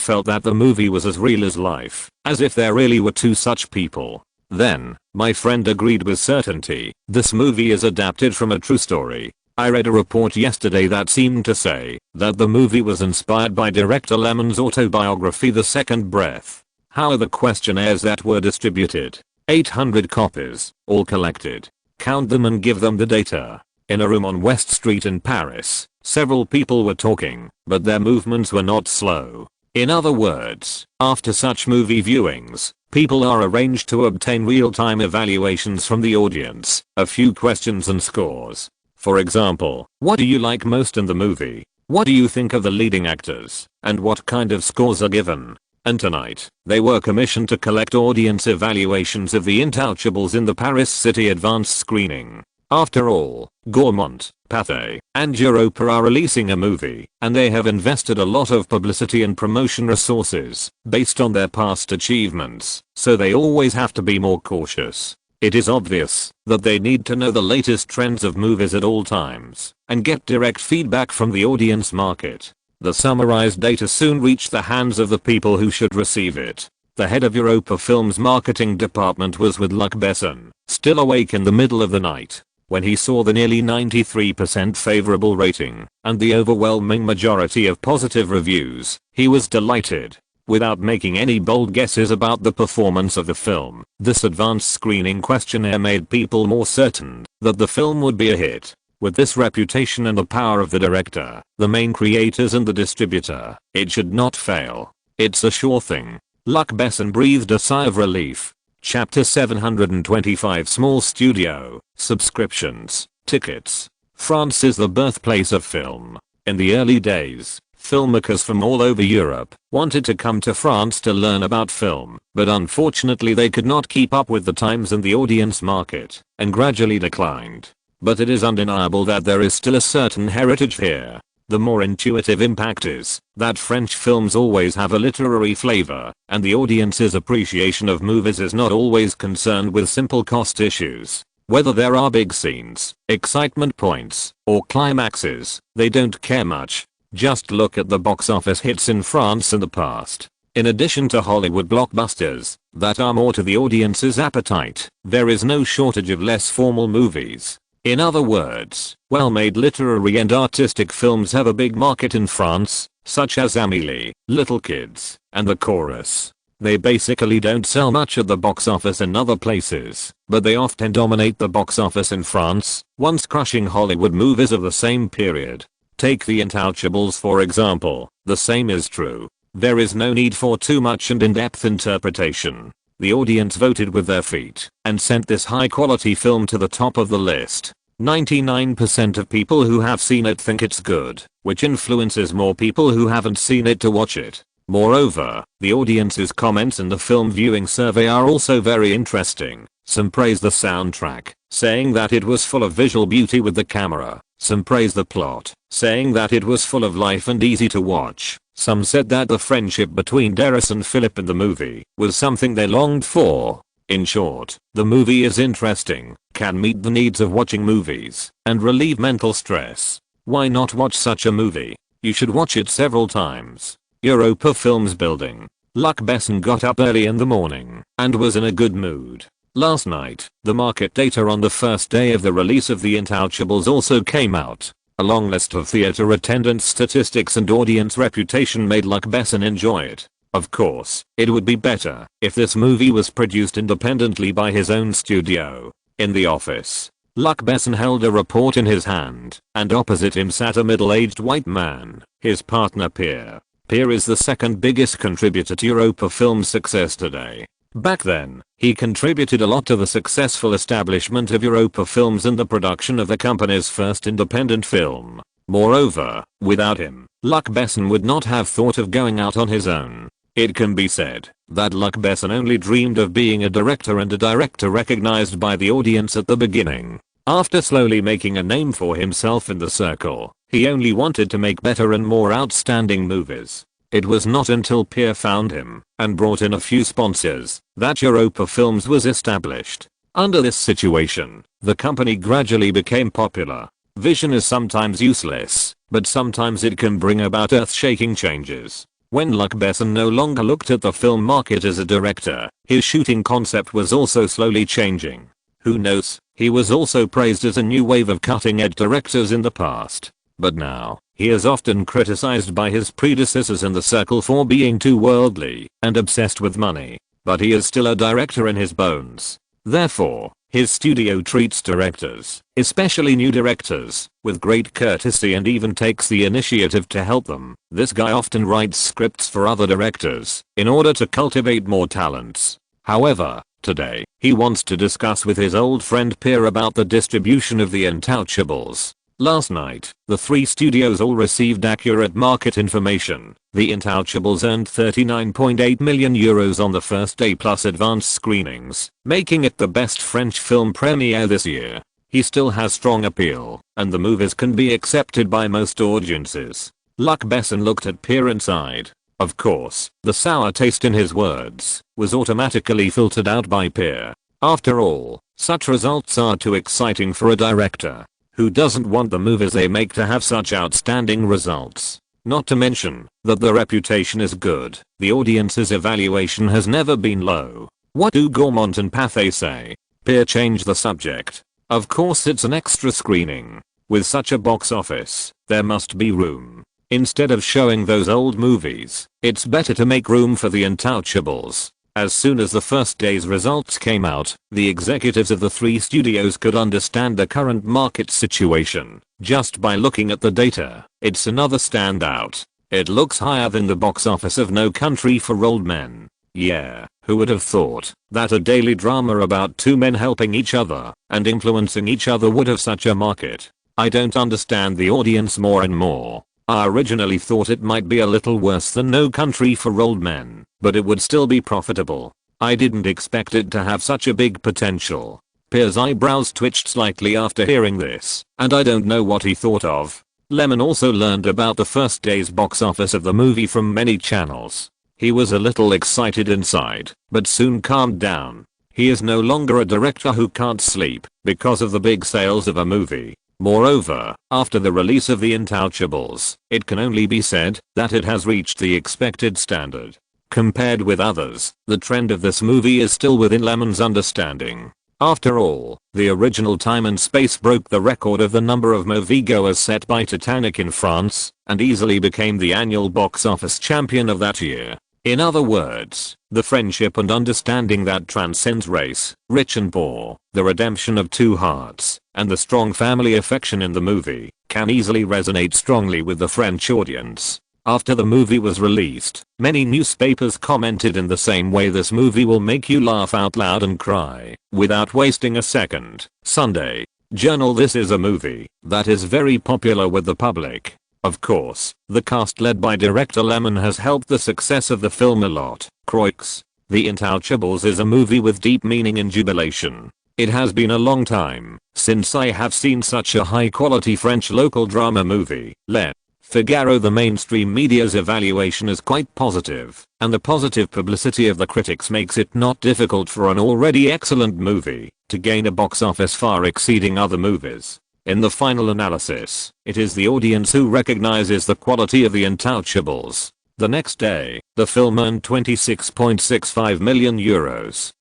felt that the movie was as real as life, as if there really were two such people. Then, my friend agreed with certainty, this movie is adapted from a true story. I read a report yesterday that seemed to say that the movie was inspired by director Lyman's autobiography The Second Breath. How are the questionnaires that were distributed? 800 copies, all collected. Count them and give them the data. In a room on West Street in Paris, several people were talking, but their movements were not slow. In other words, after such movie viewings, people are arranged to obtain real-time evaluations from the audience, a few questions and scores. For example, what do you like most in the movie? What do you think of the leading actors? And what kind of scores are given? And tonight, they were commissioned to collect audience evaluations of the Intouchables in the Paris City advanced screening. After all, Gaumont, Pathé, and Europa are releasing a movie, and they have invested a lot of publicity and promotion resources based on their past achievements, so they always have to be more cautious. It is obvious that they need to know the latest trends of movies at all times and get direct feedback from the audience market. The summarized data soon reached the hands of the people who should receive it. The head of Europa Film's marketing department was with Luc Besson, still awake in the middle of the night. When he saw the nearly 93% favorable rating and the overwhelming majority of positive reviews, he was delighted. Without making any bold guesses about the performance of the film, this advanced screening questionnaire made people more certain that the film would be a hit. With this reputation and the power of the director, the main creators and the distributor, it should not fail. It's a sure thing. Luc Besson breathed a sigh of relief. Chapter 725 Small Studio, Subscriptions, Tickets. France is the birthplace of film. In the early days, filmmakers from all over Europe wanted to come to France to learn about film, but unfortunately they could not keep up with the times and the audience market, and gradually declined. But it is undeniable that there is still a certain heritage here. The more intuitive impact is that French films always have a literary flavor, and the audience's appreciation of movies is not always concerned with simple cost issues. Whether there are big scenes, excitement points, or climaxes, they don't care much. Just look at the box office hits in France in the past. In addition to Hollywood blockbusters that are more to the audience's appetite, there is no shortage of less formal movies. In other words, well-made literary and artistic films have a big market in France, such as Amélie, Little Kids, and The Chorus. They basically don't sell much at the box office in other places, but they often dominate the box office in France, once crushing Hollywood movies of the same period. Take The Intouchables for example, the same is true. There is no need for too much and in-depth interpretation. The audience voted with their feet and sent this high-quality film to the top of the list. 99% of people who have seen it think it's good, which influences more people who haven't seen it to watch it. Moreover, the audience's comments in the film viewing survey are also very interesting. Some praise the soundtrack, saying that it was full of visual beauty with the camera. Some praise the plot, saying that it was full of life and easy to watch. Some said that the friendship between Darius and Philip in the movie was something they longed for. In short, the movie is interesting, can meet the needs of watching movies, and relieve mental stress. Why not watch such a movie? You should watch it several times. Europa Films building. Luc Besson got up early in the morning and was in a good mood. Last night, the market data on the first day of the release of The Intouchables also came out. A long list of theater attendance statistics and audience reputation made Luc Besson enjoy it. Of course, it would be better if this movie was produced independently by his own studio. In the office, Luc Besson held a report in his hand, and opposite him sat a middle-aged white man, his partner Pierre. Pierre is the second biggest contributor to Europa Films' success today. Back then, he contributed a lot to the successful establishment of Europa Films and the production of the company's first independent film. Moreover, without him, Luc Besson would not have thought of going out on his own. It can be said that Luc Besson only dreamed of being a director and a director recognized by the audience at the beginning. After slowly making a name for himself in the circle, he only wanted to make better and more outstanding movies. It was not until Pierre found him and brought in a few sponsors that Europa Films was established. Under this situation, the company gradually became popular. Vision is sometimes useless, but sometimes it can bring about earth-shaking changes. When Luc Besson no longer looked at the film market as a director, his shooting concept was also slowly changing. Who knows, he was also praised as a new wave of cutting-edge directors in the past. But now, he is often criticized by his predecessors in the circle for being too worldly and obsessed with money. But he is still a director in his bones. Therefore, his studio treats directors, especially new directors, with great courtesy and even takes the initiative to help them. This guy often writes scripts for other directors in order to cultivate more talents. However, today, he wants to discuss with his old friend Pierre about the distribution of The Intouchables. Last night, the three studios all received accurate market information. The Intouchables earned €39.8 million on the first day plus advanced screenings, making it the best French film premiere this year. He still has strong appeal, and the movies can be accepted by most audiences. Luc Besson looked at Pierre and sighed. Of course, the sour taste in his words was automatically filtered out by Pierre. After all, such results are too exciting for a director. Who doesn't want the movies they make to have such outstanding results? Not to mention that the reputation is good. The audience's evaluation has never been low. What do Gaumont and Pathé say? Pierre changed the subject. Of course it's an extra screening. With such a box office, there must be room. Instead of showing those old movies, it's better to make room for The Intouchables. As soon as the first day's results came out, the executives of the three studios could understand the current market situation. Just by looking at the data, it's another standout. It looks higher than the box office of No Country for Old Men. Yeah, who would have thought that a daily drama about two men helping each other and influencing each other would have such a market? I don't understand the audience more and more. I originally thought it might be a little worse than No Country for Old Men, but it would still be profitable. I didn't expect it to have such a big potential. Pierre's eyebrows twitched slightly after hearing this, and I don't know what he thought of. Lyman also learned about the first day's box office of the movie from many channels. He was a little excited inside, but soon calmed down. He is no longer a director who can't sleep because of the big sales of a movie. Moreover, after the release of The Intouchables, it can only be said that it has reached the expected standard. Compared with others, the trend of this movie is still within Lyman's understanding. After all, the original Time and Space broke the record of the number of moviegoers set by Titanic in France, and easily became the annual box office champion of that year. In other words, the friendship and understanding that transcends race, rich and poor, the redemption of two hearts, and the strong family affection in the movie can easily resonate strongly with the French audience. After the movie was released, many newspapers commented in the same way: this movie will make you laugh out loud and cry without wasting a second. Sunday Journal: this is a movie that is very popular with the public. Of course, the cast led by director Lyman has helped the success of the film a lot. Croix: The Intouchables is a movie with deep meaning and jubilation. It has been a long time since I have seen such a high quality French local drama movie. Le Figaro: the mainstream media's evaluation is quite positive, and the positive publicity of the critics makes it not difficult for an already excellent movie to gain a box office far exceeding other movies. In the final analysis, it is the audience who recognizes the quality of The Intouchables. The next day, the film earned €26.65 million,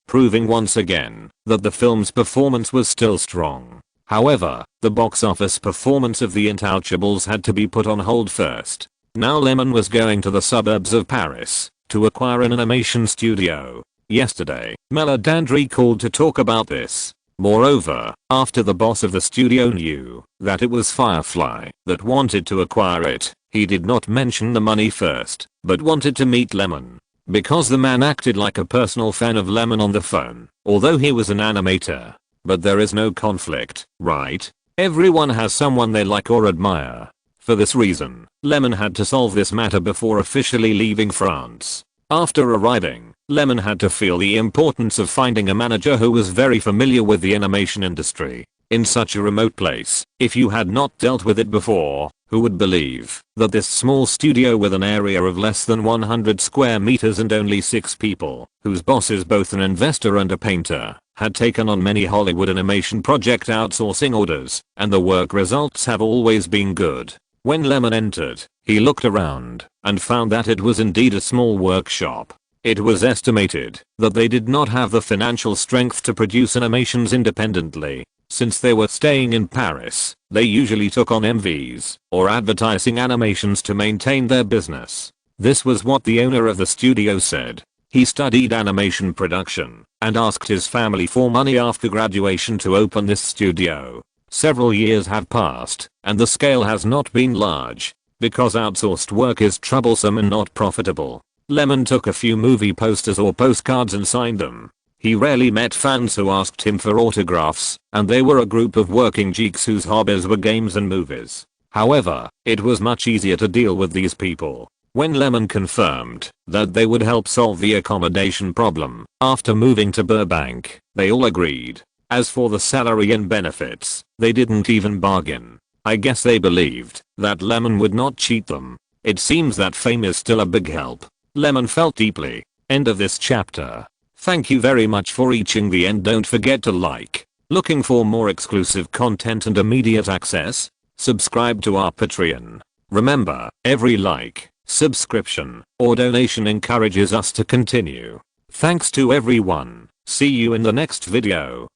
proving once again that the film's performance was still strong. However, the box office performance of The Intouchables had to be put on hold first. Now Lyman was going to the suburbs of Paris to acquire an animation studio. Yesterday, Meladandri called to talk about this. Moreover, after the boss of the studio knew that it was Firefly that wanted to acquire it, he did not mention the money first, but wanted to meet Lyman. Because the man acted like a personal fan of Lyman on the phone, although he was an animator. But there is no conflict, right? Everyone has someone they like or admire. For this reason, Lyman had to solve this matter before officially leaving France. After arriving, Lyman had to feel the importance of finding a manager who was very familiar with the animation industry. In such a remote place, if you had not dealt with it before, who would believe that this small studio with an area of less than 100 square meters and only 6 people, whose boss is both an investor and a painter, had taken on many Hollywood animation project outsourcing orders, and the work results have always been good. When Lyman entered, he looked around and found that it was indeed a small workshop. It was estimated that they did not have the financial strength to produce animations independently. Since they were staying in Paris, they usually took on MVs or advertising animations to maintain their business. This was what the owner of the studio said. He studied animation production and asked his family for money after graduation to open this studio. Several years have passed and the scale has not been large because outsourced work is troublesome and not profitable. Lyman took a few movie posters or postcards and signed them. He rarely met fans who asked him for autographs, and they were a group of working geeks whose hobbies were games and movies. However, it was much easier to deal with these people when Lyman confirmed that they would help solve the accommodation problem. After moving to Burbank, they all agreed. As for the salary and benefits, they didn't even bargain. I guess they believed that Lyman would not cheat them. It seems that fame is still a big help. Lyman felt deeply. End of this chapter. Thank you very much for reaching the end. Don't forget to like. Looking for more exclusive content and immediate access? Subscribe to our Patreon. Remember, every like, subscription, or donation encourages us to continue. Thanks to everyone. See you in the next video.